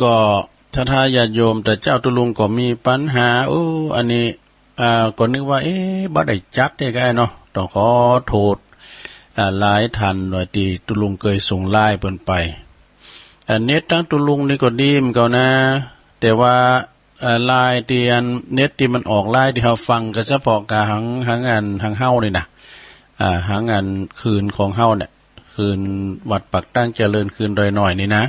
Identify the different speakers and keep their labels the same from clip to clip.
Speaker 1: ก็ถ้าญาติโยมแต่เจ้าตุลุงก็มีปัญหาอันนี้ก็นึกว่าบ่ได้จัดได้ไงเนาะต้องขอโทษหลายท่านหน่อยที่ตุลุงเคยส่งไลน์เพิ่นไปเน็ตทั้งตุลุงนี่ก็ดีมเก่านะแต่ว่าไลน์ที่เน็ตที่มันออกไลน์ที่เฮาฟังก็เฉพาะกะหังงานหังเฮานี่นะหางานคืนของเฮาเนี่ยคืนวัดปักตั้งเจริญคืนดอยหน่อยนี่นะ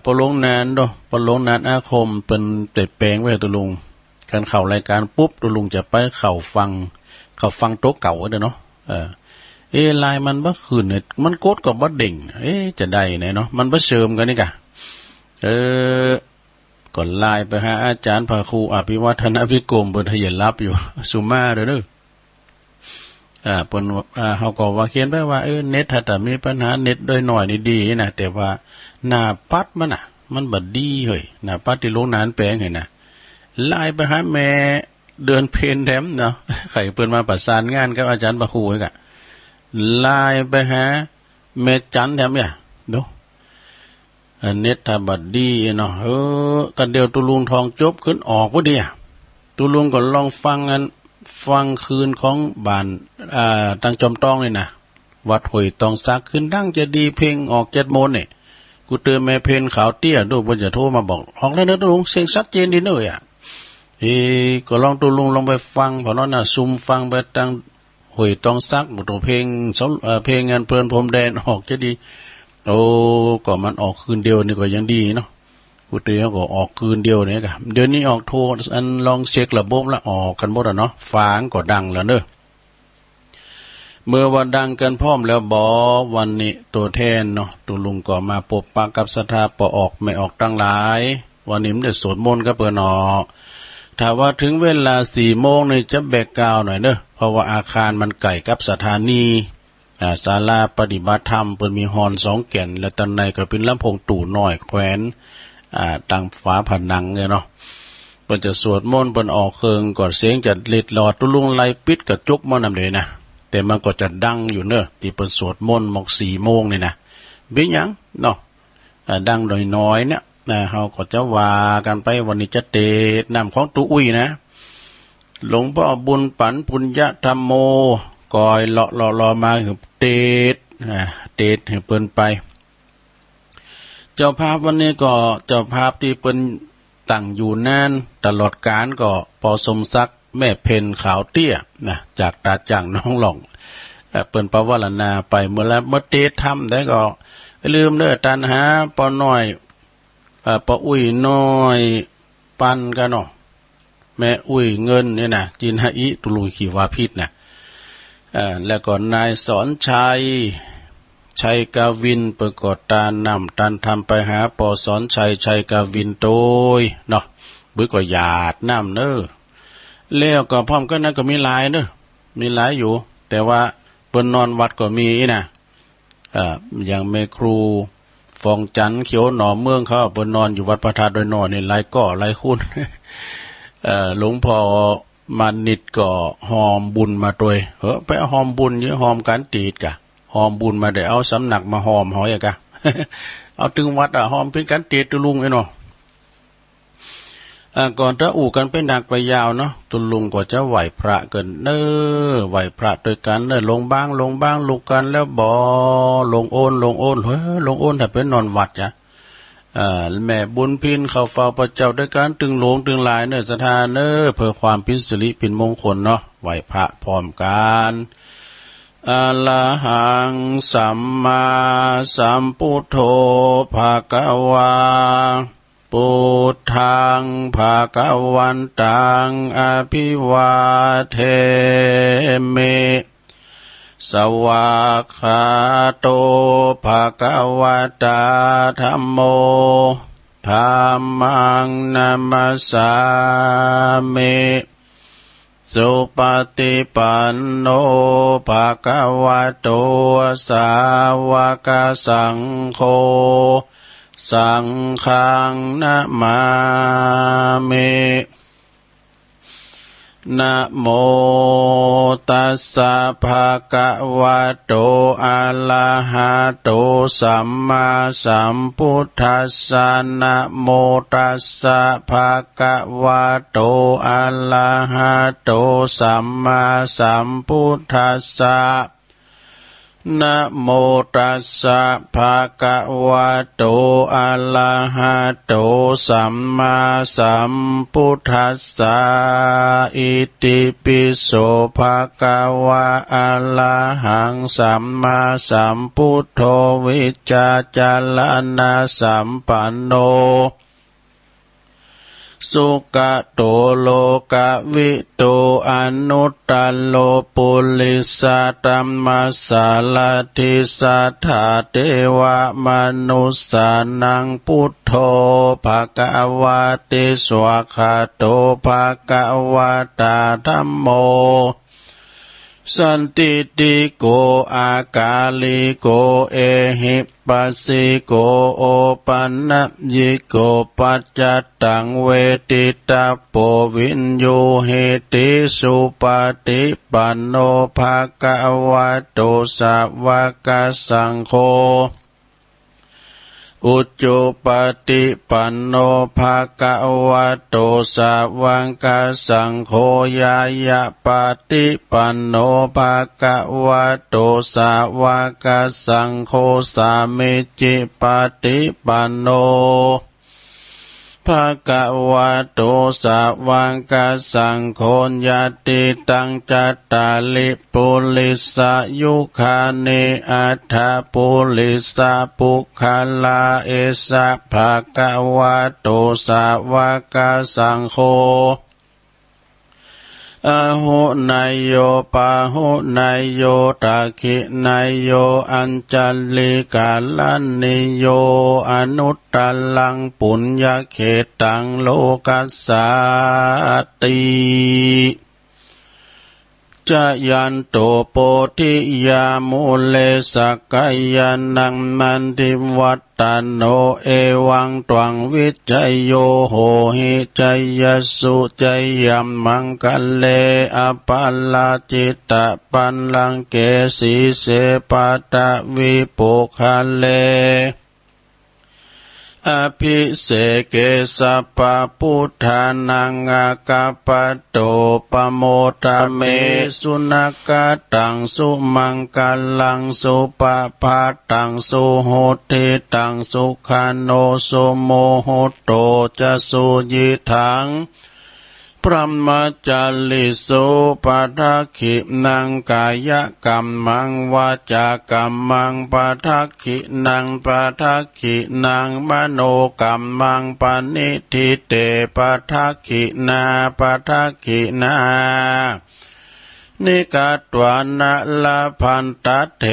Speaker 1: ปลงนานดอกปลงนานอาคมเป็นเตะแปลงไว้ตุลุงการเข้ารายการปุ๊บตุลุงจะไปเข้าฟังโต๊ะเก่าเด้อเนาะลายมันบ่คืนเนี่ยมันกดก็บ่เด้งจะได้ไหนเนาะมันบ่เสริมกันนี่กะก่อนไลน์ไปหาอาจารย์พระครูอภิวัฒนวิกรมเพิ่นให้ยรับอยู่สุมาเด้อเพิ่นเฮาก็ว่าเขียนไว้ว่าเน็ตถ้ามีปัญหาเน็ตด้วยหน่อยนี่ดีนะแต่ว่าหน้าปัดมันบ่ดีเฮ้ยหน้าปัดที่โรงนานแปลงเห็นนะไล่ไปหาแม่เดือนเพนแถมเนาะใครเพิ่นมาประสานงานกับอาจารย์พระครูอีกไล่ไปหาแม่จันแถมเนี่ยดูเน็ตถ้าบ่ดีเนาะกันเดียวตุลุงทองจบขึ้นออกบ่ดีตุลุงก็ลองฟังคืนของบ้านตังจอมต้องนี่นะวัดห้วยตองซักขึ้นดังจะดีเพลงออก7 โมงนี่กูเตือนแม่เพนขาวเตี้ยดูเพิ่นจะโทรมาบอกออกแล้วนะตุลุงเสียงชัดเจนดีเด้ก็ลองตุลุงลองไปฟังพอนั้นน่ะซุ่มฟังไปตังห้วยตองซักบ่ต้องเพลงงานเพลินพรมแดนออกจะดีก็มันออกคืนเดียวนี่ก็ยังดีเนาะกูเตือนก็ออกคืนเดียวเนี่ยกะเดี๋ยวนี้ออกโทรอันลองเช็คระบบแล้วออกกันหมดอ่ะเนาะฝางก็ดังแล้วเด้อเมื่อว่าดังกันพร้อมแล้ววันนี้ตัวแทนเนาะตุลุงก็มาพบปะกับศรัทธาปออกไม่ออกตั้งหลายวันนี้มันได้สวดมนต์กับเปิ้นถ้าว่าถึงเวลา4 โมงนี่จะแบกกาวหน่อยเด้อเพราะว่าอาคารมันไกลกับสถานีศาลาปฏิบัติธรรมเปิ้นมีฮอน2 แก่นและตันในก็เป็นลำโพงตู่น้อยแขวนตั้งฝาผนังเนี่ยเนาะเปิ้นจะสวดมนต์เปิ้นออกเครื่องก่อนเสียงจะเล็ดหลอดตุลุงไล่ปิดกระจุกมันนำเลยนะแต่มันก็จะดังอยู่เนอะที่เปิ้นสวดมนต์4 โมงนี่นะเป็นหยังเนาะดังน้อยๆเนี่ยเฮาก็จะว่ากันไปวันนี้จะเตดน้ำของตุอุ้ยนะหลวงพ่อบุญปันปุญญธรรมโมกอยเลาะมาคือเตดให้เปิ้นไปเจ้าภาพวันนี้ก็เจ้าภาพที่เปิ้นตั้งอยู่นานตลอดกาลก็พอสมศักดิ์แม่เพนขาวเตี้ยนะจากตาจ่างน้องหล่องเปิ้นประวรณาไปเมื่อเตทำได้ก็ลืมเด้อตันหาปอน้อยปออุ้ยน้อยปันกันเนาะแม่อุ้ยเงินเนี่ยนะจินหะอิตุลุยขีวาพิษนะแล้วก็นายสอนชัยกาวินประกอบตานำตันทำไปหาปอสอนชัยกาวินโตยเนาะบึกก็หยาดน้ำเนอแล้วก็พร้อมกันนั้นก็มีหลายเนอะมีหลายอยู่แต่ว่าเปิ้นนอนวัดก็มีนะอย่างแม่ครูฟองจันเขียวหนอเมืองเขาเปิ้นนอนอยู่วัดพระธาตุดอยนอนี่หลายก่อหลายคุณหลวงพ่อมานิดก็หอมบุญมาตวยไปหอมบุญเยอะหอมการตีดกะหอมบุญมาได้เอาสำนักมาหอมหอยกะ เอาตึงวัดหอมเป็นการตีดตุลุงไอ้เนาะก่อนจะกันไปหนักไปยาวเนาะตุลุงก็จะไหวพระกันไหวพระด้วยกันลงบ้างลุกกันแล้วลงโอนลงโอนถ้าเป็นนอนวัดจ้ะแม่บุญพินเข้าเฝ้าพระเจ้าด้วยการตึงหลงตึงหลายสถานเพื่อความพิสิริเป็นมงคลเนาะไหวพระพร้อมกันอะระหังสัมมาสัมพุทโธภะคะวาพุทธังภะคะวันตังอภิวาเทมิสวากขาโตภะคะวะตาธัมโมธัมมังนัมมัสสามิสุปฏิปันโนภะคะวะโตสาวกสังโฆสังฆังนะมามิ นะโมตัสสะภะคะวะโตอะระหะโตสัมมาสัมพุทธัสสะนะโมตัสสะภะคะวะโตอะระหะโตสัมมาสัมพุทธัสสะนะโมตัสสะภะคะวะโตอะระหะโตสัมมาสัมพุทธัสสะอิติปิโสภะคะวะอะระหังสัมมาสัมพุทโธวิจจาจารณะสัมปันโนสุขโตโลกวิโตอนุตตโลปุริสตัมมัสสาลทิสัทธาเทวมนุสสานังพุทโธภควาติสวากขาโตภควตาธัมโมสันติติโกอากาลิโกเอหิปัสสิโกโอปันนยิโกปัจจตังเวทิตาโปวินโยเหติสุปฏิปันโนภะคะวะโตสาวกสังโฆอุจจุปฏิปันโนภะคะวะโตสาวกสังโฆยายะปฏิปันโนภะคะวะโตสาวกสังโฆสามิจิปฏิปันโนภะคะวะโตสาวกสังโฆญาติตังจัตตาลิปุริสยุคานิอัฏฐปุริสปุคลาเอสะภะคะวะโตสาวกสังโฆอหุนายโยปาหุนายโยตาคินายโยอัญจัลลิกาลันนิโยอนุตตลังปุญญเขตังโลกัสสาติจะยันโตโพธิยามุเลสกายานังมันติวัตตโนเอวังตวังวิจัยโยโหหิจัยยสุจัยยัมมังคัลเลอปัลลาจิตตปันลังเกสีเสปตะวิปุคัลเลอภิเสกสัพพพุทธานังอาคาปโตปโมทะเมสุนักตังสุมังคลังสุปภาตังสุโหติตังสุขันโนสุโมโหโตจะสุยิทังพระมจาลิโสปะทักขินังกายกรรมังวาจากรรมังปะทักขินังปะทักขินังมโนกรรมังปณิทิเตปะทักขินาปะทักขินานิกาตวานะละพันตเถ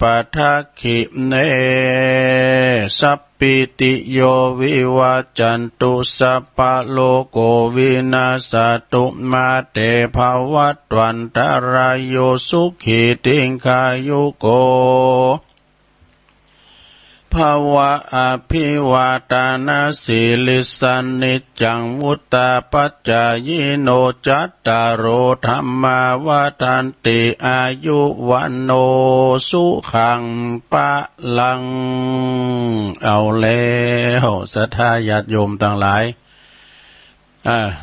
Speaker 1: ปะทักขิเนสัพปิติโยวิวัจจันตุสัพพะโลโกวินาศตุมาเตภวัตวันตรายโยสุขีติงคายุโกภวะอภิวาทานาสิลิสันนิจังวุตตาปัจจายโนจัตตารโอธัมมาวาทันติอายุวันโนสุขังปะลังเอาแล้วศรัทธาญาติโยมทั้งหลาย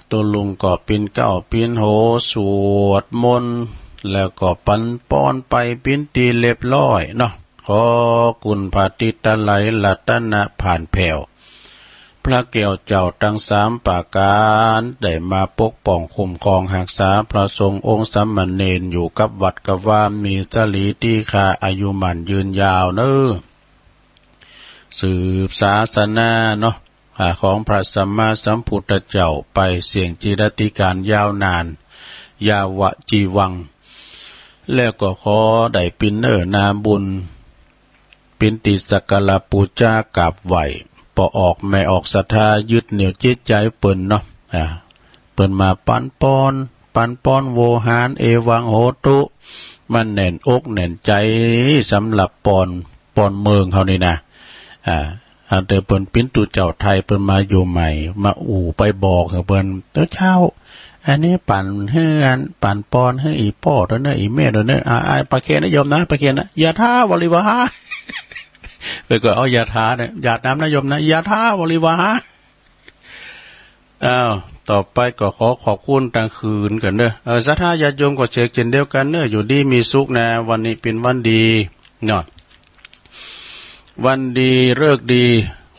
Speaker 1: ตัวลุงก็ปินเก้าปินโหสวดมนต์แล้วก็ปันป้อนไปปินตีเรียบร้อยเนาะขอคุณพาติตะไหลลัตนะผ่านแผ่วพระแก้วเจ้าทั้งสามประการได้มาปกป้องคุ้มครองรักษาพระสงฆ์องค์สามเณรอยู่กับวัดกับว่ามีสลีตีคาอายุมันยืนยาวเน้อสืบศาสนาเนาะของพระสัมมาสัมพุทธเจ้าไปเสี่ยงจิรติการยาวนานยาวจีวังแล้วก็ขอได้ปินนาบุญปินติสักการะปูชากราบไหวปอออกไม่ออกศรัทธายึดเหนี่ยวจิตใจเปิ้นเนาะเปิ้นมาปันป้อนโวหารเอวังโหตุมันแน่นอกแน่นใจสำหรับปอนเมืองเขานี่นะแต่เปิ้นปิ้นตุเจ้าไทยเปิ้นมาอยู่ใหม่มาไปบอกเปิ้นเช้า อันนี้ปั่นเฮือนปั่นปอนให้อีป้อตัวเนออีแม่ตัวเนอปะเคนนะโยมนะปะเคนนะยาท่าวริวหาไปก็เอายาท่าเนี่ยยาน้ำนะโยมนะยาท่าวริวหาต่อไปก็ขอขอบคุณตางคืนกันเนอะศรัทธาญาติโยมก็เช็คเช่นเดียวกันเนอะอยู่ดีมีสุขนะวันนี้เป็นวันดีเนาะวันดีฤกษ์ดี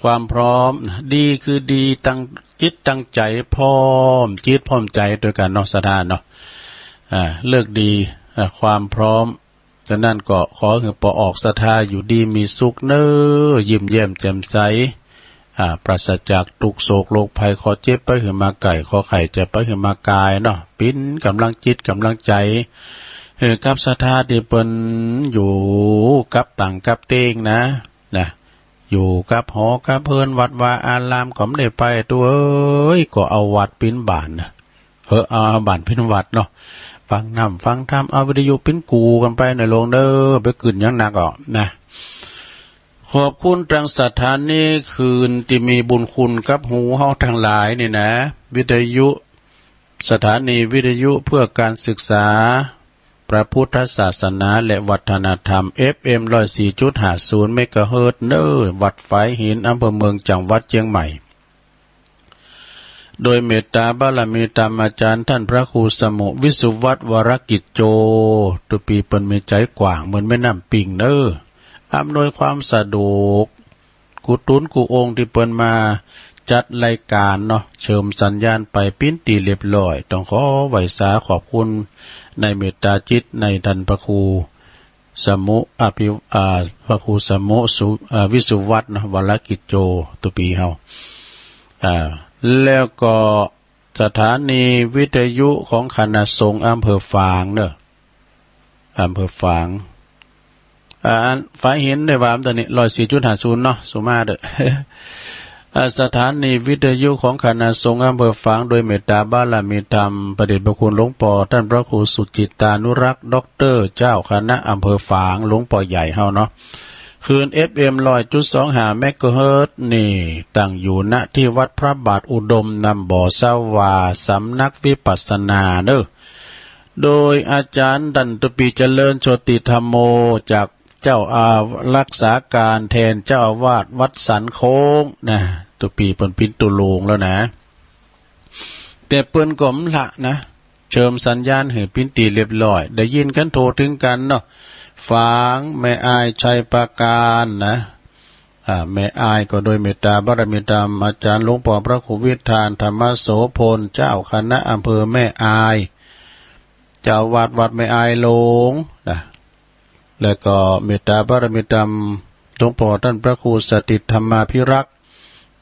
Speaker 1: ความพร้อมดีคือดีตั้งจิตตั้งใจพร้อมจิตพร้อมใจด้วยกันเนาะศรัทธาเนาะเลิกดีความพร้อมฉะนั้นก็ขอให้ปอออกศรัทธาอยู่ดีมีสุขเนอยิ้มแย้มแจ่มใสปราศจากทุกโศกโรคภัยขอเจ็บไปหือมาไก่ขอไข่จะไปหือมากายเนาะปิ้นกำลังจิตกำลังใจกับศรัทธาที่เปิ้นอยู่กับต่างกับเตงนะอยู่กับหอกับเพิ่นวัดว่าอารามก็ไม่ได้ไปตัวเอ้ยก็เอาวัดปิ้นบ้านนะเอาบ้านปิ้นวัดเนาะฟังน้ำฟังธรรมเอาวิทยุปิ้นกูกันไปในโรงเด้อไปกึ่นยังหนักอ่ะนะขอบคุณทางสถานีคืนที่มีบุญคุณกับหูเฮาทั้งหลายนี่นะวิทยุสถานีวิทยุเพื่อการศึกษาพระพุทธศาสนาและวัฒนธรรม FM 104.50 เมกะเฮิรตซ์เนอวัดฝายหินอำเภอเมืองจังหวัดเชียงใหม่โดยเมตตาบารมีตามอาจารย์ท่านพระครูสมุวิสุวัตวรกิจโจตุปีเปิ้นมีใจกว้างเหมือนแม่น้ำปิ่งเนออำนวยความสะดวกกูตุนกูองค์ที่เปิ้นมาจัดรายการเนาะเชิญสัญญาณไปปิ้นตีเรียบร้อยต้องขอไหวสาขอบคุณในเมตตาจิตในท่านพระครูสมุพระครูสมุวิสุวัตนะวรกิจโจตุปีเฮาแล้วก็สถานีวิทยุของคณะสงฆ์อำเภอฝางเนอะอำเภอฝางฝายหินในวามตอนนี้104.50เนาะสุมาเด้อสถานีวิทยุของคณะสงฆ์อำเภอฝางโดยเมตตาบารมีธรรมประเดชพระคุณหลวงปู่ท่านพระครูสุจิตานุรักษ์ด็อกเตอร์เจ้าคณะอำเภอฝางหลวงปู่ใหญ่เฮาเนาะคืน FM 100.25 เมกะเฮิรตซ์นี่ตั้งอยู่ณที่วัดพระบาทอุดมนำบ่อสวาสำนักวิปัสสนาเด้อโดยอาจารย์ดันตุปีเจริญโชติธรรมโมจากเจ้ารักษาการแทนเจ้าอาวาสวัดสันโค้งนะตุปีเปิ้นปิ้นตุลงแล้วนะแต่เปิ้นก็มละนะเชิญสัญญาณให้ปิ้นตีเรียบร้อยได้ยินกันโทรถึงกันเนาะฝางแม่อายชัยประการนะแม่อายก็โดยเมตตาบารมีธรรมอาจารย์หลวงปู่พระครูวิทานธรรมโสพลเจ้าคณะอำเภอแม่อายเจ้าวัดแม่อายหลงนะแล้วก็เมตตาบารมีธรรมหลวงพ่อท่านพระครูสติธรรมาภิรักษ์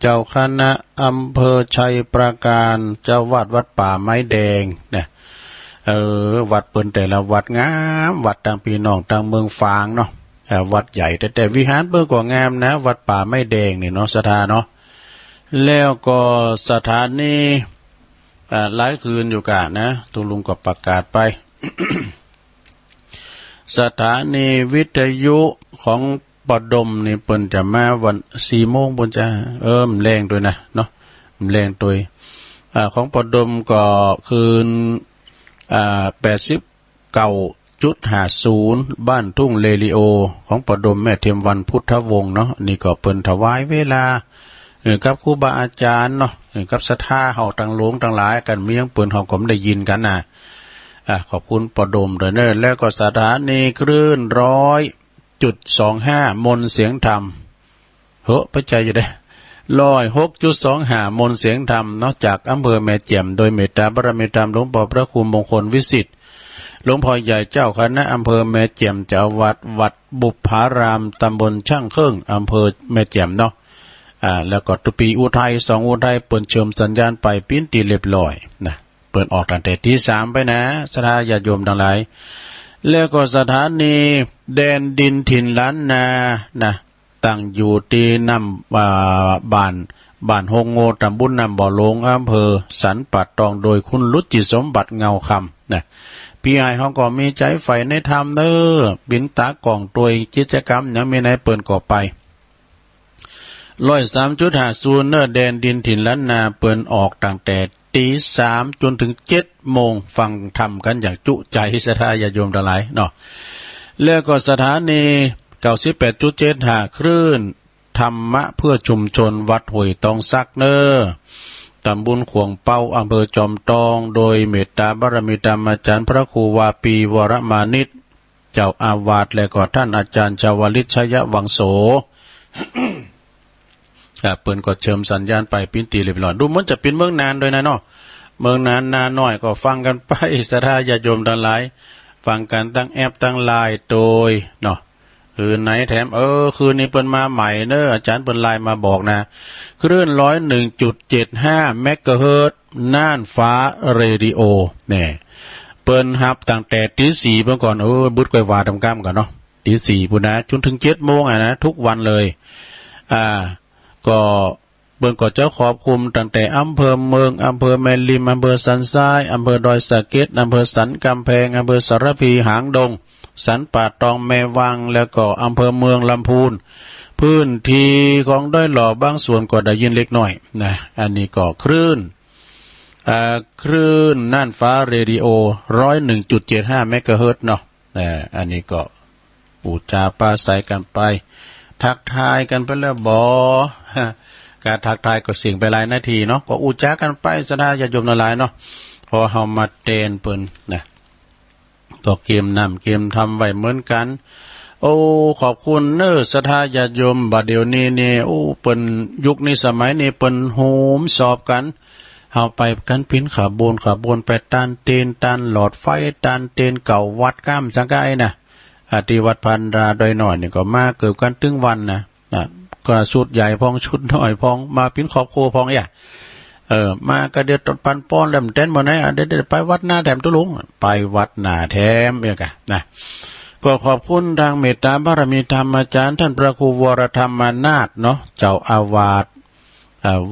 Speaker 1: เจ้าคณะอำเภอชัยประการเจ้าวัดป่าไม้แดงเนี่ยวัดเปิ้นแต่ละวัดงามวัดต่างพี่น้องต่างเมืองฝางเนาะวัดใหญ่แต่วิหารเปิ้นก็งามนะวัดป่าไม้แดงนี่เนาะสถานเนาะแล้วก็สถานีหลายคืนอยู่กะนะตุลุงก็ประกาศไป สถานีวิทยุของปดมนี่เปิ้นจะมาวัน4 โมงบนจะแรงด้วยนะเนาะแรงตัวของปดมก็คืน89.50บ้านทุ่งเลลิโอของปดมแม่เทียมวันพุทธวงศ์เนาะนี่ก็เปิ้นถวายเวลากับครูบาอาจารย์เนาะกับศรัทธาเฮาต่างหลวงต่างหลายกันมียังเปิ้นเฮาก็ได้ยินกันน่ะขอบคุณปดมด้วยเนอะแล้วก็สถานีคลื่น100.25มนเสียงธรรมพระใจอยู่ได้106.25มนเสียงธรรมนอกจากอำเภอแม่แจ่มโดยเมตตาบารมีธรรมหลวงพ่อพระครูมงคลวิสิทธิ์หลวงพ่อใหญ่เจ้าคณะอำเภอแม่แจ่มเจ้าวัดบุพารามตำบลช่างเครื่องอำเภอแม่แจ่มเนาะแล้วก็ตุปีอุทัย2อุทัยเปิดเชื่อมสัญญาณไปปิ้นตีเรียบร้อยนะเปิดออกตั้งแต่ที่3ไปนะศรัทธาญาติโยมทั้งหลายแล้วก็สถานีแดนดินถิ่นล้านนานะตั้งอยู่ที่บ้านฮงโงตำบลน้ำบ่อหลงอำเภอสันปัดตองโดยคุณรุจิสมบัติเงาคำนะพี่ไอเขาก็มีใจใฝ่ในธรรมเด้อบินตากล่องตัวกิจกรรมยังมีในเปิดก่อไป103.50เนอแดนดินถิ่นล้านนาเปิดออกตั้งแต่ 3 จนถึง7 โมงฟังธรรมกันอย่างจุใจศรัทธาญาติโยมทั้งหลายเนาะแล้วก็สถานี 98.75 คลื่นธรรมะเพื่อชุมชนวัดห้วยตองซักเนอตำบลขวงเป้าอำเภอจอมทองโดยเมตตาบารมีธรรมอาจารย์พระครูวาปีวรมานิตเจ้าอาวาสและก็ท่านอาจารย์ชาวลิตชัยวังโส เปิ้นก็เชิมสัญญาณไปปิ้นตีเรียบร้อยดูเหมือนจะเป็นเมืองนานด้วยนะเนาะเมืองนานนาน้อยก็ฟังกันไปศรัทธาญาติโยมทั้งหลายฟังกันตั้งแอปตั้งไลน์โดยเนาะคืนไหนแถมคืนนี้เปิ้นมาใหม่เนอะอาจารย์เปิ้นไลน์มาบอกนะคลื่น 101.75 เมกะเฮิรตซ์น่านฟ้าเรดิโอเนี่ยเปิ้นฮับตั้งแต่ตี 4เมื่อก่อนบุดก้อยว่าทำก้ามก่อนเนาะตี 4พุ่นนะจนถึง7 โมงนะทุกวันเลยก็เบิ่งก็จะขอบคุมตั้งแต่อำเภอเมืองอำเภอแม่ริมอำเภอสันทรายอำเภอดอยสะเก็ดอำเภอสันกำแพงอำเภอสารพีหางดงสันป่าตองแม่วังแล้วก็อำเภอเมืองลำพูนพื้นที่ของด้อยหล่อบางส่วนก็ได้ยินเล็กน้อยนะอันนี้ก็คลื่นน่านฟ้าเรดิโอ 101.75 เมกะเฮิรตซ์เนาะอันนี้ก็ปูจาปาใสกันไปทักทายกันไปแล้วบอการทักทายก็เสียงไปหลายนาทีเนาะก็อุจากันไปศรัทธาญาติโยมหลายเนาะพอเฮามาเตนเปิ้นนะก็เกมนำเกมทำไว้เหมือนกันขอบคุณเน้อศรัทธาญาติโยมบัดเดี๋ยวนี้นี่เปิ้นยุคนี้สมัยนี้เปิ้นโหมสอบกันเฮาไปกันปิ้นขาบนไปตานเตนตานหลอดไฟตานเตนเก่าวัดก้ามสังกายนะที่วัดพันราโดยหน่อยนี่ก็มาเกิดกันตึงวันนะก็ชุดใหญ่พองชุดน้อยพองมาปิ้นขอบโคพองมากระเดือดปันป้อนแหลมเต้นบ่ไหนเดี๋ยวไปวัดหน้าแถมตุลุงไปวัดหน้าแถมเอียกะนะก็ขอบคุณทางเมตตาบารมีธรรมอาจารย์ท่านพระครูวรธรรมนาถเนาะเจ้าอาวาส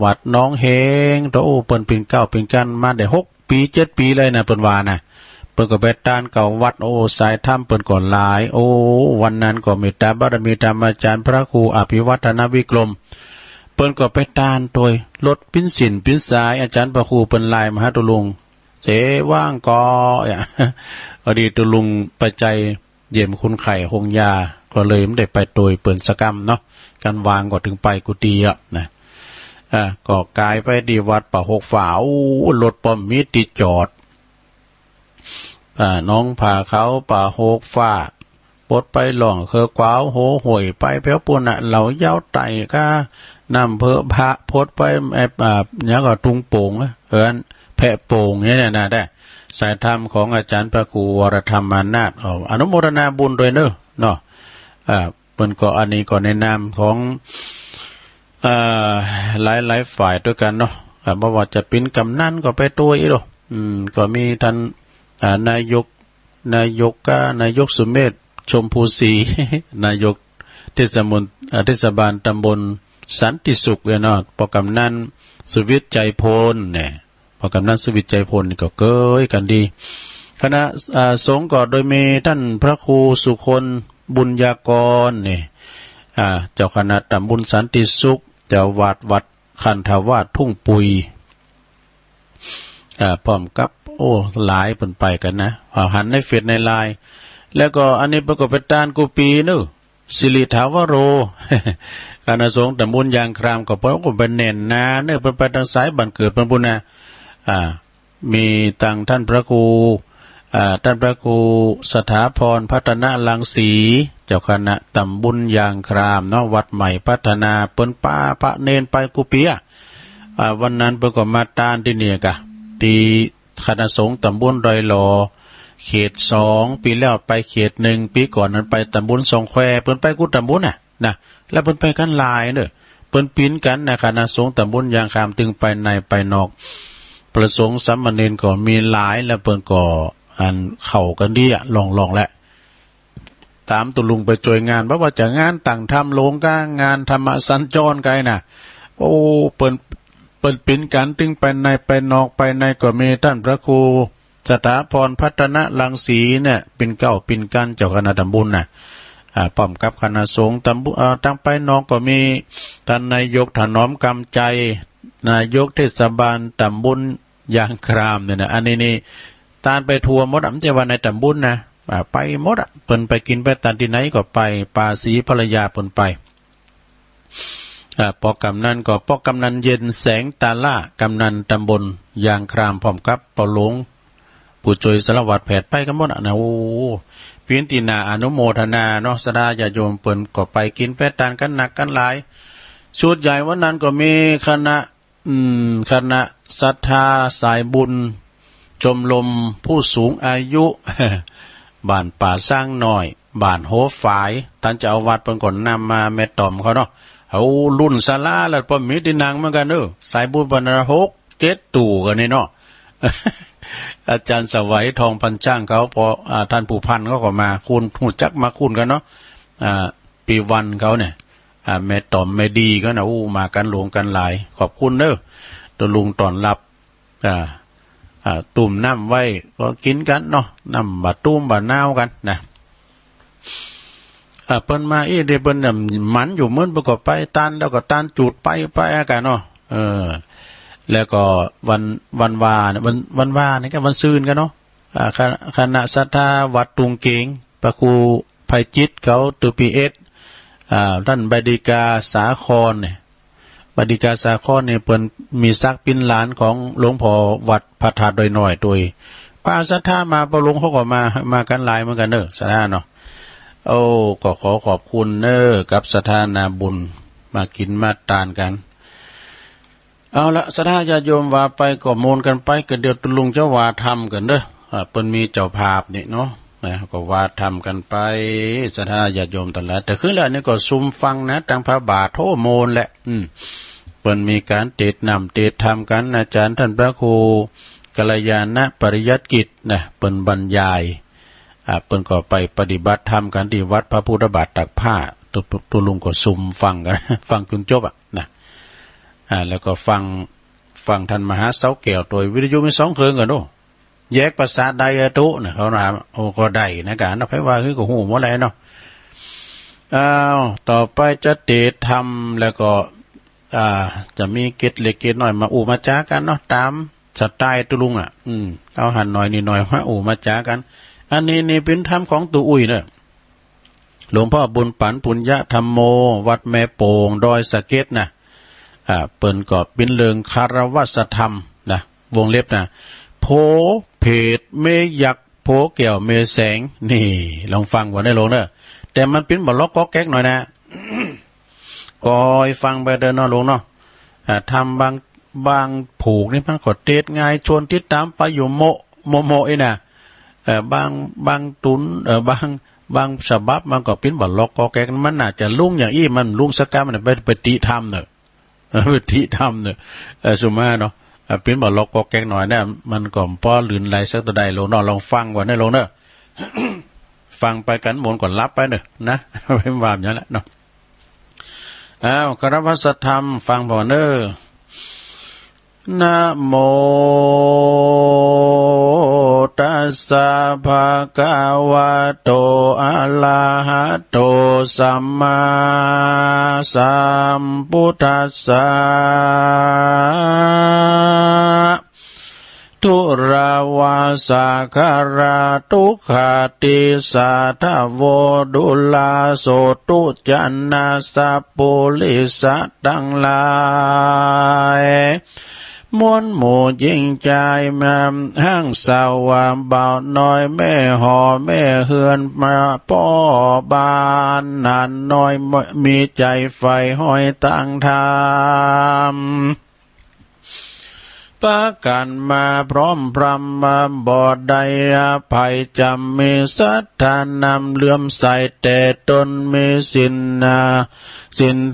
Speaker 1: วัดน้องเฮงเปิ้นเป็นเก้าเป็นกันมาได้6 ปี7 ปีเลยนะเปิ้นว่านะเปิ้นก็ไปต้านเก่าวัดสายถ้ำเปิ้นก่อนหลายวันนั้นก็เมตตาบารมีธรรมอาจารย์พระครูอภิวัฒนวิกรมเปิ้นก็ไปต้านโดยรถปิ้นสินปิ้นสายอาจารย์พระครูเปิ้นไลน์มาหาตุลุงเจว่างก็อดีตตุลุงไปใจเยี่ยมคุณไข่หงยาก็เลยไม่ได้ไปโดยเปิ้นสกรรมเนาะการวางก็ถึงไปกุฏินะก็กลายไปดีวัดป่าหกฝารถป้อมมีติดจอดน้องผ่าเขาป่าหกฟ้าปดไปหล่องเคอกว้าวโหห่วยไปแพ้วปุ่นเหล่าเย้าไต่ก็นำเพอพระพดไปเนี่ยก็ตุงโป่งแพะโป่งเนี่ยนะได้สายธรรมของอาจารย์พระครูวรธรรมนาถอนุโมทนาบุญด้วยเนาะเปิ้นก็อันนี้ก็ในนามของหลายฝ่ายด้วยกันเนาะบ่ว่าจะเป็นกำนันก็ไปตัวอีกก็มีท่านนายกสุเมธชมพูศรี นายกเทศบาลตำบลสันติสุขเนาะปกำนันสุวิทย์ใจพลเนี่ยปกำนันสุวิทย์ใจพลนี่ก็เก้ยกันดีคณะสงฆ์ก็โดยมีท่านพระครูสุคนบุญญากรเนี่ยเจ้าคณะตำบลสันติสุขเจ้าวัดคันธาวาสทุ่งปุยพร้อมกับหลายเพิ่นไปกันนะหันในเฟซในไลน์แล้วก็อันนี้ประกอบเป็นตานกูปีสิริถาวโร คณะสงฆ์ตำบลยางครามก็เพราะว่าเป็นเน่นนะเพิ่นไปทางสายบ้านเกิดเพิ่นพุ่นนะมีตังท่านพระครูสถาพรพัฒนาลังสีเจ้าคณะตำบลยางครามเนาะวัดใหม่พัฒนาเปิ้นป้าพระเนนไปกุปีวันนั้นเปิ้นก็มาตานที่นี่กะตีคณะสงฆ์ตำบลดอยหลอเขต2ปีแล้วไปเขต1ปีก่อนนั้นไปตำบลสองแควเปิ้นไปกุตำบลนะแล้วเปิ้นไปกันหลายเด้อเปิ้นปีนกันนะคณะสงฆ์ตำบลยางครามตึงไปในไปนอกประสงค์สามเณรก็มีหลายแล้วเปิ้นก็อันเข้ากันดีลองแหละตามตุลุงไปจอยงานว่าจะงานต่างทำโลงก้างานธรรมสัญจรไกลน่ะเปิ้นปินกันตึงไปในไปนอกไปในก็มีท่านพระครูสถาพรพัฒนาลังสีเนี่ยเป็นเก้าเป็นกันเจ้าคณะตำบลน่ะพร้อมกับคณะสงฆ์ตำบลตั้งไปนอกก็มีท่านนายกถนอมกำใจนายกเทศบาลตำบล ยางครามเนี่ยนะอันนี้นี่ตานไปทัวร์มดอ่ะไม่ใช่ว่าในตำบุญนะไปมดอ่ะเปิ้นไปกินไปตานที่ไหนก็ไปปาสีภรรยาเปิ้นไปปอกำนันก็ปอกำนันเย็นแสงตาล่ากำนันตำบลยางครามพร้อมกับเปาหลงผู้ช่วยสารวัตรแผดไปกันหมดอ่ะนะโอ้พินตินาอนุโมทนาเนาะสดาญาโยมเปิ้นก็ไปกินไปตานกันหนักกันหลายชุดใหญ่วันนั้นก็มีคณะศรัทธาสายบุญชมรมผู้สูงอายุบ้านป่าสร้างหน่อยบ้านโหฝายท่านเจ้าอาวาสเพิ่นก่อนนำมาแม่ตอมเขาเนาะเอารุ่นศาลาแล้วก็มีที่นางเหมือนกันสายบุญบรรณ6 7ตู่กันนี่เนาะ อาจารย์สวัยทองพันช่างเขาพอท่านผู้พันเขาก็มาคุณหูจักมาคุณกันเนาะปีวันเขาเนี่ยแม่ตอมแม่ดีก็นะมากันหลวงกันหลายขอบคุณตัวลุงตอนรับตุ่มน้ำไว้ก็กินกันเนาะน้ำบะตุ้มบะนาวกันนะเปิ้นมาเดี๋ยวเปิ้นมันอยู่มื้อประกอบไปตันแล้วก็ตันจุดไปกันเนาะแล้วก็วันวาเนี่ยวันวานี่ก็วันซืนกันเนาะคณะศรัทธาวัดตุงเกงพระครูไพจิตเขาตุปีเอสท่านบดิกาสาครเนี่ยบดิกาสาครเนี่ยเปิ้นมีซักเป็นหลานของหลวงพ่อวัดพระธาตุดอยน้อยตัวป้าศรัทธามาประหลวงเขาก็มากันหลายเหมือนกันศรัทธาเนาะก็ขอขอบคุณกับศรัทธานาบุญมากินมาตานกันเอาละศรัทธาญาติโยมว่าไปก็โมนกันไปก็เดี๋ยวตุลุงเจ้าว่าทำกันเปิ้นมีเจ้าภาพนี่เนาะก็ว่าทำกันไปศรัทธาญาติโยมตลอดแต่คือแล้วนี่ก็ซุ่มฟังนะตั้งพระบาทโทโมนแหละเปิ้นมีการเทศนำเทศธรรมกันอาจารย์ท่านพระครูกัลยาณปริยัติกิจนะเปิ้นบรรยายเปิ้นก็ไปปฏิบัติธรรมกันที่วัดพระพุทธบาทตักผ้าตัวลุงก็ซุ่มฟังกัน ฟังจนจบนะแล้วก็ฟังท่านมหาเสาแก้วตัววิทยุมี2เครื่องกันแยกภาษาใดตุนะเขาถามก็ได้นะกันนะไผว่าคือก็ฮู้หมดแล้วเนาะต่อไปจะเทศธรรมแล้วก็จะมีเกตเล็กเกตน้อยมามาจ้ากันเนาะตามสไตล์ตุลุงเอาหันหน่อยนี่หน่อยมามาจ้ากันอันนี้เป็นธรรมของตัวอุ้ยเนอะหลวงพ่อบุญปันปุญญธรรมโมวัดแม่โป่งดอยสะเก็ดนะเปิ้นก็เป็นเรื่องคารวะธรรมนะวงเล็บนะโพเพดเมยักโพแก้วเมแสงนี่ลองฟังก่อนได้ลงเนอะแต่มันเป็นบ่ล็อกก็แก๊กหน่อยนะ ก็ฟังไปเดินเนาะลงเนาะทำบางผูกนี่มันก็เทศง่ายชวนติดตามไปอยู่โมนะบางตุนบางฉบับมันก็เป็นบ่ล็อกก็แก๊กมันน่าจะลุ่งอย่างอี้มันลุ่งสักกะมันไปติธรรมเนอะไปติธรรมเนอะสุมาเนาะเป็นบ่ล็อกก็แก๊กหน่อยนะมันก็ป้อลื่นไหลสักตัวใดลงเนาะลองฟังก่อนได้ลงเนอะ ฟังไปกันหมดก่อนรับไปเนอะนะเป็นวามอย่างนั้นแหละเนาะคารวะธรรมฟังบ่เนอะนะโมตัสสะภะคะวะโตอะระหะโตสัมมาสัมพุทธัสสะทุราวาสาคาราทุขติสาทะโวดุลาโสตุจันนาสัพปุลิสะทั้งหลายมวลหมู่ยิ่งใจแม่ห้างสาวเบาน้อยแม่หอแม่เฮือนมาป้อบานนานน้อยมีใจไฟห้อยตั้งธรรมปะกันมาพร้อมพรำมาบ่ใดอภัยจำมีศรัทธานำเลื่อมใสแต่ตนมีศีล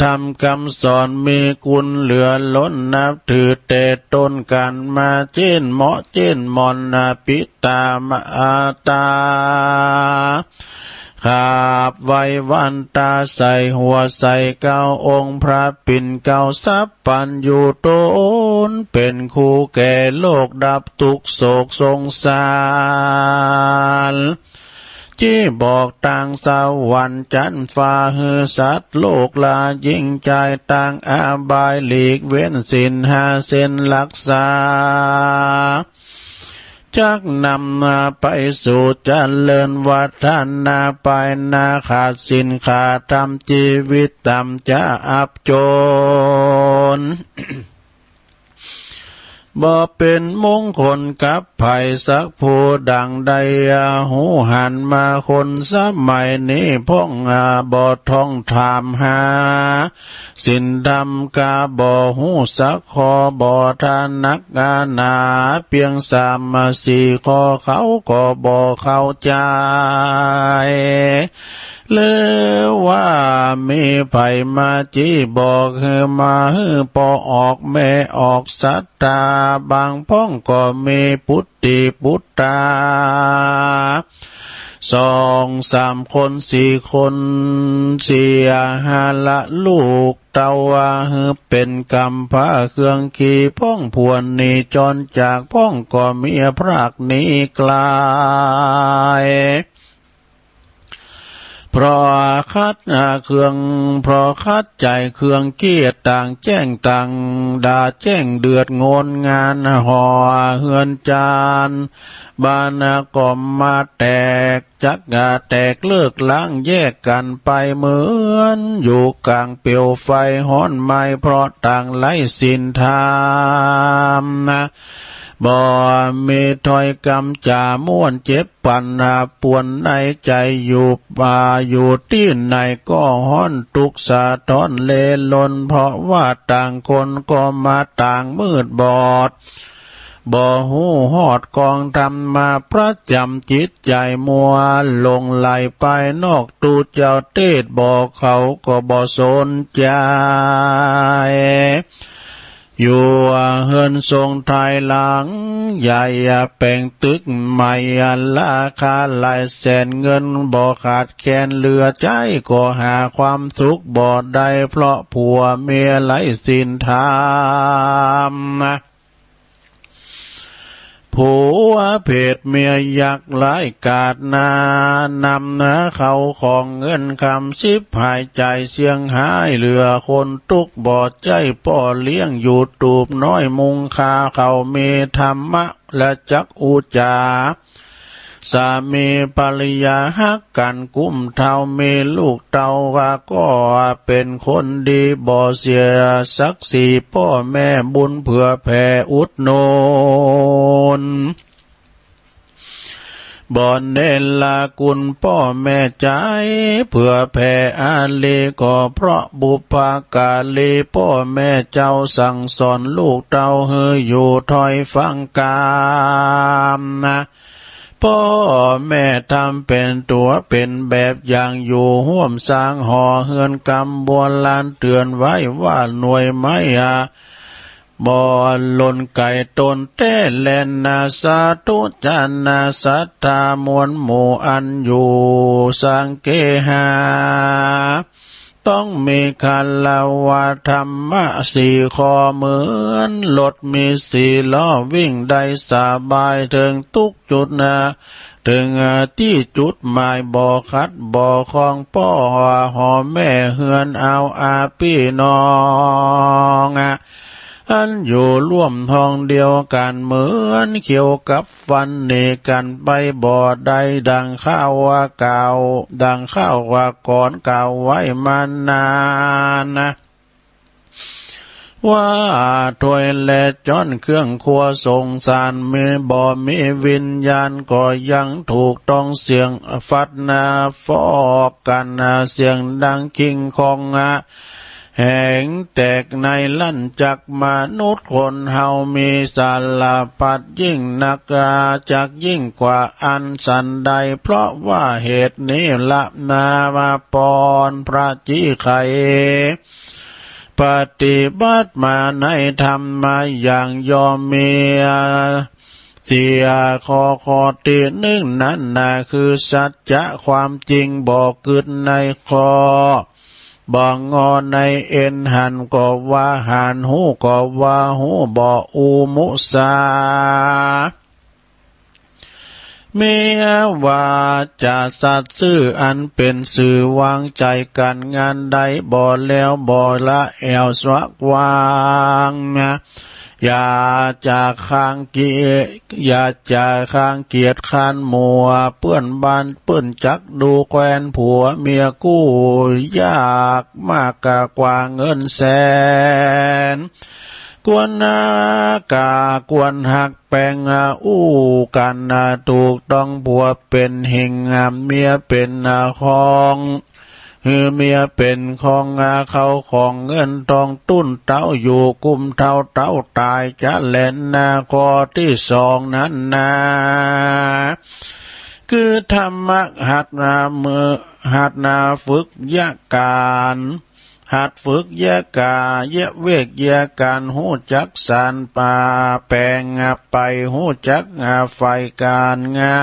Speaker 1: ธรรมคำสอนมีคุณเหลือล้นนับถือแต่ตนกันมาเจนเหมาะเจนมอนปิตามอาตาขาบไว้วันตาใส่หัวใส่เก้าองค์พระปิ่นเก้าสัพปัญญูตนเป็นคู่แก่โลกดับทุกโศกสงสารเจ จี้บอกต่างสวรรค์จันฟ้าเฮือสัตว์โลกลายิ่งใจต่างอาบายหลีกเว้นศีลห้าเส้นรักษาจักนำมาไปสู่เจริญวัฒนาไปนาขาดสินขาดทำชีวิตตำจะอับจน บ่เป็นมงคลกับไผ่สักผู้ดังใดหูหันมาคนสมัยนี้พ่องบ่ท่องถามหาสินดำกาบ่หูสักคอบ่ทานักนาเพียงสามสี่คอเขาก็บ่เข้าใจเลยว่ามีไผมาจี้บอกมาปอออกแม่ออกสัตตาบางพ้องก็มีปุตติปุตตาสองสามคนสี่คนเสียหาละลูกเต้าเป็นกำพร้าเครื่องขี่พ้องพวนนี่จรจากพ้องก็เมียพรากนี้กลายเพราะคัดเครื่องเพราะคัดใจเครื่องเกียรต่างแจ้งต่างด่าแจ้งเดือดงนงานห่อเฮือนจานบ้านก็มาแตกจักแตกเลิกล้างแยกกันไปเหมือนอยู่กลางเปลวไฟฮ้อนไหม้เพราะต่างไร้ศีลธรรมบ่มีถ้อยกำจ่าม่วนเจ็บปันปวนในใจอยู่อยู่ที่ไหนก็ฮ้อนทุกข์สะท้อนเลลนเพราะว่าต่างคนก็มาต่างมืดบอดบ่หูฮอดกองทำมาประจำจิตใจมัวลงไหลไปนอกตูเจ้าเทศบอกเขาก็บ่สนใจอยู่เฮินทรงไทยหลังใหญ่แปลงตึกใหม่ราคาหลายแสนเงินบ่ขาดแคลนเหลือใจก็หาความสุขบ่ได้เพราะผัวเมียไร้ศีลธรรมผัวเพศเมียยักษ์หลายกาดนานำเขาของเงินคำชิบหายใจเสียงหายเหลือคนทุกบ่ใจป่อเลี้ยงอยู่ตูบน้อยมุงคาเขามีธรรมะและจักอุจาสามีภรรยาฮักกันกุ้มเท่ามีลูกเต่าก็เป็นคนดีบ่เสียศักดิ์ศรีพ่อแม่บุญเผื่อแผ่อุดหนุนบ่เนลาคุณพ่อแม่ใจเผื่อแผ่อาลีก็เพราะบุพการีพ่อแม่เจ้าสั่งสอนลูกเต่าอยู่ถอยฟังกามพ่อแม่ทำเป็นตัวเป็นแบบอย่างอยู่ห่วมสร้างห่อเฮือนกำบัวลานเตือนไว้ว่าหน่วยไม้บ่หล่นไก่ตนเต้แลนนาสาธุจานาสัทธามวลหมู่อันอยู่สังเกหาต้องมีคันละวะธรรมะสี่คอเหมือนรถมีสี่ล้อวิ่งได้สบายถึงทุกจุดถึงที่จุดหมายบ่คัดบ่คล้องพ่อหอแม่เฮือนเอาพี่น้องอันอยู่ร่วมท้องเดียวกันเหมือนเขียวกับฟันเนกันไปบ่ได้ดังข้าวว่าเก่าดังข้าวว่าก่อนเก่าไว้มานานว่าถวยและจ้อนเครื่องครัวส่งสารมีบ่มีวิญญาณก็ยังถูกต้องเสียงฟัดฟอกกันเสียงดังคิงคองแห่งแตกในลั่นจักมนุษย์คนเฮามีสารพัดยิ่งนักจักยิ่งกว่าอันสันใดเพราะว่าเหตุนี้ละนามาปอนพระจิไขปฏิบัติมาในธรรมมาอย่างยอมเมียเสียคอตีหนึ่งนั้นคือสัจจะความจริงบอกกึดในคอบองอในเอ็นหันก็ว่าหันหูก็ว่าหูบ่อูมุสา เมียว่าจะสัตย์ซื่ออันเป็นสื่อวางใจกันงานใดบ่แล้วบ่ละแอวสวักวางนะอย่าจะข้างเกียอย่าจะข้างเกียรติข้านมัวเปื้อนบ้านเปื้อนจักดูแควนผัวเมียกู้ยากมากกว่าเงินแสนกวนนากากวนหักแปลงอู้กันถูกต้องผัวเป็นหิงเมียเป็นของเมียเป็นของเขาของเงินทองตุ้นเต้าอยู่กุมเท่าเต้าตายจะเล่นข้อที่สองนั้นคือธรรมะหัดมือหัดฝึกยะการหัดฝึกแยกกาแยกเวกแยกการหูจักสารป่าแปลงไปหูจักไฟการงา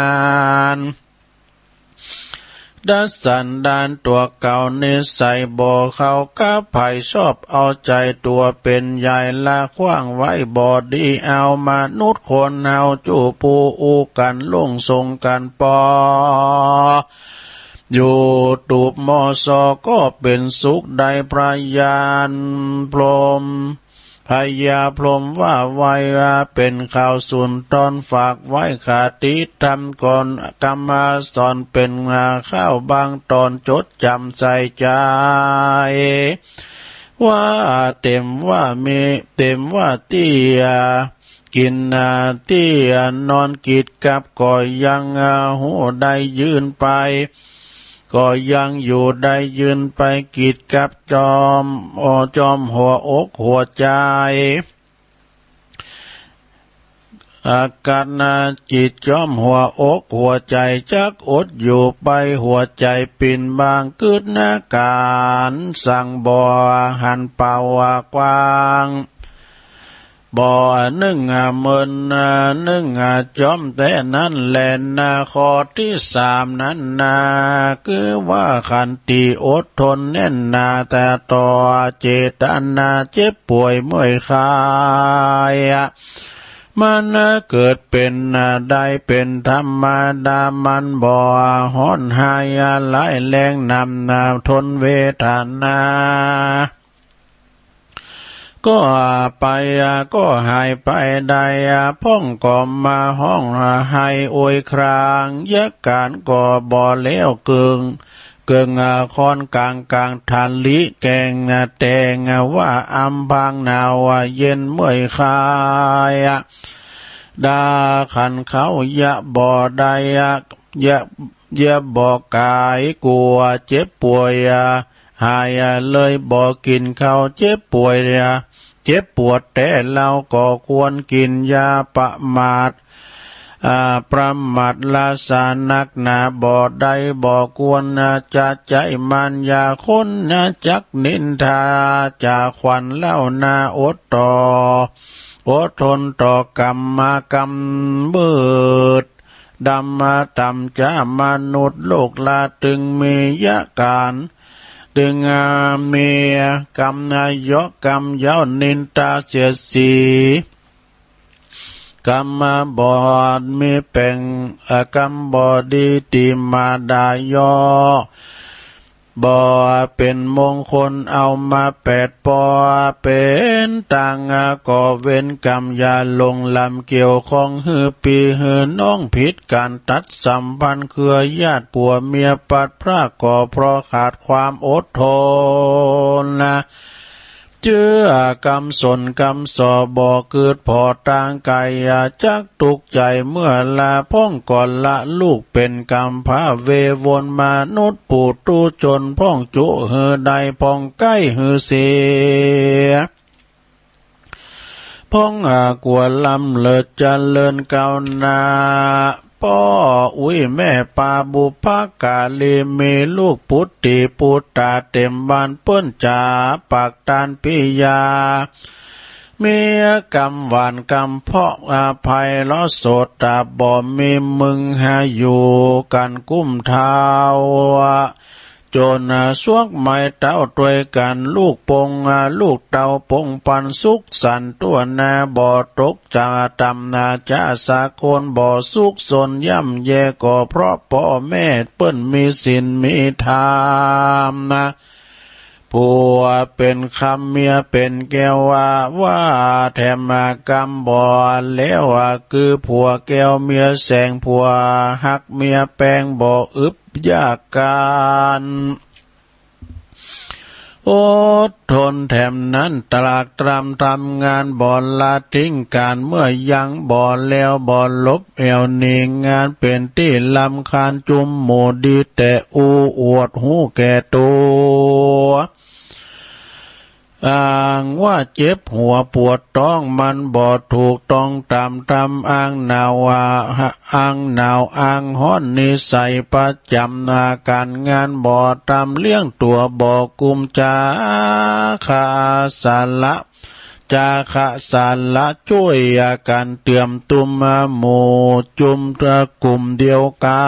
Speaker 1: นดัดสันดานตัวเก่านิสัยบ่เขาก้าไผ่ชอบเอาใจตัวเป็นใหญ่ละขว้างไว้บ่ดีเอามานุษย์คนเอาจูปูอูกันลุ่งทรงกันปออยู่ตูบมอสอก็เป็นสุขใดพระยานพรหมพยาพรหมว่าไว้เป็นข่าวสุนตอนฝากไว้ขาติทำก่อนกรรมสอนเป็นข้าวบางตอนจดจำใส่ใจว่าเต็มว่ามีเต็มว่าเตี้ยกินเตี้ยนอนกิดกับก็ยังหูได้ยืนไปก็ยังอยู่ได้ยืนไปกิดกับจอมหัวอกหัวใจอาการจิตจอมหัวอกหัวใจจักอดอยู่ไปหัวใจปิ่นบางกึดนาการสั่งบ่อหันเป่ากว้างบ่อนึ่งเมินนึ่งจอมแต่นั้นแลนข้อที่สามนั้นคือว่าขันติอดทนแน่นแต่ต่อเจตนาเจ็บป่วยเมื่อยคายมันเกิดเป็นได้เป็นธรรมดามันบ่ฮ้อนหายหลายแรงนำทนเวทนาก็ไปก็หายไปได้พ้องก็มาห้องให้อวยครางยักการก็บ่แล้วเกิงคอนกลางทานลิแกงแตงว่าอำพังหนาวเย็นเมื่อยคายดาขันเขายะบ่ได้ยะบ่กายกลัวเจ็บป่วยหายเลยบ่กินข้าวเจ็บป่วยเจ็บปวดแต่เราก็ควรกินยาประมาทลาสานักหนาบ่ได้บ่ควรจะใจมันยาคนจักนินทาจะขวัญเล่านาอดทนต่อกรรมเบิดดำมาตำจ้ามนุษย์โลกลาตึงมียะการตึงเมียกรรมนายกกรรมยาวนินตาเสียสีกรรมบอดมีแป่งกรรมบอดีติมาดายบ่เป็นมงคลเอามาแปดปอเป็นต่างก่อเว้นกรรมยาลงลำเกี่ยวของหือปีหือน้องผิดการตัดสัมพันธ์เครือญาติผัวเมียปัดพรากก่อเพราะขาดความอดทนเจื้อกรรมสนกรรมสอบ่เกิดพอต่างไกลจักตุกใจเมื่อลาพ้องก่อนละลูกเป็นกรรมพาเววนมนุษย์ปูตูจนพ้องจุเหือใดพ้องใกล้หือเสียพ้องกวลำเลิศเจริญก้าวหน้าพ่ออุ้ยแม่ปาบุพกาลีมีลูกปุตติปุตตาเต็มบ้านเปิ้นจ่าปากตานปิยาเมียกำหวานกำเพาะอภัยล้อโสดตาบ่มีมึงหาอยู่กันกุ้มเท้า จนสวกไม่เต้าตวยกันลูกปงลูกเต้าปงปันสุขสันตัวนาบ่อตกจาตำนาจาสาคนบ่อสุขสนย่ำแย่ก็เพราะพ่อแม่เปิ้นมีศีลมีธรรมนะผัวเป็นคำเมียเป็นแก้วว่าแถมกำบ่แล้วคือผัวแก้วเมียแสงผัวหักเมียแปงบ่อึบยากการอดทนแถมนั้นตรากตรำทำงานบ่ละทิ้งการเมื่อยังบ่แล้วบ่ลบเอวนีงานเป็นที่ลำคาญจุมหมูดีแต่อวดหูแก่ตัวอ้างว่าเจ็บหัวปวดท้องมันบ่ถูกต้องตามอ้างหนาวอ้างหนาวอ้างฮ้อนนิสัยประจำนาการงานบ่ตามเลี้ยงตัวบ่กุมจาขาสาละจาคะสาละช่วยกันเตือมตุมหมู่จุมตะกลุ่มเดียวกั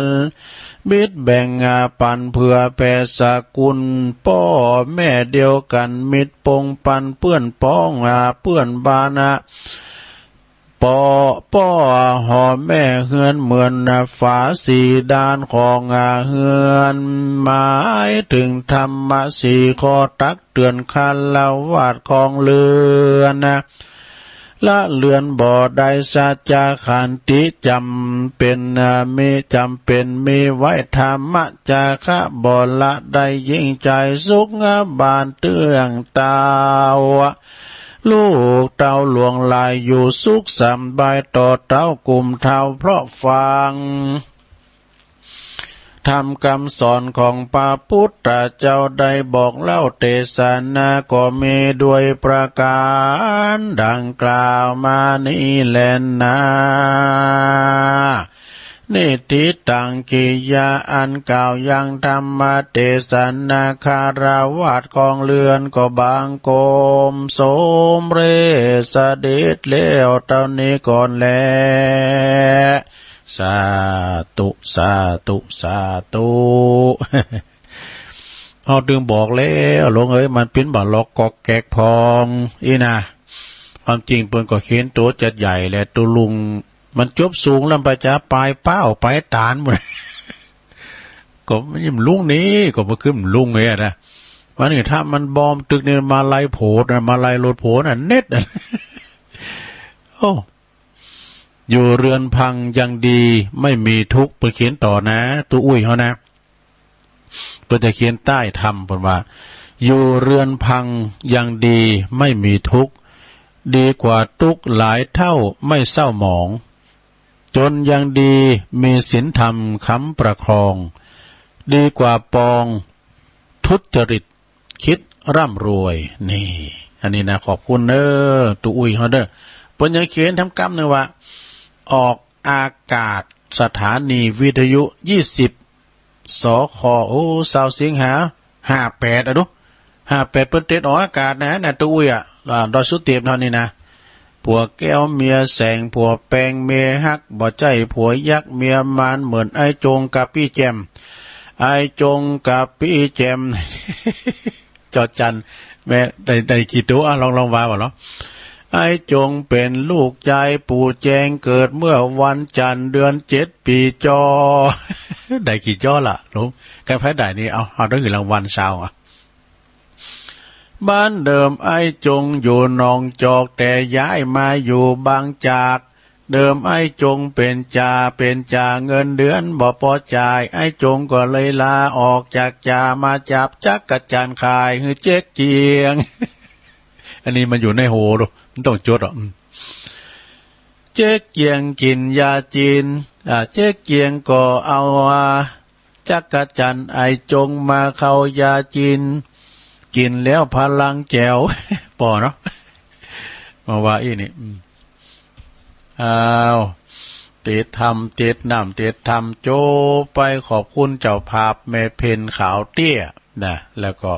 Speaker 1: นบิดแบ่งปันเพื่อแผ่สกุลพ่อแม่เดียวกันมิตรปงปันเพื่อนพ้องเพื่อนบานะป้อหอแม่เฮือนเหมือนฝาสีด้านของเฮือนหมายถึงธรรมะสีข้อตักเตือนคันละวาดของเรือนละเลือนบ่ได้สัจจขันติจำเป็นมีจำเป็นมีไว้ธรรมะจาคะบ่ละได้ยิ่งใจสุขบานเตื้องตาวลูกเต้าหลวงลายอยู่สุขสำบายต่อเต้ากลุ่มเท่าเพราะฟังทำคำสอนของพระพุทธเจ้าได้บอกเล่าเทศนาก็มีด้วยประการดังกล่าวมานี้แลนะนิทิตังกิยาอันกล่าวยังธรรมเทศนาคารวาสของเรือนก็บางโกมสมเรสเด็จแล้วเท่านี้ก่อนแลสาธุสาธุสาธุเอาดึงบอกแล้วหลวงเอ้ยมันปิ้นบ่ล็อกกอกแกกพองอีนะความจริงเปิ้นก็เขียนตัวจัดใหญ่แหละตัวลุงมันจบสูงลำไปจ้าปลายเป้าไปตานหมดก็ไม่ยิ่มลุงนี้ก็มาขึ้นลุงเลยนะวันนี้ถ้ามันบอมตึกเนี่ยมาไล่โผล่นะมาไล่รถโผล่น่ะเน็ตโอ้อยู่เรือนพังยังดีไม่มีทุกข์เปิดเขียนต่อนะตัวอุ้ยเขานะเปิดจะเขียนใต้ธรรมเปิดว่าอยู่เรือนพังยังดีไม่มีทุกข์ดีกว่าทุกข์หลายเท่าไม่เศร้าหมองจนยังดีมีศีลธรรมค้ำประคองดีกว่าปองทุจริตคิดร่ำรวยนี่อันนี้นะขอบคุณเด้อตัวอุ้ยเขาเด้อเปิดยังเขียนทำกรรมเลยว่าออกอากาศสถานีวิทยุ20สคโอ้สาวสิงหา58อ่ะดู58เปิ้นเต็ดออกอากาศนะตัวอุ้ยดอยสุเตียบเท่านี้นะผัวแก้วเมียแสงผัวแปงเมียฮักบ่ใจผัวยักเมียมานเหมือนไอ้จงกับพี่แจมไอ้จงกับพี่แจม จอจันแม่ได้กี่ตัวลองว่าบ่เนาะไอ้จงเป็นลูกใจปู่แจงเกิดเมื่อวันจันทร์เดือน7ปีจอ ได้กี่จอล่ะลุงการแพ้ได้นี่เอาได้กี่รางวัลเช้าบ้านเดิมไอ้จงอยู่หนองจอกแต่ย้ายมาอยู่บางจากเดิมไอ้จงเป็นจ่าเงินเดือนบ่พอจ่ายไอ้จงก็เลยลาออกจากจ่ามาจับจักรจันขายคือเจ๊กเจียง อันนี้มันอยู่ในโหดูมันต้องจดเจ๊กเจียงกินยาจีนเจ๊กเจียงก็เอาจักรจันไอ้จงมาเข้ายาจีนกินแล้วพลังแจ๋วปอเนาะมาว่าอีนี่ติดทำติดน้ำติดทำโจไปขอบคุณเจ้าภาพแม่เพนขาวเตี้ยนะแล้วก็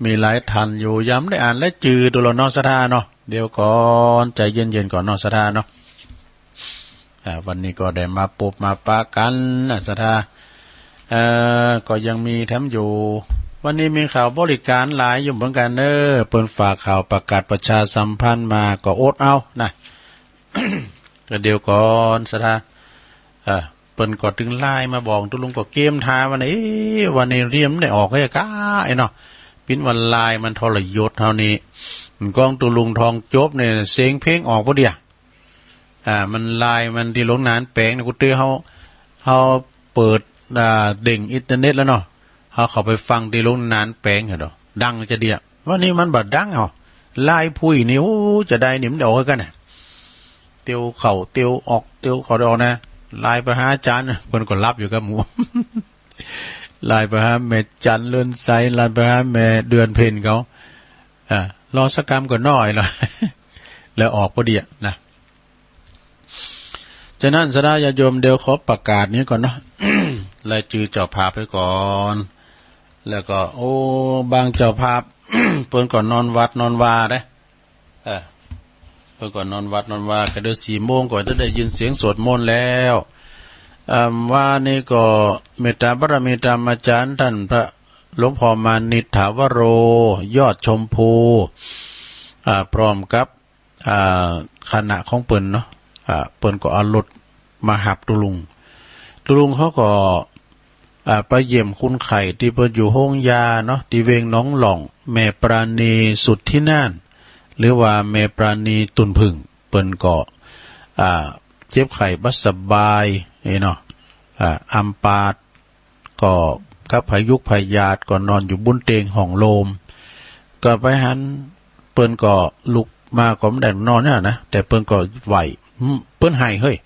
Speaker 1: มีหลายทันอยู่ย้ำได้อ่านและจือตัวเรานอสธาเนาะเดี๋ยวก่อนใจเย็นๆก่อนนอสธาเนาะวันนี้ก็ได้มาปบมาปะกันนะสธา ก็ยังมีแถมอยู่วันนี้มีข่าวบริการหลายอยู่เหมือนกันเปิ้นฝากข่าวประกาศประชาสัมพันธ์มาก็อดเอานะ ก็เดี๋ยวก่อนสถาเปิ้นก็ถึงไลน์มาบอกตุลุงก็เกมทาวันนี้วันนี้เรียมได้ออกให้ก้าไอ้เนาะปิ้นวันไลน์มันทรยศเท่านี้กองตุลุงทองจบเนี่ยเสียงเพลงออกบ่เดียมันไลน์มันที่ลงนานแปลงกูตื้อเฮาเปิดเด้งอินเทอร์เน็ตแล้วเนาะเฮาเข้าไปฟังที่ลงนานแปลงเหรอดังจะเดียวันนี้มันบัดดังเอาไลน์ผู้นี่โอ้จะได้หนิมได้ออกกันน่ะเตียวเข้าเตียวออกเตียวเข้าได้ออกนะไลน์ไปหาอาจารย์เพิ่นก็รับอยู่กับหมู่ ไลน์ไปหาแม่จันเลื่อนไซไลน์ไปหาแม่เดือนเพ็ญเขารอสักกรรมก็น้อยละ แล้วออกพอดีนะฉะนั้นสดาญาโยมเดี๋ยวขอประกาศนี้ก่อนเนาะ รายชื่อเจ้าภาพไปก่อนแล้วก็โอ้บางเจ้าภาพ เพิ่นก่อนนอนวัดนอนวาเด้เพิ่นก่อนนอนวัดนอนวาก็เดี๋ยว4 โมงก่อนจะได้ยินเสียงสวดมนต์แล้วว่านี่ก็เมตตาบารมีธรรมอาจารย์ท่านพระหลวงพ่อมานิษฐาวโรยอดชมพูพร้อมกับคณะของเปิ้นเนาะเปิ้นก็เอารถมาหับตุลุงเขาก็ไปเยี่ยมคุณไข่ที่เปิ้นอยู่ห้องยาเนาะที่เวงน้องหล่องแม่ปราณีสุดที่น่านหรือว่าแม่ปราณีตุนพึ่งเปิ้นก็เจ็บไข้บ่สบายเนาะอัมปาดก็กับพายุพยาธิก็นอนอยู่บนเตียงห้องโลมก็ไปหันเปิ้นก็ลุกมาก็ไม่ได้นอนเนี่ยนะแต่เปิ้นก็ไหวเปิ้นให้เฮ้ย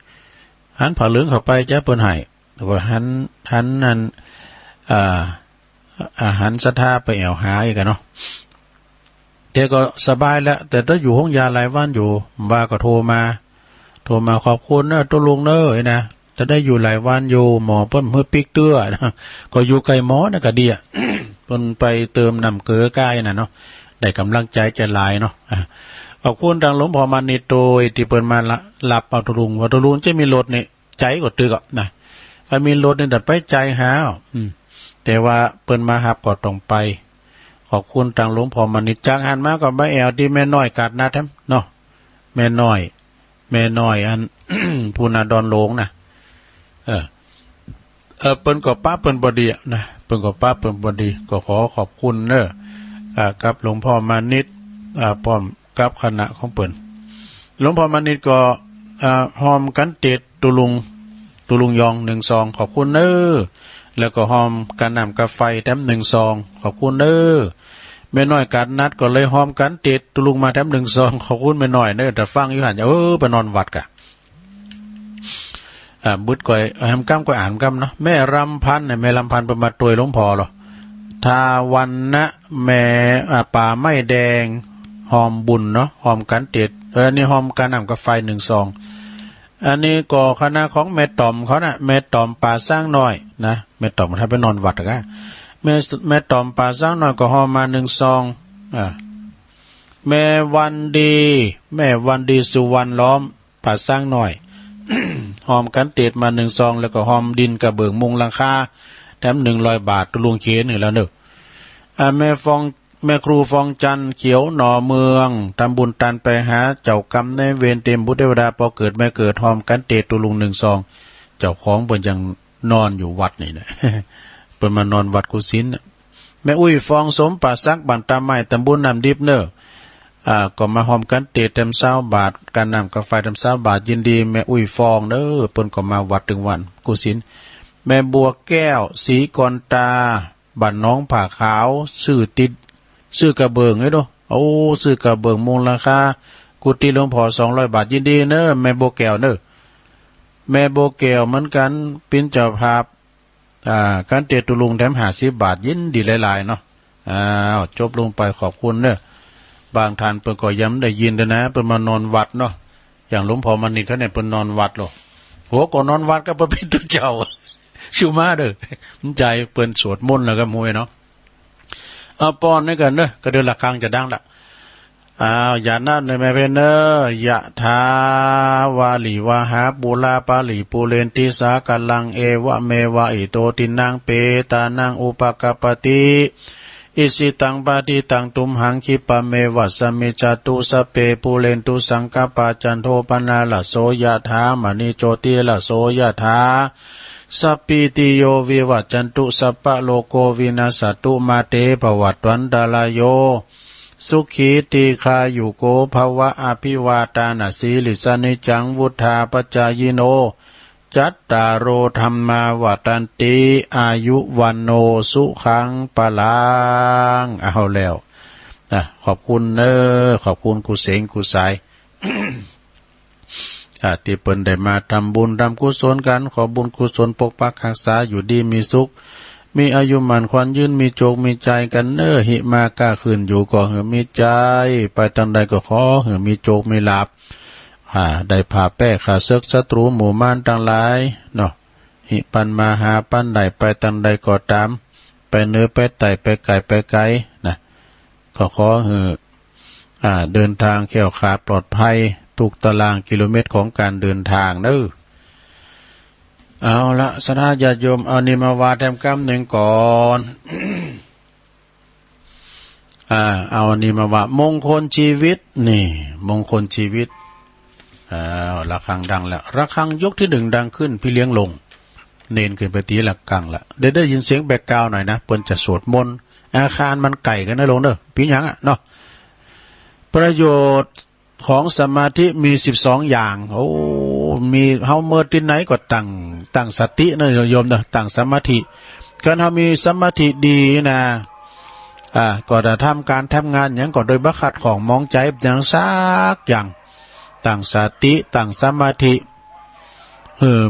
Speaker 1: หันผ่าเหลืองเข้าไปจ้ะเปิ้นให้แล้วก็หันนั้นหันศรัทธาไปแอวหาอีกกันเนาะแต่ก็สบายแล้วแต่ถ้าอยู่ห้องยาหลายวันอยู่ว่าก็โทรมาขอบคุณตัวลุงนะจะได้อยู่หลายวันอยู่หมอเปิ้นเมื่อปิกเตื้อนะก็อยู่ไกลหมอนะก็ดีเปิ้นไปเติมน้ำเกลือใกล้น่ะเนาะได้กำลังใจจะหลายเนาะขอบคุณทางหลวงพ่อมานิโตยที่เปิ้นมารับเอาตัวลุงว่าตัวลุงจะมีรถนี่ใจก็ตึกนะถ้ามีรถนี่ดัดไปใจหาแต่ว่าเปิ้นมาหับก็ต้องไปขอบคุณทางหลวงพ่อมานิจางหันมาก็มาแอวที่แม่น้อยกาดนาแท้เนาะแม่น้อยอัน ผู้นาดอนโลงนะเปิ้นก็ป้าเปิ้นบ่ดีนะเปิ้นก็ป้าเปิ้นบ่ดีก็ขอขอบคุณกับหลวงพ่อมานิตพร้อมกับคณะของเปิ้นหลวงพ่อมานิตก็หอมกันเตดตุลุงยอง1 ซองขอบคุณแล้วก็หอมกันน้ำกาไฟแถม1 ซองขอบคุณแม่น้อยการนัดก็เลยหอมกันเตดตุลุงมาแถม1 ซองขอบคุณแม่น้อยแต่ฟังอยู่หั่นไปนอนวัดกะบุตรก่อยแฮมก้ำก็อ่านก้ำเนาะแม่รำพันธ์แม่รำพันธ์เป็นมาตวยหลวงพ่อหรอทาวันนะแม่ป่าไม้แดงหอมบุญเนาะหอมกันเต็ดนี่หอมกันน้ำกับไฟ1 ซองอันนี้ก็คณะของแม่ต่อมเขานะแม่ต่อมป่าสร้างน้อยนะแม่ต่อมถ้าไปนอนวัดก็แม่ต่อมป่าสร้างน้อยก็หอมมา1 ซองแม่วันดีสุวรรณล้อมป่าสร้างน้อย หอมกันเตดมา1 ซองแล้วก็หอมดินกระเบื้องมุงหลังคาแถม100 บาทตุลุงเขียน1แล้วแม่ครูฟองจันเขียวหน่อเมืองทำบุญตันไปหาเจ้ากรรมในเวรเต็มบุตรเทวดาพอเกิดไม่เกิดหอมกันเตดตุลุง1 ซองเจ้าของเพิ่นยังนอนอยู่วัดนี่นะ เพิ่นมานอนวัดกุศินแม่อุ้ยฟองสมป่าซักบ้านตาไม้ตำบลน้ำดิบก็มาหอมกันเตดเต็ม20 บาทการนำกาแฟเต็ม20 บาทยินดีแม่อุ้ยฟองเเพิ่นก็มาวัดถึงวันกุศินแม่บัวแก้วสีกรตาบ้านน้องผ่าขาวซื้อกระเบิงซื้อกระเบิงมูลราคากุฏิหลวงพ่อ200 บาทยินดีแม่บัวแก้วแม่บัวแก้วเหมือนกันเป็นเจ้าภาพการเตดตุลุงแถม50 บาทยินดีหลายๆเนาะจบลงไปขอบคุณบางท่านเพิ่นก็ย้ำได้ยินนะเพิ่นมานอนวัดเนาะอย่างหลวงพ่อมณิตเขาเนี่ยเพิ่นนอนวัดหรอหัวก็นอนวัดก็บ่เป็นตุเจ้า ชิวมามันใจเปิ้นสวดมนต์แล้วก็มวยเนาะป้อนให้กันก็เดือนละครั้งจะดังละ อย่านั่นเลยแม่เพนเนอร์ยะทาวาลีวาหาปุลาปาลีปูเรนติสากัลังเอวะเมวะอิโตตินังเปตานังอุปกปปติอิสิตังปาติตังตุมหังคิปะเมวัสมิจตุสเปปูเรนตุสังกปาจันโทปนาละโสยะถามณีโจติละโสยะถาสัพพิติโยวิวัจจันตุสัพพะโลโกวินาสตุมาเตภวัตวันตาลายโยสุขีติคายุโกภวะอภิวาตานาสีลิสนิจังวุธาปจายโนจัตตารโอธรรมาวัตันติอายุวันโนสุขังปะลังเอาแล้วขอบคุณขอบคุณกุเสงกุสาย ที่เปิ้นได้มาทำบุญทำกุศลกันขอบุญกุศลปกปักรักษาอยู่ดีมีสุขมีอายุมันควันยืนมีโจกมีใจกันหิมากล้าขึ้นอยู่ก็เหือมีใจไปทางใดก็ขอเหือมีโจกมีลาภได้ผ่าแป้ขาเซึกศัตรูหมู่ม่านทั้งหลายเนาะหิปันมาหาปันใดไปทางใดก็ตามไปเนื้อไปไต่ไปไก่ไปไกลนะก็ขอเหือเดินทางแข็งขาดปลอดภัยทุกตารางกิโลเมตรของการเดินทางเอาละสนาญาติโยมเอานิมาวาแทมกรรมหนึ่งก่อน เอานิมาวามงคลชีวิตนี่มงคลชีวิตระฆังดังแล้วระฆังยกที่หนึ่งดังขึ้นพี่เลี้ยงลงเน้นขึ้นไปตีหลักกังละได้ยินเสียงแบกกาวหน่อยนะเปิ้นจะสวดมนต์อาคารมันไก่กันนะลงพี่ยังเนาะประโยชน์ของสมาธิมี12อย่างมีเฮาเมื่อที่ไหนก็ตั้งสตินะโยมนะตั้งสมาธิการเฮามีสมาธิดีนะก็จะทำการทำงานอย่างก็โดยบักขัดของมองใจอย่างซักอย่างตั้งสติตั้งสมาธิ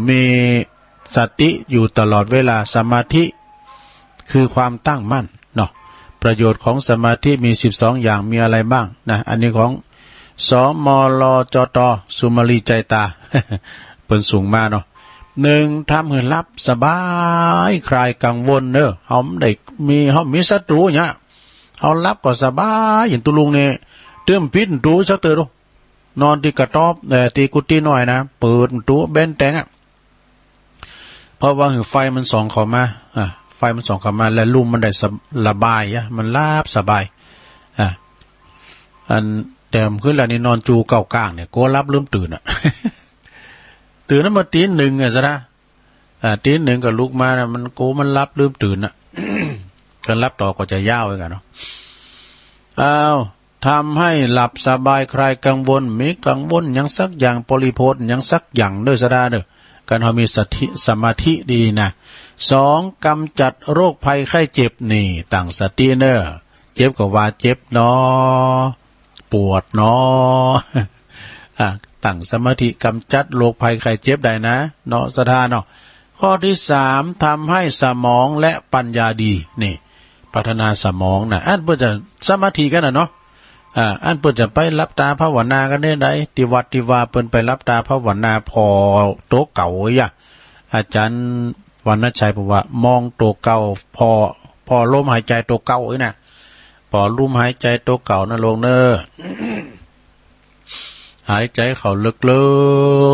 Speaker 1: มีสติอยู่ตลอดเวลาสมาธิคือความตั้งมั่นเนาะประโยชน์ของสมาธิมี12อย่างมีอะไรบ้างนะอันนี้ของสมลจตสุมาลีใจตา เปิ้นสูงมาเนาะหนึ่งทำให้รับสบายคลายกังวลเฮามีศัตรูเนี่ยเฮารับก็สบายอย่างตุลุงเนี่ยเติมพิษตูชักเตอร์นอนที่กระต๊อบที่กุฏิน้อยนะเปิดตูเบนแตงเพราะว่าไฟมันส่องเข้ามาไฟมันส่องเข้ามาและลมมันได้ระบายมันลาบสบายอันแต่ขึ้นแล้วนี่นอนจูเก่ากลางเนี่ยโกรับลืมตื่นตื่นนั้นมาตีหนึ่งซะนะตีหนึ่งก็ลุกมานะมันรับลืมตื่นกันรับต่อก็จะยาวไปกันเนาะทำให้หลับสบายคลายกังวลมีกังวลยังสักอย่างปริโภคยังสักอย่างด้วยซะนะการเขามีสมาธิดีนะสองกำจัดโรคภัยไข้เจ็บนี่ตั้งสติเจ็บก็ว่าเจ็บเนาะปวดเนาะตั้งสมาธิกำจัดโรคภัยไข้เจ็บได้นะเนาะสถานเนาะข้อที่สามทำให้สมองและปัญญาดีนี่พัฒนาสมองนะอันเพื่อจะสมาธิกันเนาะอันเพื่อจะไปรับตาภาวนากันได้ไหนที่วัดที่ว่าเปิ้นไปรับตาภาวนาพอโตเก่าอาจารย์วรรณชัยบอกว่ามองโตเก่าพอลมหายใจโตเก่านะพอลมหายใจโตเก่านะลงหายใจเข้าลึ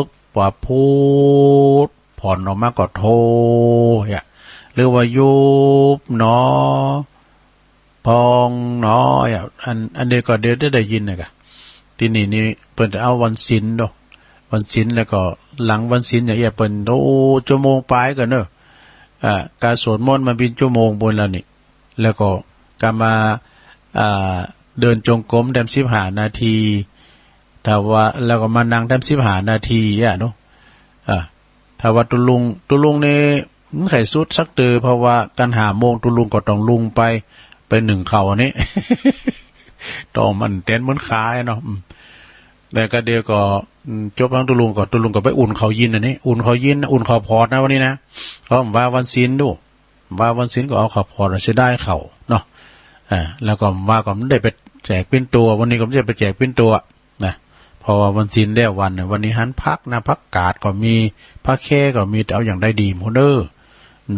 Speaker 1: กๆปว่าพูดผ่อนออกมาก็โทหรือว่ายุบเนาะพองเนาะอันเดียวก็เดี๋ยวได้ยินนะกะที่นี่เปิ้นจะเอาวันศีลดอกวันศีลแล้วก็หลังวันศีลอย่างเงี้ยเปิ้นชั่วโมงปลายกันการสวดมนต์มันเป็นชั่วโมงบนแล้วนี่แล้วก็การมาเดินจงกรมแดม15 นาทีถ้าว่าแล้วก็มานั่งแดม15 นาทีเนาะถ้าว่าตุลุงนี่ไข่สุดสักเตอเพราะว่าการหาโมงตุลุงก็ต้องลุงไปหนึ่งเข่านี้ ต่อมันเต้นเหมือนขายเนาะแต่ก็เดียวก็จบทั้งตุลุงก็ไปอุ่นเขายินอันนี้อุ่นเขายินอุ่นเขาพอดนะวันนี้นะเพราะว่าวันศีลดูว่าวันศีลก็เอาเขาพอดเสียได้เข่าเนาะแล้วก็ว่าก็ไม่ได้ไปแจกเป็นตัววันนี้ก็ไม่ได้ไปแจกเป็นตัวนะเพราะว่าวันศีลได้วันนี้หันพักนะพักกาดก็มีพักแค่ก็มีแต่เอาอย่างได้ดีหมด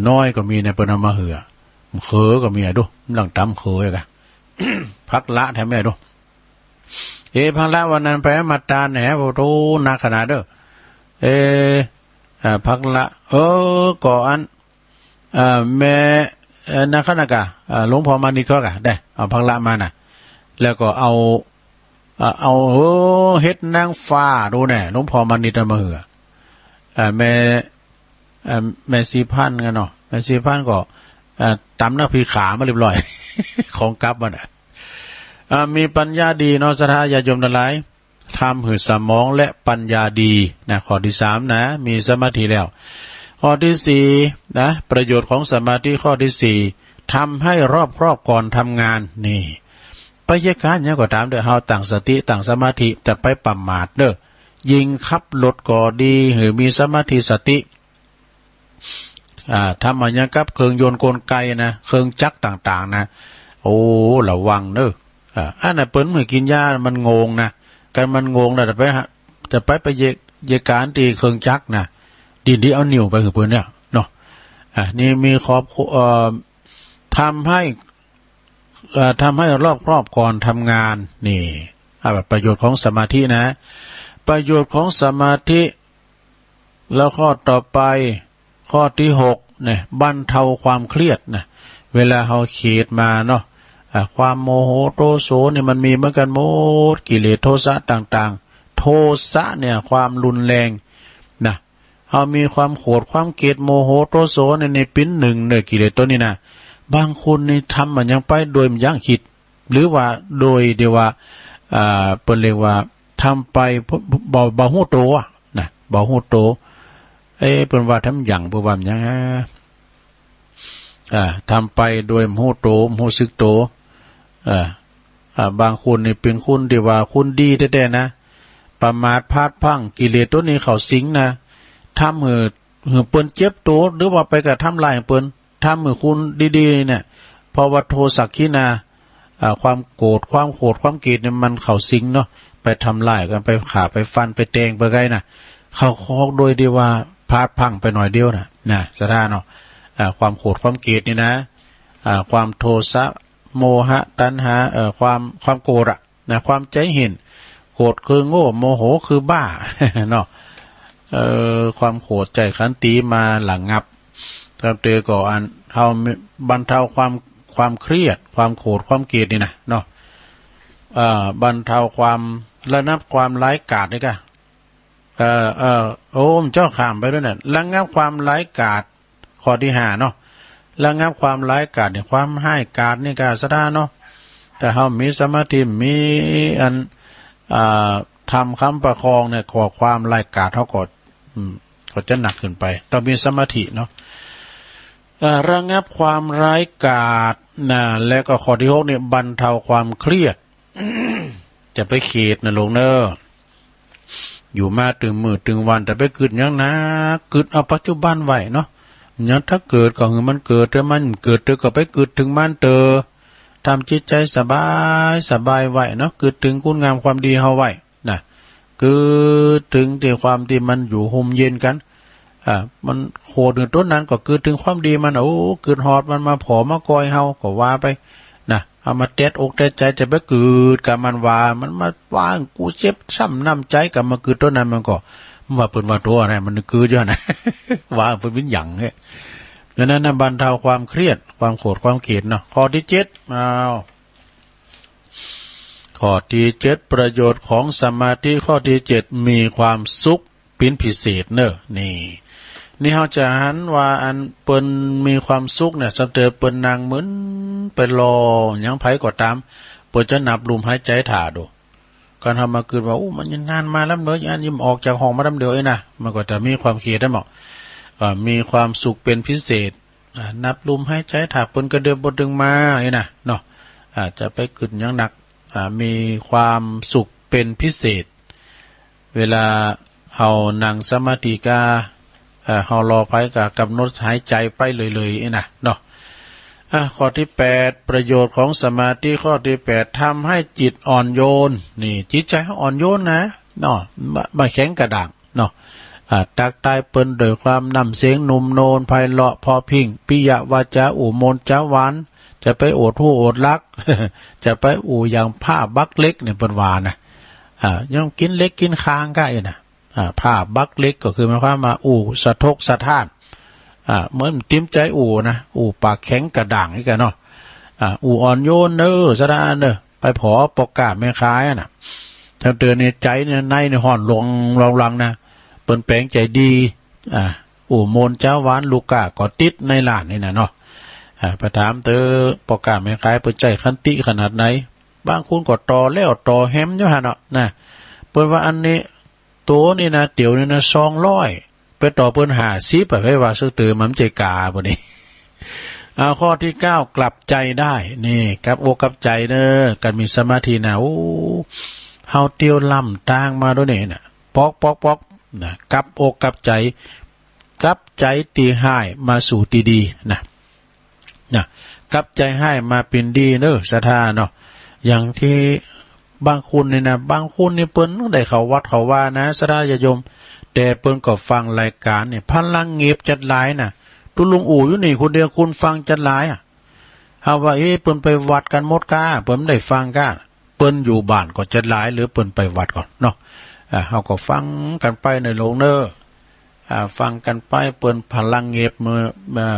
Speaker 1: น้อยก็มีในเปิ้นเอามาเหือก็มีดูหลังตำเคยกัน พักละแถมแม่ดู พังละวันนั้นไปมาตาแหนบ่โตนักขนาดเด้อพักละก่อนแม่นักขนาดกะหลวงพ่อมานิก็กะได้เอาพักละมาน่ะแล้วก็เอาเฮ็ดนางฟ้าดูแน่หลวงพ่อมานิมาเหือแม่สีพันธุ์กันเนาะแม่สีพันธุ์ก็ตำหน้าพีขามาเรียบร้อย ของกลับมาน่ะมีปัญญาดีเนาะสถาญาโยมทั้งหลายทำหือสมองและปัญญาดีนะข้อที่3นะมีสมาธิแล้วข้อที่4นะประโยชน์ของสมาธิข้อที่4ทำให้รอบครอบก่อนทำงานนี่ไปเยการเนี่ยก็ตามเด้อเฮาตั้งสติตั้งสมาธิแต่ไปประมาทเด้อยิงขับรถก็ดีหรือมีสมาธิสติทำมันยังกับเครื่องยนต์กลไกนะเครื่องจักรต่างๆนะโอ้ระวังเด้ออันน่ะเปิ้นเหมือนกินยามันงงนะกันมันงงแล้วจะไปเยการตีเครื่องจักรนะดินที่เอานิ้วไปคือเปิ้นเนี่ยเนาะนี่มีขอบทำให้รอบครอบก่อนทำงานนี่ประโยชน์ของสมาธินะประโยชน์ของสมาธิแล้วข้อต่อไปข้อที่6เนี่ยบรรเทาความเครียดนะเวลาเฮาเขียดมาเนาะความโมโหโทโสเนี่ยมันมีเหมือนกันหมดกิเลสโทสะต่างๆโทสะเนี่ยความรุนแรงนะเฮามีความโกรธความเกลียดโมโหโทโสในปิ้นหนึ่งเนี่ยกิเลสตัวนี้นะบางคนนี่ทำมันยังไปโดยมันยังคิดหรือว่าโดยเดียวว่าเปิ้นเรียกว่าทำไปบ่ฮู้โตนะบ่ฮู้โตเปิ้นว่าทำอย่างบ่ว่าหยังทำไปโดยฮู้โตฮู้สึกโตบางคนนี่เป็นคุณที่ว่าคุณดีแท้ๆนะประมาทพลาดพลั้งกิเลสตัวนี้เขาสิงนะทำหือเปิ้นเจ็บโตหรือว่าไปกระทำลายเปิ้นทำหือคุณดีๆเนี่ยเพราะว่าโทสักขินาความโกรธความเกลียดเนี่ยมันเขาสิงเนาะไปทำลายกันไปขาไปฟันไปแทงไปไกลน่ะเขาคอกโดยที่ว่าพลาดพลั้งไปหน่อยเดียวนะสะท้านเนาะความโกรธความเกลียดนี่นะความโทสะโมหะตัณหาความโกรธนะความใจเห็นโกรธคือโง่โมโหคือบ้า เนาะความโกรธใจขันติมาหลังงับตามเตอก่ออันเฮาบรรเทาความเครียดความโกรธความเกลียดนี่นะเนาะบรรเทาความระงับความร้ายกาจนี่ก็โอ้มเจ้าข้ามไปด้วยน่ะระงับความร้ายกาจข้อที่5เนาะระงับความร้ายกาจเนี่ยความให้กาจนี่ก็สะท้านเนาะแต่เฮามีสมาธิมีอันทำคำประคองเนี่ยขอความร้ายกาจเฮาก็จะหนักขึ้นไปต้องมีสมาธิเนาะระงับความร้ายกาจนะแล้วก็ข้อที่6เนี่ยบรรเทาความเครียด จะไปเขตนะลงเนออยู่มาถึงมื้อถึงวันแต่ไปกึดหยังนะกึดเอาปัจจุบันไว้เนาะงั้นถ้าเกิดก็คือมันเกิดแต่มันเกิดก็ไปกึดถึงมันทำจิตใจสบายไว้เนาะกึดถึงคุณงามความดีเฮาไว้นะกึดถึงที่ความที่มันอยู่ห่มเย็นกันมันโหดถึงต้นนั้นก็กึดถึงความดีมันกึดฮอดมันมาผอมากอยเฮาก็ว่าไปนะเอามาเต็ดอกเต็ดใจจะไปกึดกับมันว่ามันมาว่างกูเจ็บช้ำน้ำใจกับมากึดต้นนั้นมันก็ว่าเปิ้นว่าตัวอะไรมันกึดอยู่นะ ว่าเปิ้นวิญญังเฮ้ยดังนั้นบรรเทาความเครียดความโกรธความเกลียดเนาะข้อที่ข้อที่7ประโยชน์ของสมาธิข้อที่7มีความสุขเป็นพิเศษเนอะนี่เฮาจะหันว่าอันเปิ้นมีความสุขเนี่ยสำเตอเปิ้นนางเหมือนไปรอหยังไผก็ตามเปิ้นจะนับลมหายใจถ่าดูการทำมาเกิดว่ามันยังนานมาแล้วเนอะอันยิ้มออกจากห้องมาแล้วเดียวนะมันก็จะมีความเครียดได้หมดมีความสุขเป็นพิเศษนับลมหายใจถ่าเปิ้นก็เดินบนดึงมานะเนาะจะไปกึดหยังหนักมีความสุขเป็นพิเศษเวลาเฮานั่งสมาธิกาเฮารอไปกับกำหนดหายใจไปเลยนะเนาะข้อที่8ประโยชน์ของสมาธิข้อที่8ทำให้จิตอ่อนโยนนี่จิตใจอ่อนโยนนะเนาะไม่แข็งกระด้างเนาะตักตายเปิ้นโดยความนำเสียงนุ่มโนนไพเราะพอพิงปิยวาจาอุโมนจาหวาน จะไปโอดผู้โอดลัก จะไปอู่อย่างผ้าบักเล็กเนี่ยเป็นวานะยังกินเล็กกินค้างก็ไอ้นะผ้าบักเล็กก็คือหมายความมาอู่สะทกสะท้านเหมือนติ้มใจอู่นะอู่ปากแข็งกระด่างนี่กันเนาะอู่อ่อนโยนเนอสะดานเนอไปผอปกาแม่ค้ายน่ะถ้าเตือนในใจเนี่ยในห่อนลงรังนะเปิ้นแปลงใจดีอู่โมนเจ้าหวานลูกกาก็ติดในหลานนี่นะเนาะไปถามเตอปกาแม่ค้ายเปิ้นใจคันติขนาดไหนบางคนก็ต่อแล้วต่อแฮมอยู่หั่นเนาะนะเปิ้นว่าอันนี้ตัวนี่นะเดี๋ยวนี่นะ200ไปต่อเปิ้น50ไปว่าซื้อเตือมันใจกาบ่นี่ข้อที่9กลับใจได้นี่กลับอกกลับใจเด้อการมีสมาธินะโอ้เฮาเตียวล่ำตางมาด้วยนี่น่ะปอกนะกลับอกกลับใจกลับใจตีให้มาสู่ตีดีนะกลับใจให้มาเป็นดีเด้อศรัทธาเนาะอย่างที่บางคนนี่นะบางคนนี่เปิ้นได้เข้าวัดเข้าว่านะศรัทธาญาติโยมแต่เปิ้นก็ฟังรายการเนี่ยพลังเงียบจัดหลายน่ะตุลุงอู่อยู่นี่คนเดียวคุณฟังจัดหลายเฮาว่าเปิ้นไปวัดกันหมดกาเปิ้นได้ฟังกาเปิ้นอยู่บ้านก็จัดหลายหรือเปิ้นไปวัดก่อนเนาะเฮาก็ฟังกันไปในโลงเด้อฟังกันไปเปิ้นพลังเงียบมือ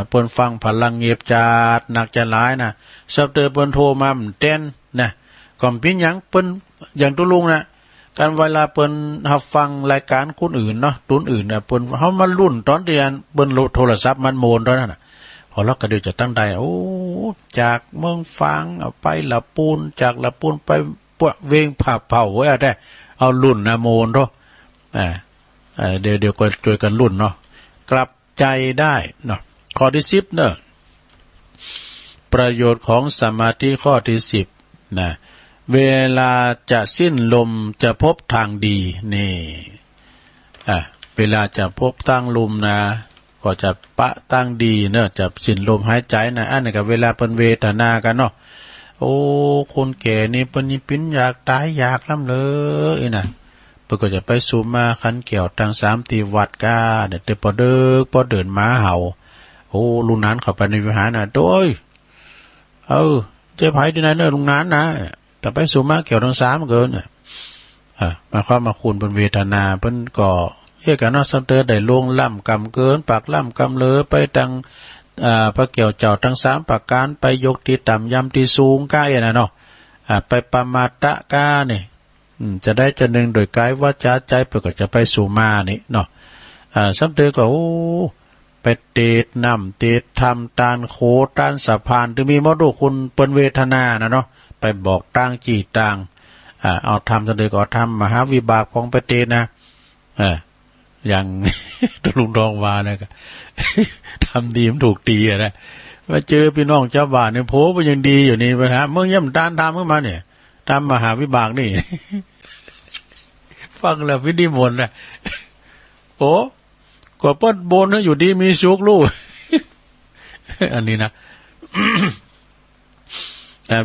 Speaker 1: เปิ้นฟังพลังเงียบจัดหนักจัดหลายน่ะซับเตอเปิ้นโทรมามันเต้นนะก็เป็นหยังเปิ้นอย่างตุลุงน่ะการเวลาเปิ้นรับฟังรายการคนอื่นเนาะตุนอื่นน่ะเปิ้นเฮามารุ่นตอนเดือนเปิ้นโทรศัพท์มันโมนตอนนั้นน่ะพอเราก็เดี๋ยวจะตั้งใดโอ้จากเมืองฟางเอาไปละปูนจากละปูนไปปะเวงผ่าเผาไว้ได้เอารุ่นนะโมนเนาะเดี๋ยวก็ช่วยกันรุ่นเนาะกลับใจได้เนาะข้อที่10เนาะประโยชน์ของสมาธิข้อที่10นะเวลาจะสิ้นลมจะพบทางดีนี่เวลาจะพบตั้งลมนะก็จะปะตั้งดีเนอะจะสิ้นลมหายใจนะอันนี้ก็เวลาเป็นเวทนากันเนาะโอ้คนแก่นี่เป็นนี่ปิ้นอยากตายอยากล้ำเลยนะเพื่อก็จะไปสูบมาขันเกี่ยวทาง3 ตีวัดกาเดี๋ยวพอเดินมาเห่าโอ้ลุงนั้นเข้าไปในวิหารนะโดยเจ๊ไผ่ที่ไหนเนอะลุงนั้นนะแต่ไปสูมาเกี่ยวทั้ง3เกินมาความมาคูณเป็นเวทนาเพิ่นก็เรียกกันเนาะซัมเตอร์ได้ลงล่ำกำเกินปากล่ำกำเลอไปทางพระเกี่ยวเจ้าทั้ง3ประการไปยกที่ต่ำยำที่สูงก้าอย่างนั้นเนาะไปปมาตะก้านี่จะได้จะหนึ่งโดยกายวาจาใจเพื่อก็จะไปสู่มานี่เนาะซัมเตอร์ก็โอ้ไปเตดนำเตดทำตานโคตานสะพานถึงมีมดุคุณเปิ้นเวทนานะเนาะไปบอกตั้งจีต่างเอาทำซะเลยก็ทำมหาวิบากของไปเตนะอย่างตลุงทองวานะก็ทำดีมันถูกตีนะมาเจอพี่น้องเจ้าบ้านเนี่ยโผล่ไปยังดีอยู่นี่ปัญหาเมื่อย่ำตานทำขึ้นมาเนี่ยทำมหาวิบากนี่ ฟังแล้ววิธีมนต์นะโอ้ก็เปิ้ลบนอยู่ดีมีสุขลูก อันนี้นะ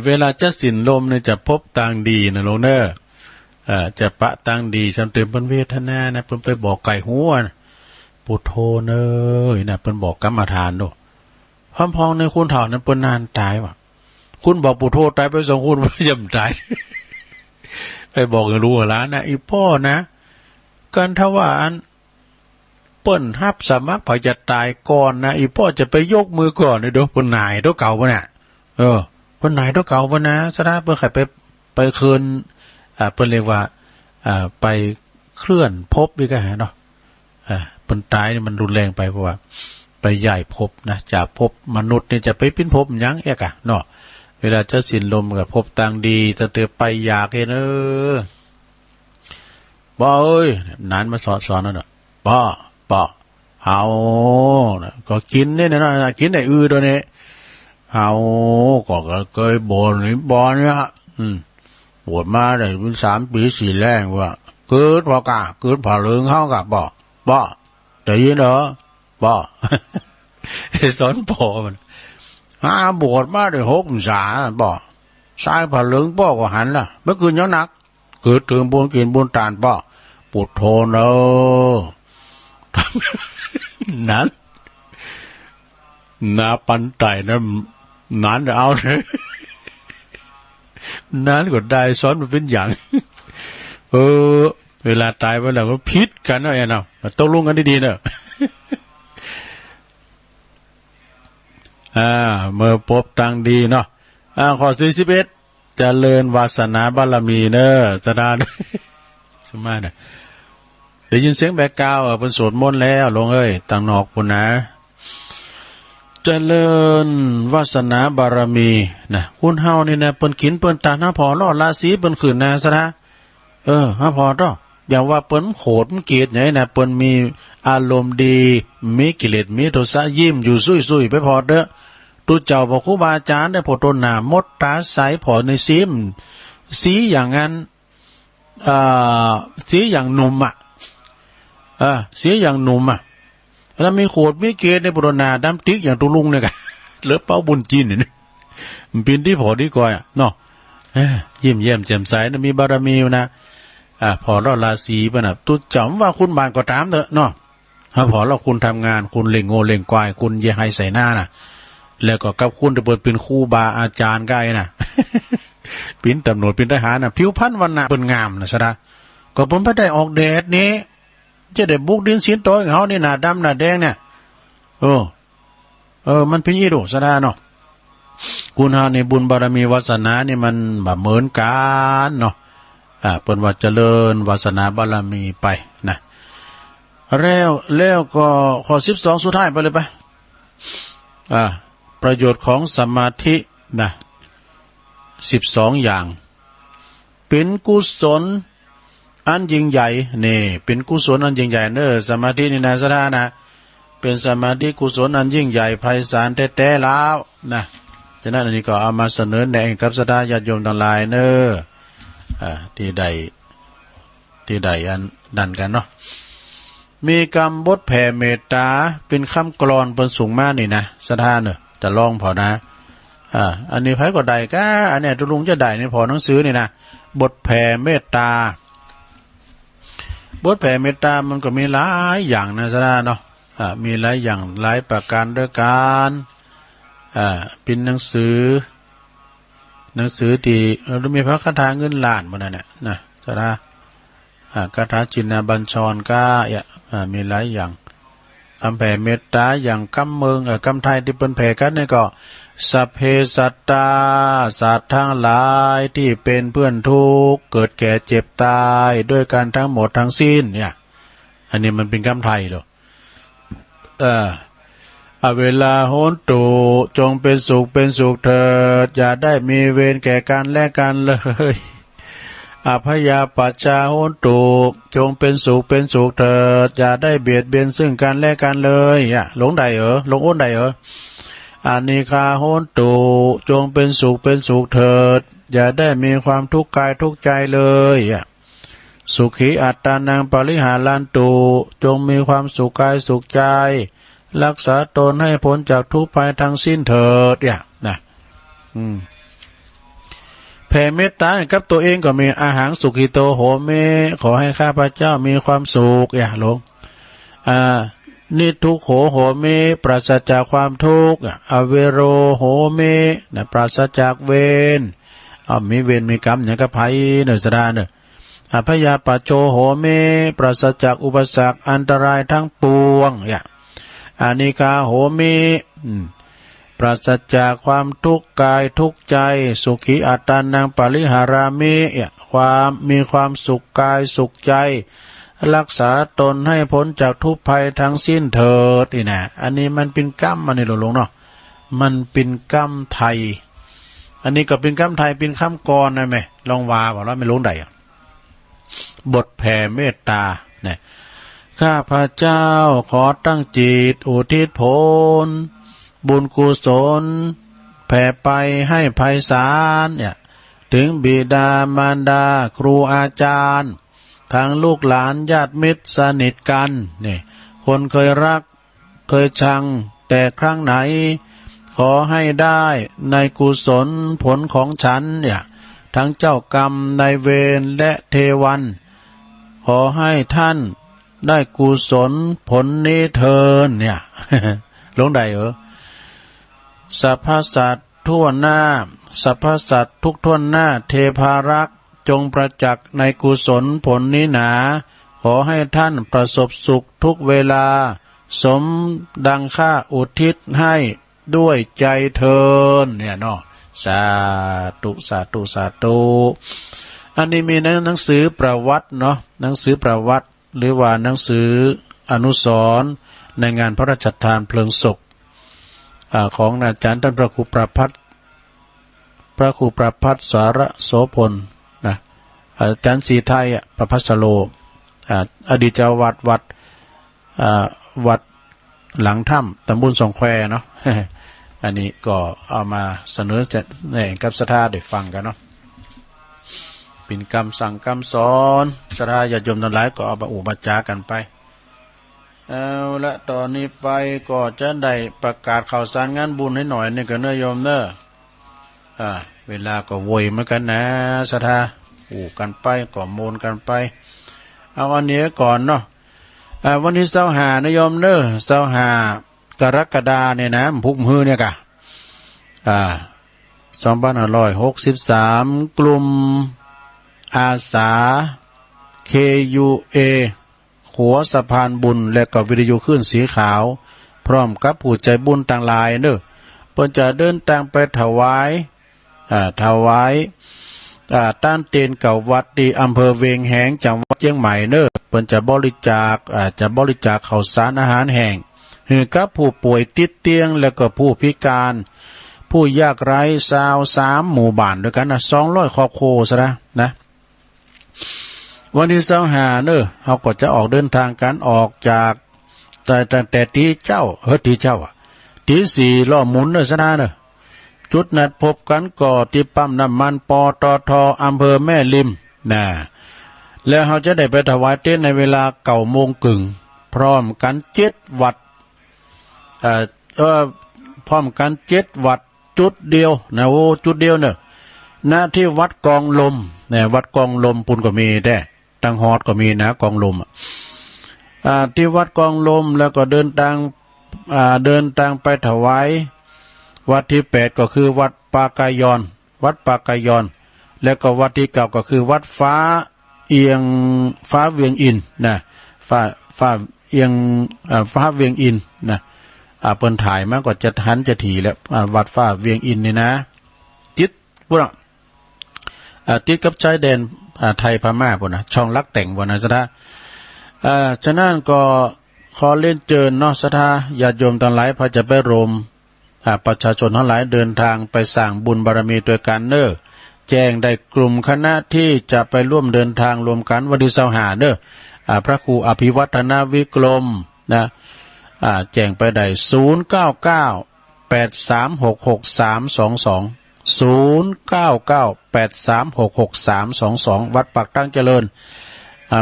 Speaker 1: เวลาจะสิ้นลมเนี่ยจะพบทางดีนะโลเนอร์จะปะทางดีจำเติมเป็นเวทนานะเพิ่นไปบอกไก่หัวนะปุโธเนยนะเพิ่นบอกกรรมฐานดูพร้อมพองในคุณเถ่านั้นเพิ่นนานตายว่ะคุณบอกปุโธตายไป2คุณย่ำตาย ไปบอกให้รู้ล้านนะอีพ่อนะกันทว่าอันเปิ้นฮับสมัครพอจะตายก่อนนะอีพ่อจะไปยกมือก่อนเลยเด้อเพิ่นนายตัวเก่าบ่น่ะเพิ่นนายตัวเก่าบ่นะซะนะเพิ่นไปคืนเพิ่นเรียกว่าไปเคลื่อนภพอีกเนาะเพิ่นตายนี่มันรุนแรงไปเพราะว่าไปใหญ่ภพนะจากภพมนุษย์นี่จะไปปิ้นภพหยังเอกเนาะเวลาจะสิ้นลมกับภพต่างดีจะเตอไปอยากเห็นบ่เอ้ยนั้นมาสอนนั่นน่ะบ่เอาก็กินเนี่ยนะกินได้ตัวนี้เอาก็เคยบ่นนี่บ่เนี่ยปวดมาได้เป็น3 ปี4แรงว่าเกิดพอกะเกิดผ่าเรืองเข้ากับบ่ได้ยินเหรอบ่สอนพ่อมันบวชมาได้6 พรรษาบ่สายผ่าเรืองบ่ก็หันล่ะเมื่อคืนย้อนหนักเกิดถึงบุญกินบุญตานบ่ปุถโธเนอนั้นนาปันไตนั้น นานเอาเลยนานก็ได้ซ้อนมันเป็นอย่างเวลาตายไปแล้วก็พิษกันเนาะเนาะต้องลงกันดีๆเนาะเมื่อพบตังดีเนาะข้อ41เจริญวาสนาบารมีเนอะจะได้ใช่ไหมเนี่ยได้ยินเสียงแบกกาวเป็นสวดมนต์แล้วลงเอ้ยตังนอกปุ่นนะเจริญวาสนาบารมีนะคุณเฮานี่นะเปิ้นกินเปิ้นตาหน้าพอล่อราศีเปิ้นขืนนะซะนะฮะพอต่ออย่างว่าเปิ้นโขดมันเกลียดไงนะเปิ้นมีอารมณ์ดีมีกิเลสมีโทสะยิ้มอยู่ซุยๆไปพอเด้อตุเจ้าบอกครูบาอาจารย์ได้พอต้นหน้ามดตาใสพอในซิมสีอย่างนั้นสีอย่างหนุ่มสีอย่างหนุ่มแล้วมีโขดมีเกศในปรนาดำติ๊กอย่างตุลุงเนี่ยกันเหลือเป้าบุญจีนเนี่ยมันเป็นที่พอดีกว่าเนาะยิ้มแย้มแจ่มใสนะมีบารมีนะพอเราราศีป่ะนะตุจำว่าคุณบานก็ตามเถอะเนาะถ้าพอเราคุณทำงานคุณเล่งโง่เล่งควายคุณเยให้ใส่หน้านะแล้วก็กับคุณจะเปิดเป็นครูบาอาจารย์ใกล้นะเป็นตำรวจเป็นทหารนะผิวพรรณวันนะเป็นงามนะสระก็ผมไม่ได้ออกแดดนี้จะได้บุกดินสินโตของเขานี่หน้าดำหน้าแดงเนี่ยมันเป็นยี่ดูสระเนาะคุณฮาในบุญบารมีวาสนานี่มันแบบเหมือนกันเนาะเป็นว่าเจริญวาสนาบารมีไปนะแล้วก็ข้อ12สุดท้ายไปเลยไปประโยชน์ของสมาธินะ12อย่างเป็นกุศลอันยิ่งใหญ่นี่เป็นกุศลอันยิ่งใหญ่เนอะสมาธินี่นะสระนะเป็นสมาธิกุศลอันยิ่งใหญ่ไพศาลแท้ๆแล้วนะฉะนั้นอันนี้ก็เอามาเสนอแนะกับสดาญาติโยมทั้งหลายเนอะที่ใดอันดันกันเนาะมีกรรมบทแผ่เมตตาเป็นคำกลอนบนสูงมากนี่นะสถานเนอะจะลองพอนะอันนี้ไผก็ได้ก็อันนี้ตุลุงจะได้ในพอหนังสือนี่นะบทแผ่เมตตาบทแผ่เมตตามันก็มีหลายอย่างนะสถานเนาะมีหลายอย่างหลายประการด้วยกันเป็นหนังสือที่เรามีพระคาถาเงินล้านบนนั้นนะสถานคาถาจินนาบัญชรก็มีหลายอย่างคำแผ่เมตตาอย่างคำเมืองคำไทยที่เป็นแผ่กันนี่ก็สัพเพสัตตาสัตว์ทั้งหลายที่เป็นเพื่อนทุกข์เกิดแก่เจ็บตายด้วยกันทั้งหมดทั้งสิ้นเนี่ยอันนี้มันเป็นคำไทยหรอเวลาโหนตุจงเป็นสุขเถิดอย่าได้มีเวรแก่กันและกันเลยพยาปัจจาโหนตุจงเป็นสุขเถิดอย่าได้เบียดเบียนซึ่งกันและกันเลยหลงใดหลงอ้นใดอานิคาโหนตุจงเป็นสุขเถิดอย่าได้มีความทุกข์กายทุกข์ใจเลยสุขีอัตตานังปริหารันตุจงมีความสุขกายสุขใจรักษาตนให้พ้นจากทุกข์ภัยทั้งสิ้นเถิดนะแผ่เมตตากับตัวเองก็มีอาหารสุขิโตโหเมขอให้ข้าพเจ้ามีความสุขหลงนิทุกโขโหเมปราศจากความทุกข์อเวโรโหเมนะปราศจากเวรมีเวรมีกรรมอย่างกับภัยเนสดาเนพยาปัจโจโหเมปราศจากอุปสรรคอันตรายทั้งปวงอานิคาโหเมปราศจากความทุกข์กายทุกข์ใจสุขีอัตตานังปริหารามิมีความสุขกายสุขใจรักษาตนให้พ้นจากทุกภัยทั้งสิ้นเถิดนี่นะอันนี้มันเป็นกรรมมันนี่หลงเนาะมันเป็นกรรมไทยอันนี้ก็เป็นกรรมไทยเป็นคำกรนะแม่ลองว่าบอกว่าไม่ลงใดบทแผ่เมตตาเนี่ยข้าพเจ้าขอตั้งจิตอุทิศผลบุญกุศลแผ่ไปให้ไพศาลถึงบิดามารดาครูอาจารย์ทางลูกหลานญาติมิตรสนิทกันนี่คนเคยรักเคยชังแต่ครั้งไหนขอให้ได้ในกุศลผลของฉันทั้งเจ้ากรรมนายเวรและเทวันขอให้ท่านได้กุศลผลนี้เถิดหลงใดสัพพสัตว์ ทั่วหน้าสรรพสัตว์ทุกทั่วหน้าเทพารักษ์จงประจักษ์ในกุศลผลนี้หนาขอให้ท่านประสบสุขทุกเวลาสมดังข้าอุทิศให้ด้วยใจเทินเนี่ยเนาะสาธุสาธุสาธุอันนี้มีหนังสือประวัติเนาะหนังสือประวัติหรือว่าหนังสืออนุสรณ์ในงานพระราชทานเพลิงศพของอาจารย์ท่านพระครูประพัฒน์สารโสพลนะอาจารย์ศรีไทยประภัสโลอดีตเจ้าวัดหลังถ้ำตำบลสองแควเนาะ อันนี้ก็เอามาเสนอในกับศรัทธาได้ฟังกันเนาะเป็นคำสั่งคำสอนศรัทธาญาติโยมทั้งหลายก็เอามาอุปจากันไปเอาละตอนนี้ไปก็จะได้ประกาศข่าวสารงานบุญให้หน่อยนี่กันเนอะโยมเนอะเวลาก็โวยเหมือนกันนะศรัทธากันไปก็โมนกันไปเอาอันนี้ก่อนเนาะวันนี้25นะโยมเนอะ25กรกฎาเนี่ยนะพุกมือเนี่ยกะ2563กลุ่มอาสา KUA ขัวสะพานบุญและก็วิทยุคลื่นสีขาวพร้อมกับผู้ใจบุญต่างหลายเนอะเพิ่นจะเดินทางไปถวายต้านเตียนเก่าวัดที่อำเภอเวียงแหงจังหวัดเชียงใหม่เนอะเพิ่นจะบริจาคข้าวสารอาหารแห้งให้กับผู้ป่วยติดเตียงและก็ผู้พิการผู้ยากไร้23หมู่บ้านด้วยกันนะ200ครอบครัวซะนะวันที่25เนอะเฮาก็จะออกเดินทางกันออกจากตั้งแต่ตี4ล้อหมุนเนอะซะนะเนอะจุดนัดพบกันก็ที่ปั๊มน้ำมันปตท.อำเภอแม่ริมนะแล้วเราจะได้ไปถวายเต้นในเวลา9 โมงครึ่งพร้อมกัน7 วัดพร้อมกัน7 วัดจุดเดียวนะจุดเดียวเนอะณที่วัดกองลมเนี่ยวัดกองลมปุ่นก็มีได้ตังฮอดก็มีนะกองลมที่วัดกองลมแล้วก็เดินทางไปถวายวัดที่8ก็คือวัดปากายอนแล้วก็วัดที่9ก็คือวัดฟ้าเวียงอินนะฟ้าเวียงอินนะเปิ้นถ่ายมาก็จะหันจะถี่แล้ววัดฟ้าเวียงอินนี่นะติดพุ่นติดกับชายแดนไทยพม่าพุ่นนะช่องลักแต่งพุ่นนะซะนะฉะนั้นก็ขอเล่นเจิญเนาะศรัทธาญาติโยมทั้งหลายพอจะไปรวมประชาชนทั้งหลายเดินทางไปสร้างบุญบารมีโดยการเนอะแจ้งได้กลุ่มคณะที่จะไปร่วมเดินทางรวมกันวันที่25เนอะพระครูอภิวัฒนวิกรมนะแจ้งไปได้0998366322วัดปากตั้งเจริญ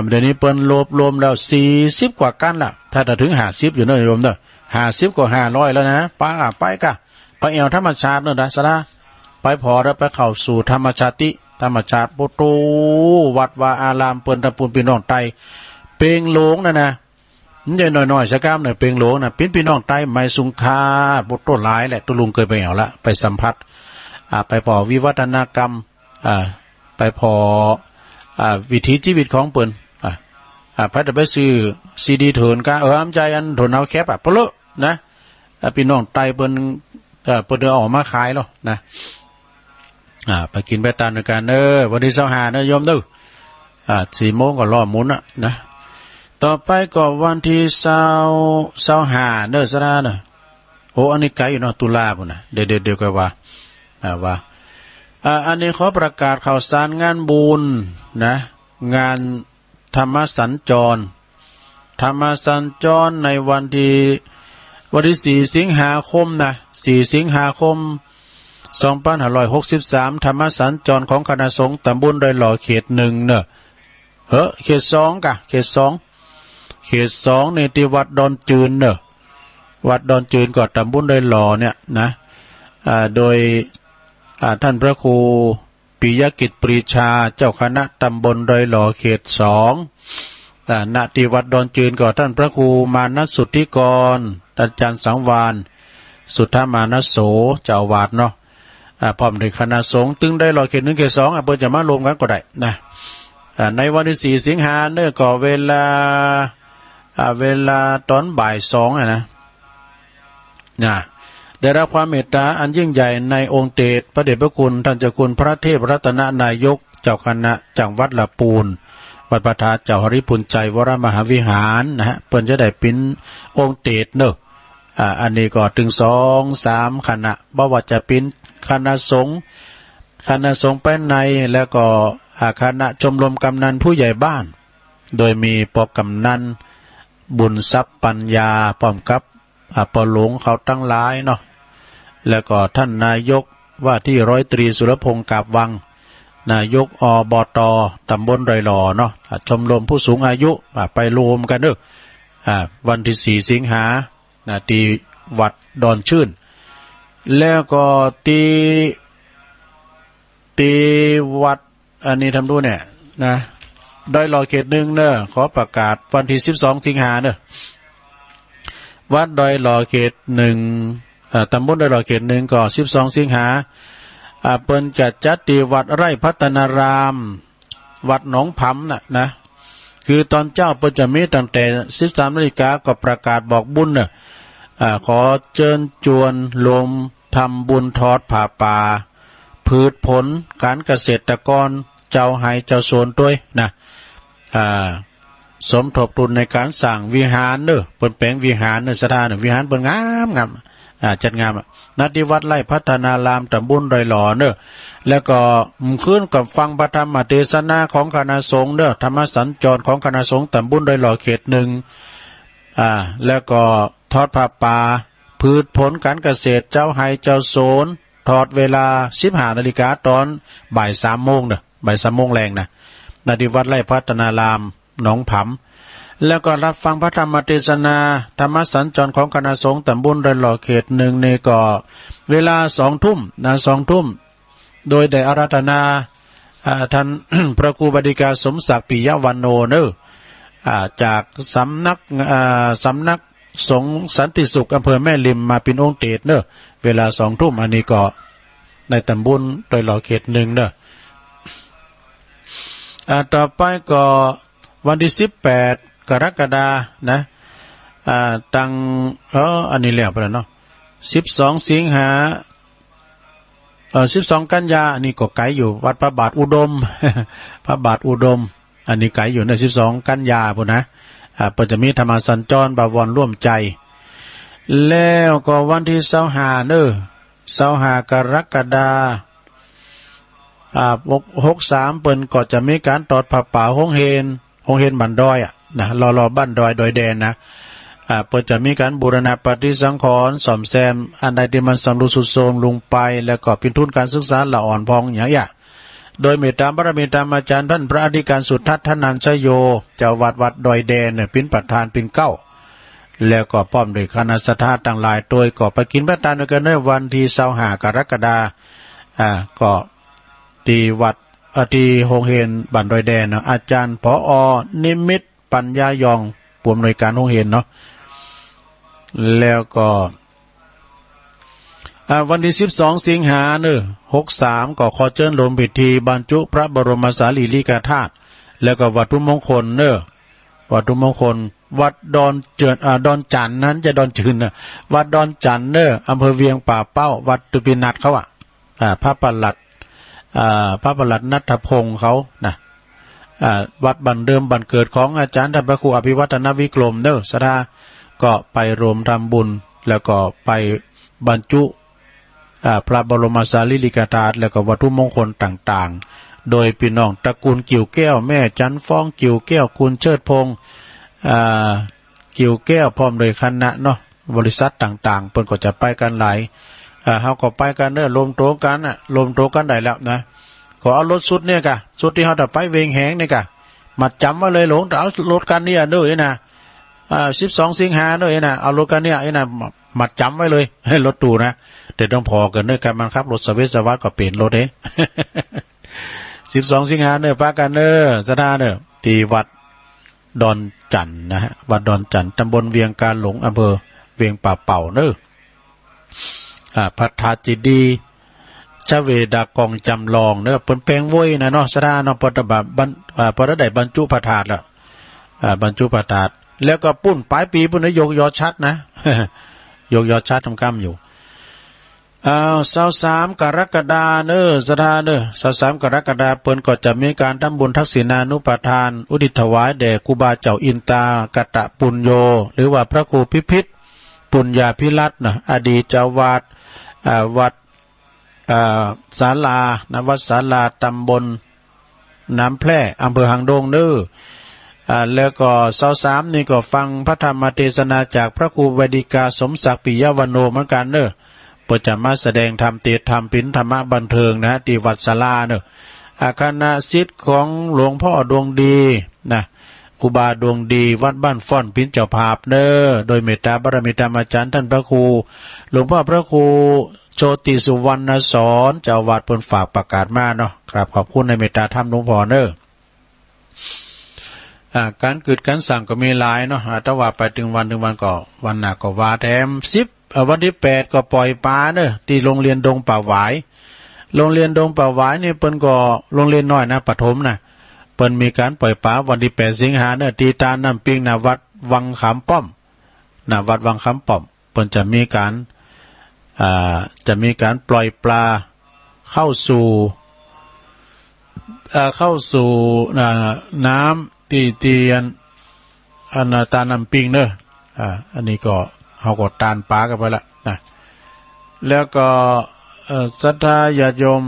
Speaker 1: เดี๋ยวนี้เปิ้นรวมแล้ว40 กว่ากันล่ะถ้าถึง50อยู่เนอะโยมเนอะ50กว่า500แล้วนะไปกะไปแอวธรรมชาติเนอะนะซะนะไปพอแล้วไปเข้าสู่ธรรมชาติโปโตวัดวาอารามเปิ้นตะปูนพี่น้องไตเปงหลงนะใหญ่หน่อยๆสักก้ามหน่อยเปงหลงนะพี่น้องไตไม้สุงคาโปโตหลายแหละตุลุงเคยไปแอวละไปสัมผัสไปพอวิวัฒนกรรมไปพอวิถีชีวิตของเปิ้นพระจะไปซื้อซีดีเถินกะอำใจอันโถนเอาแคปปะเลอะนะพี่น้องไตเปิ้นออกมาขายแล้วนะไปกินไปตามในการวันที่25เนอะโยมเด้อ4 โมงก็รอหมุนนะต่อไปก็วันที่25เนอะซะนะเนอะโอ้อันนี้ไกลอยู่เนาะตุลาพุ่นน่ะเดี๋ยวก็ว่าอันนี้ขอประกาศข่าวสารงานบุญนะงานธรรมสัญจรในวันที่4 สิงหาคมนะ4 สิงหาคม2563ธรรมสัญจรของคณะสงฆ์ตำบลดอยหล่อเขต1เนอะเขต2กะเขต2ในที่วัดดอนจืนเนอะวัดดอนจืนก็ตำบลดอยหล่อเนี่ยนะโดยท่านพระครูปิยกิจปรีชาเจ้าคณะตำบลดอยหล่อเขต2ณที่วัดดอนจืนก็ท่านพระครูมานัสสุทธิกรอาจารย์สังวานสุทธามานโสเจ้าอาวาสเนาะ พร้อมด้วยคณะสงฆ์ตึงได้รอเขต1เขต2เปิ้นจะมารวมกันก็ได้นะในวันที่4สิงหาเนก็เวลาตอนบ่าย2นะได้รับความเมตตาอันยิ่งใหญ่ในองค์เดชพระเดชพระคุณท่านเจ้าคุณพระเทพรัตนนายกเจ้าคณะจังหวัดละปูนวัดประทาเจ้าหริพุนใจวรมหาวิหารนะฮะเปิ้นจะได้เป็นองค์เดชเนอะอันนี้ก็ถึง2-3คณะบ่ว่าจะเป็นคณะสงฆ์ไปในแล้วก็คณะชมรมกำนันผู้ใหญ่บ้านโดยมีปกำนันบุญทรัพย์ปัญญาพร้อมกับปอหลวงเขาตั้งหลายเนาะแล้วก็ท่านนายกว่าที่ร้อยตรีสุรพงษ์กาบวังนายกอบต.ตำบลไรหล่อเนาะชมรมผู้สูงอายุไปรวมกันเด้อวันที่4สิงหาที่วัดดอนชื่นแล้วก็ตีวัดอันนี้ทำดูเนี่ยนะได้รอเขต1เนอะขอประกาศวันที่12สิงหาเนอะวัดดอยหล่อเขต1ตำบลดอยหล่อเขต1ก็12สิงหาเปิ้นจัดที่วัดไร่พัฒนารามวัดหนองผำนะคือตอนเจ้าเปิ้นจะมีตั้งแต่ 13 นาฬิกาก็ประกาศบอกบุญน่ะขอเชิญชวนลมทำบุญทอดผ้าป่าพืชผลการเกษตรกรเจ้าไห้เจ้าโซนด้วยนะสมทบทุนในการสร้างวิหารเนอะเปิ้นแปลงวิหารเนอะสถานวิหารเปิ้นงามจัดงามณที่วัดไร่พัฒนารามตำบลดอยหล่อเนอะแล้วก็ขึ้นกับฟังพระธรรมเทศนาของคณะสงฆ์เนอะธรรมสัญจรของคณะสงฆ์ตำบลดอยหล่อเขต1แล้วก็ทอดผ้าป่าพืชผลการเกษตรเจ้าไห้เจ้าโซนทอดเวลา 15 นาฬิกาตอนบ่าย 3 โมงเนอะบ่าย 3 โมงแรงนะณที่วัดไร่พัฒนารามหนองผำแล้วก็รับฟังพระธรรมเทศนาธรรมสัญจรของคณะสงฆ์ตำบลดอยหล่อเขต1นี่ก็เวลา 2 ทุ่มนะ2 ทุ่มโดยได้อาราธนาท่าน พระครูบดิกาสมศักดิ์ปิยวันโนเนอะจากสำนักสงฆ์สันติสุขอำเภอแม่ริมมาเป็นองค์เดชเนอะเวลา 2 ทุ่มอันนี้ก็ในตำบลดอยหล่อเขต1เนอะต่อไปก็วันที่18 กรกฎานะตั้งอันนี้แล้วไปแล้วเนาะ12 สิงหา12 กันยาอันนี้ก็ไกลอยู่วัดพระบาทอุดม พระบาทอุดมอันนี้ไกลอยู่ใน12 กันยาพุ่นนะเปิดจะมีธรรมสัญจรบวรร่วมใจแล้วก็วันที่25เนอะ25 กรกฎา63เปิ้นก็จะมีการตอดผ้าป่าห้องเฮนบันดอยนะรอบ้านดอยแดนนะเปิดจะมีการบูรณะปฏิสังขรณ์ซ่อมแซมอันใดที่มันสำรุดสุดโทรมลงไปแล้วก็เป็นทุนการศึกษาละอ่อนพองอย่างโดยเมตตาบารมีตามอาจารย์ท่านพระอธิการสุทัศน์ธนัญชโยเจ้าวัดดอยแดนเนี่ยเป็นประธานเป็นเก้าแล้วก็ป้อมด้วยคณะสัตยาต่างหลายโดยก็ไปกินพระทานด้วยกันในวันที่25 กรกฎาคมก็ที่วัดที่โฮงเฮนบ้านดอยแดนนะอาจารย์ผอ.นิมิตปัญญายองผู้อำนวยการโฮงเฮนเนาะแล้วก็วันที่12 สิงหาคม63ก็ขอเชิญลงพิธีบรรจุพระบรมสารีริกธาตุแล้วก็วัตถุมงคลวัตถุมงคลวัดดอนจันนั้นจะดอนจืนนะวัดดอนจันอำเภอเวียงป่าเป้าวัดตุปินัทเขาพระประหลัดณัฐพงศ์เขานะวัดบันเดิมบันเกิดของอาจารย์ท่านพระครูอภิวัฒนวิกรมสถาก็ไปรวมทำบุญแล้วก็ไปบรรจุพระบรมสารีริกธาตุแล้วก็วัตถุมงคลต่างๆโดยพี่น้องตระกูลกิ่วแก้วแม่จันฟ้องกิ่วแก้วคุณเชิดพงษ์กิ่วแก้วพร้อมโดยคณะเนาะบริษัทต่างๆเพิ่นก็จะไปกันหลายเฮาก็ไปกันรวมตัวกันได้แล้วนะขอเอารถสุดเนี่ยกะสุดที่เฮาจะไปเวงแหงเนี่ยกะมาจำไว้เลยหลงเอารถกันเนี่ยเด้อนะ12 สิงหาเด้อนะเอารถกันเนี่ยนะมาจำไว้เลยให้รถตู้นะแต่ต้องพอกันเด้อกันมันครับรถสเวสวัสก็เปลี่ยนรถ12 สิงหาพากันสถานที่วัดดอนจันนะฮะวัดดอนจันตำบลเวียงกาหลงอำเภอเวียงป่าเป่าพระธาตุเจดีย์ ชเวดากองจำลองเด้อเปิ้นแปลงโวยนะเนาะสราเนาะปตบะปตได้บรรจุพระธาตุละบรรจุพระธาตุแล้วก็ปุ้นปลายปีปุ้นยกยอชัดนะ ยกยอชัดทำกรรมอยู่23กรกฎาคมเด้อสถานเด้อ23กรกฎาคมเปิ้นก็จะมีการทำบุญทักษิณานุปทานอุทิศถวายแด่ครูบาเจ้าอินตากตะปุญโญหรือว่าพระครูพิพิธปุญญาภิรัตน์นะอดีตเจ้าวาดวัดศาลาวัดศาลาตำบลน้ำแพร่อำเภอหางดงเด้อแล้วก็23นี่ก็ฟังพระธรรมเทศนาจากพระครูวดิกาสมศักดิ์ปิยวโนเหมือนกันเด้อเปิดจะมาแสดงธรรมเทศธรรมปิณธรรมะบันเทิงนะที่วัดศาลาเนอะคณะศิษย์ของหลวงพ่อดวงดีนะครูบาดวงดีวัดบ้านฟ้อนพิณเจ้าภาพเนอะโดยเมตตาบารมีธรรมอาจารย์ท่านพระครูหลวงพ่อพระครูโชติสุวรรณสอนเจ้าวาดเพิ่นฝากประกาศมาเนาะครับขอบคุณในเมตตาธรรมหลวงพ่อเนอะการเกิดการสั่งก็มีหลายเนาะถ้าว่าไปถึงวันก็วันหนักก็ว่าแถม10วันที่8ก็ปล่อยปลาเนอะที่โรงเรียนดงป่าหวายโรงเรียนดงป่าหวายนี่เปิ้นก็โรงเรียนน้อยนะประถมนะเปิ้นมีการปล่อยปลาวันที่8สิงหาเนอะที่ตาน้ำปิงนะวัดวังขามป้อมนะวัดวังขามป้อมเปิ้นจะมีการปล่อยปลาเข้าสู่น้ำที่เตียนตาน้ำปิงเนอะอันนี้ก็เขาก็ตานปลากันไปละนะแล้วก็ศรัทธาญาติโยม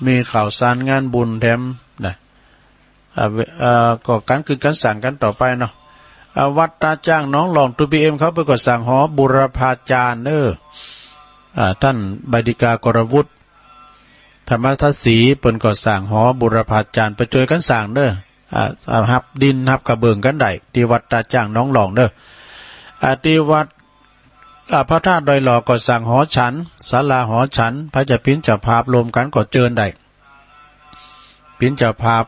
Speaker 1: มีข่าวสารงานบุญแถมนะก็การคืนการสั่งกันต่อไปเนาะวัดตาจ้างน้องหลอง2PMเขาไปกดสั่งหอบุรพาจารย์ท่านบดิกากรวุฒิธรรมทัศสีเปิ้นก็สั่งหอบุรพาจารย์ไปช่วยกันสั่งหับดินหับกระเบื้องกันได้ที่วัดตาจ้างน้องหลองที่วัดพระธาตุดอยหล่อก็สั่งหอฉันศาลาหอฉันพระเจ้าพิณเจ้าภาพรวมกันก็เจิญได้พิณเจ้าภาพ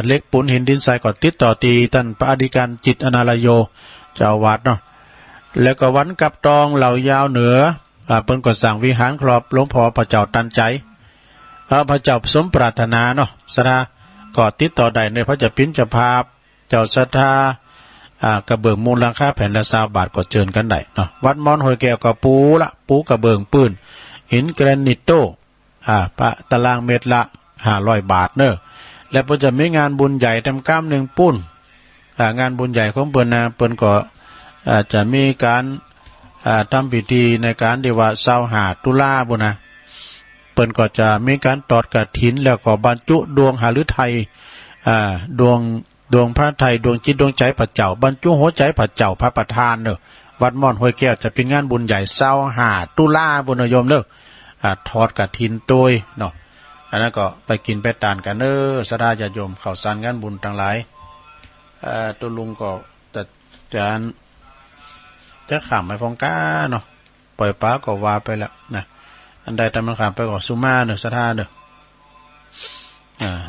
Speaker 1: เล็กปุนหินดินทรายก็ติดต่อตีท่านพระอธิการจิตอนาลโยเจ้าวัดเนาะแล้วก็วันกับตองเหล่ายาวเหนือเปิ้นก็สั่งวิหารครอบหลวงพ่อพระเจ้าตันใจพระเจ้าสมปรารถนาเนาะสระก็ติดต่อได้ในพระเจ้าพิณเจ้าภาพเจ้าศรัทธากระเบื้องมูลราคาแผ่นละ20 บาทก็เจิญกันได้เนาะวัดมอนหอยแก้วก็ปูกระเบื้องปืนหินแกรนิตโตพระตารางเมตรละ500 บาทเนอะและเพิ่นจะมีงานบุญใหญ่ทำกล้าม1ปุ้นงานบุญใหญ่ของเปิ้นก็จะมีการทำพิธีในการที่ว่า25 ตุลาบุนะเปิ้นก็จะมีการตอดกฐินแล้วก็บรรจุดวงหฤทัยดวงพระไทยดวงจิตดวงใจพระเจ้าบรรจุหัวใจพระเจ้าพระประธานเนอะวัดม่อนห้วยแก้วจะเป็นงานบุญใหญ่25 ตุลาบุญโยมเนอะทอดกฐินโดยเนาะอันนั้นก็ไปกินไปทานกันศรัทธาญาติโยมข้าวสารงานบุญทั้งหลายตัวลุงก็แต่จะขำไปพองก้าเนาะปล่อยป้าก็ว่าไปแล้วนะอันใดทำมันขำไปก็สุมาเนอะศรัทธาเนอะ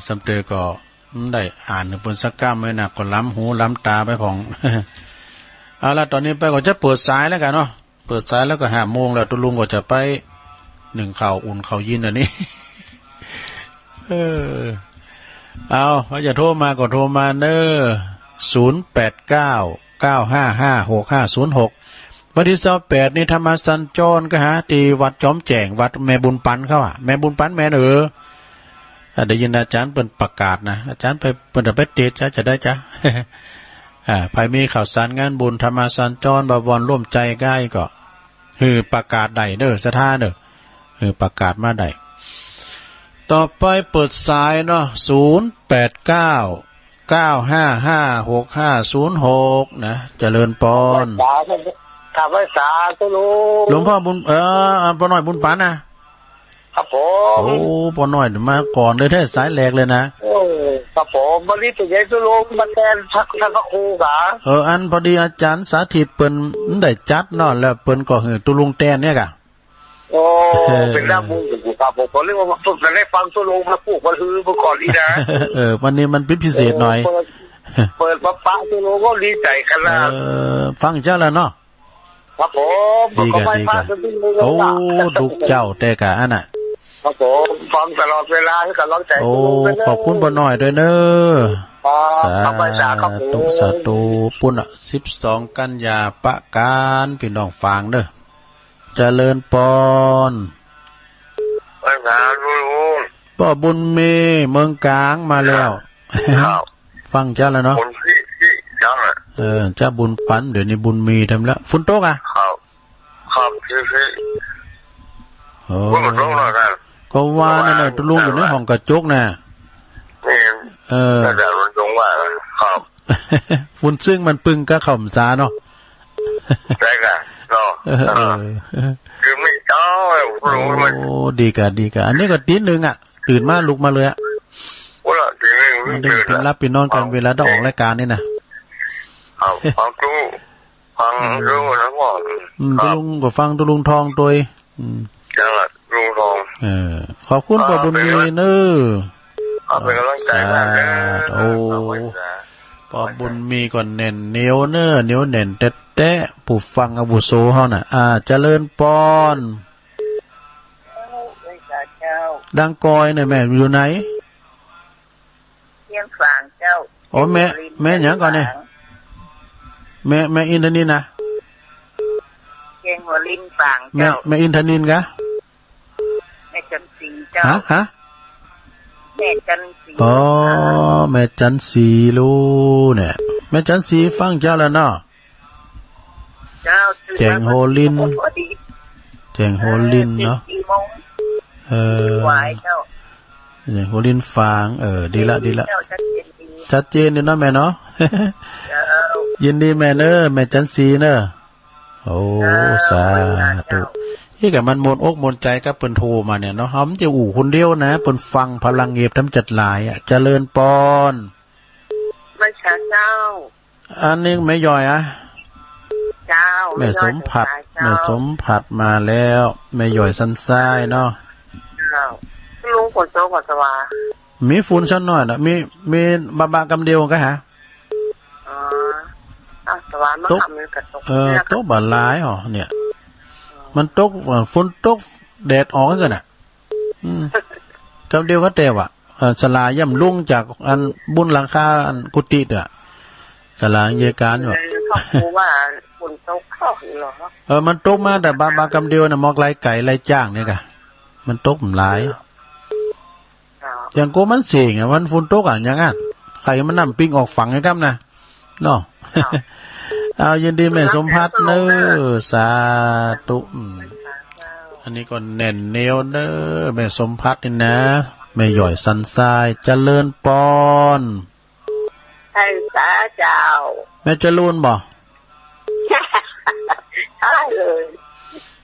Speaker 1: สำเตอก็ได้อ่านในบนสักก้ามไว้นะก็ล้ำหูล้ำตาไปของ เอาละตอนนี้ไปก็จะเปิดสายแล้วกันเนาะเปิดสายแล้วก็5 โมงแล้วตัวลุงก็จะไป1ข่าวอุ่นข่าวยินอันนี้เอาเขาจะโทรมาก็โทรมาเนอะ0899555656วันที่28นี่ธรรมสัญจรก็หาที่วัดจอมแจ้งวัดแม่บุญปันเขาแม่บุญปันแม่ได้ยินอาจารย์เปิ่นประกาศนะอาจารย์ไปเปิ่นไปเทศจะได้จ้ะ ภายมีข่าวสารงานบุญธรรมสัญจรบวรร่วมใจง่ายก็ประกาศได้ศรัทธาประกาศมาได้ต่อไปเปิดสายเนาะ0899556506นะเจริญปอน
Speaker 2: ถามว่าสาธุลุง
Speaker 1: หลวงพ่อบุญพ่อน้อยบุญปันนะครับผมโอ้พ่อน้อยมาก่อนเลยแท้สายแหลกเลยนะ
Speaker 2: ครับผมวันนี้ตัวใหญ่ตุลุงมาแทนท่านพระครูกะ
Speaker 1: อันพอดีอาจารย์สาธิตเปิ้นได้จัดเนาะแล้วเปิ้นก็ตุลุงแตนเนี่ยกะ
Speaker 2: โอ้เป็นน้ำมูกครับผมเรียกว่าฝึกได้ฟังตุลุงมาพูดมาฮือเมื่อก่อนนี่นะ
Speaker 1: วันนี้มันเป็นพิเศษหน่อย
Speaker 2: เปิดปะตุลุงก็ดีใจขนาด
Speaker 1: ฟังเจ้าแล้วเนาะ
Speaker 2: ครับผม
Speaker 1: ดีกะดีกะโอ้ดุกเจ้าแต่กะอันน่ะ
Speaker 2: ครับผมฟังตลอดเวลาให้กับร้องใจ
Speaker 1: โอ้ขอบคุณบ่น้อยด้วยเนอสาธุสาธุปุ่นอ่ะ12 กันยาปะการพี่น้องฟังเด้อเจริญปอน
Speaker 2: ภาษาลุง
Speaker 1: ป้อบุญมีเมืองกลางมาแล้วฟังจ้าแล้วเนาะ
Speaker 2: พี่จัง
Speaker 1: จ้าบุญปันเดี๋ยวนี้บุญมีทำแล้วฝนตกอ่ะ
Speaker 2: ครับพี่
Speaker 1: โอ้ก็ว่านั่นน่ะตุลุงอยู่ในห้องกระจกน่ะ
Speaker 2: แต่มันตรงว่าครับ
Speaker 1: ฝุ่นซึ่งมันปึงก็ข่มซาเนาะ
Speaker 2: ใช่ค่ะเนาะคือไม่เจ้ารู้มัน
Speaker 1: โอ้ดีกะอันนี้ก็ตีนึงอ่ะตื่นมาลุกมาเลยอ่ะ
Speaker 2: ว่าตีนึง
Speaker 1: มันได้เป็นรับเป็นนอนกันเวลาต้องออกรายการนี่นะ
Speaker 2: ฟังตู้นะพ่อ
Speaker 1: ตุลุงก็ฟังตุลุงทองตัว
Speaker 2: จังหวัดลุงทอง
Speaker 1: ขอบคุณป้าบุญมีเนอ
Speaker 2: เป็นกำลังใจมากนะ
Speaker 1: โอ้ป้าบุญมีก่อนเน่นเหนียวเนอเหนียวเน่นแตะผู้ฟังอาวุโสเฮาน่ะเจริญปอนดังกอยเนี่ยแม่อยู่ไหน
Speaker 3: เชียงฝางเจ้า
Speaker 1: โอ้แม่หยังก่อนเนี่ยแม่อินทนินนะ
Speaker 3: เชียงหัวลินฝางเจ้า
Speaker 1: แม่อินทนินกะ
Speaker 3: แม่จันทรีเจ้า
Speaker 1: ฮะ
Speaker 3: แม่จันทรี
Speaker 1: อ๋อแม่จันทรีลูเนี่ยแม่จันทรีฟังเจ้าแล้วเนาะแจงโฮลินเนาะแจงโฮลินฟางดีละชัดเจนเลยเนาะแม่เนาะยินดีแม่เนอแม่จันทรีเนอโอ้สาธุที่กับมันมนอกมนใจกับเปิ้นโทรมาเนี่ยเนาะหอมจะอู่คนเดียวนะเปิ้นฟังพลังเงียบทำจัดหลายเจริญปอน
Speaker 3: มาช้าเจ้า
Speaker 1: อันนี้ไม่ย่อย
Speaker 3: เจ้า
Speaker 1: แม่สมผัดมาแล้วแม่ย่อยสันทรายเนาะ
Speaker 3: ลุงฝนโตกว่าสวา
Speaker 1: มีฝุ่นชั้นหน่อยนะมีบากำเดียวก็ฮะ
Speaker 3: สวามาทำมือกับ
Speaker 1: ตกบาลายเนี่ยมันตกฝนตกแดดออกกันน่ะกำเดียวก็เตวสลาย่ำลุ่งจากอันบุญหลังคาอันกุฏิสลาเยการอยู่
Speaker 3: เขาพูดว่าฝนตกเข้าหรอ
Speaker 1: มันตกมาแต่บากำเดียวน่ะมอกไรไก่ไรจ้างเนี่ยกะมันตกหลายอย่างโกมันเสียงมันฝนตกอย่างงั้นใครมันนำปิ้งออกฝั่งไงครับนะเนาะเอายินดีแม่สมพัฒน์เนอสาธุอันนี้ก็แน่นเนียวเนอแม่สมพัฒน์นี่นะแม่หย่อยสันทรายเจริญปอน
Speaker 3: ใช่สาเจ้า
Speaker 1: แม่เจริญบ่
Speaker 3: ใช่เลย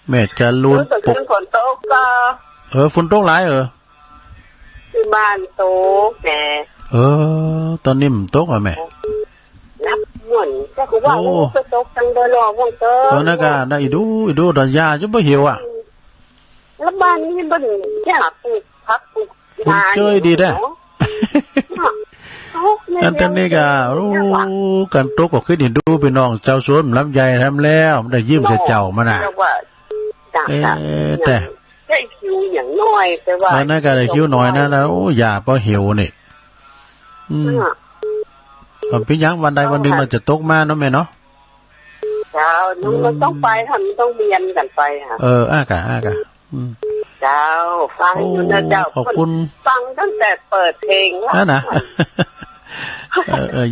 Speaker 1: แม่เจริญ
Speaker 3: ปกฝนตกก็
Speaker 1: ฝนตกหลาย
Speaker 3: ที่บ้านตกแม่
Speaker 1: ตอนนี้มันตกแม่
Speaker 3: นับม่วนก็คือว่าฝนตกจังโดยรอวงเตอ
Speaker 1: ตอนนั้นก็ได้อีดูดยาจะบ่เหี่ยว
Speaker 3: แล้วบ้านนี้บ่ยาปลูกผักปลูก
Speaker 1: คุณเจยดีแท้อันนี้ก็กันตกก็ขึ้นดูพี่น้องเจ้าสวนลำไยทำแล้วได้ยิ้มใส่เจ้ามันน่ะแต่
Speaker 3: ได้คิวอย่างน้อยแต่ว่า
Speaker 1: นั่นก็ได้คิวน้อยนะแล้วยาบ่เหี่ยวนี่พี่ยังวันใดวันหนึ่งมันจะตกมาเนาะแม่เนาะ
Speaker 3: เจ้านุ่งมันต้องไปทำต้องเบียนกันไปค่ะ
Speaker 1: อากะ
Speaker 3: เจ้าฟังอยู่นะเจ้า
Speaker 1: ขอบคุณ
Speaker 3: ฟังตั้งแต่เปิดเพลง
Speaker 1: แล้วนะ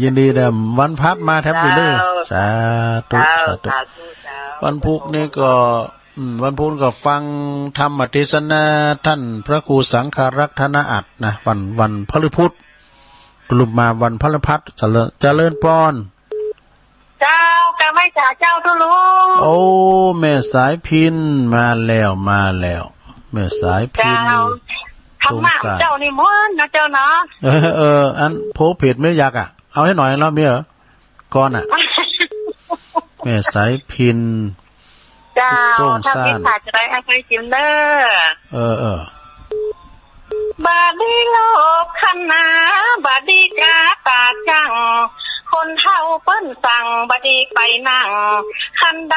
Speaker 1: ยินดีเด้อวันพักมาแทบไปเลยสาธุวันพุธนี่ก็วันพุธก็ฟังธรรมเทศนาท่านพระครูสังฆรักษ์ธนอัตถ์นะวันพฤพุธกลุ่มมาวันพฤหัสเจริญปอน
Speaker 3: เจ้ากะไม่จ่าเจ้าทุลุง
Speaker 1: โอ้แม่สายพินมาแล้วแม่สายพิน
Speaker 3: ธรรมะเจ้านี่ม้วนนะเจ้านะ
Speaker 1: อันโพเพจไม่อยากเอาให้หน่อยแล้วมีเหรอก่อนแม่สายพิน
Speaker 3: เจ้าถ้าเป็นผ่าจะได้ให้จิมเนอร์บาดีโลกขนาบาดีกาตาจังค คนเฒ่าเปิ้นสั่งบดีไปนั่งคันใด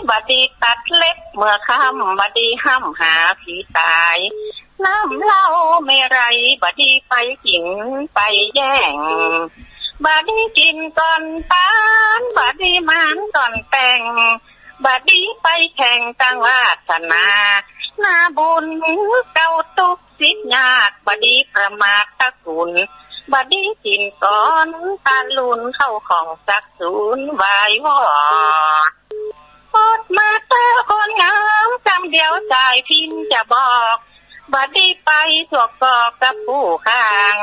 Speaker 3: บดีตัดเล็บเมื่อค่ำบดีห้ำหาผีตายน้ำเหล้าไม่ไรบดีไปกินไปแย่งบดีกินก่อนตานบดีมานก่อนแต่งบดีไปแข่งตั้งวาสนาหน้าบุญเก่าตุกสิทธิ์ยากบดีประมาทตะกุลบดีกินก่อนตาลุนเข้าของสักศูนย์วายวอดปดมาเตอคนงามจำเดียวใจพินจะบอกบดีไปสวกกอกกับผู้ข้าง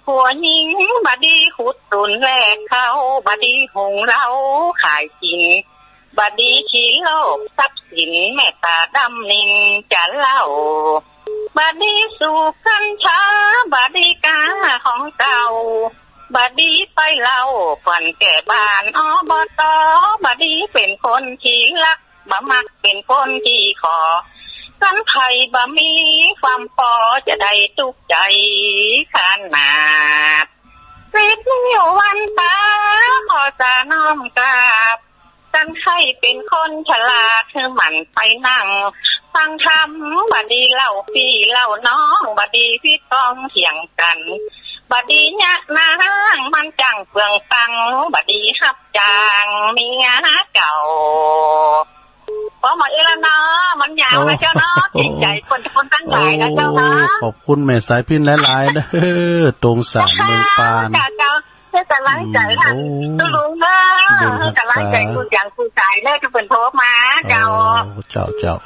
Speaker 3: ผัวหญิงบดีขุดตุนแลกเขาบดีหงเราขายกินบดีขี้โลกทรัพย์สินแม่ตาดำนินจะเล่าบดีสูบกัญชาบดีกาของเก่าบดีไปเล่าฝันแก่บ้านอบตบดีเป็นคนขี้ลักบะมักเป็นคนขี้ขอสันไทยบะมีความปอจะได้ตุกใจขนาดสิบนิ้ววันตาขอจะน้อมกราบสันไทยเป็นคนฉลาดคือมันไปนั่งฟังธรรมบดีเล่าพี่เล่าน้องบดีพี่ต้องเถียงกันบดียะนางมันจังเฟืองตังบดีฮับจางมีงานเก่าพอหมดแล้วเนาะมันยาวนะเจ้าเนาะจิตใจคนตั้งหลายนะเจ้าเนาะ
Speaker 1: ขอบคุณแม่สายพินหลายๆเด้อตรงสามเมืองปาน
Speaker 3: เจ้าเพื่อจะล้างใจท่านตู้ลุงเนาะจะล้างใจคุณอย่างคุณใจเลิกจะเป็นโทษมาเจ้า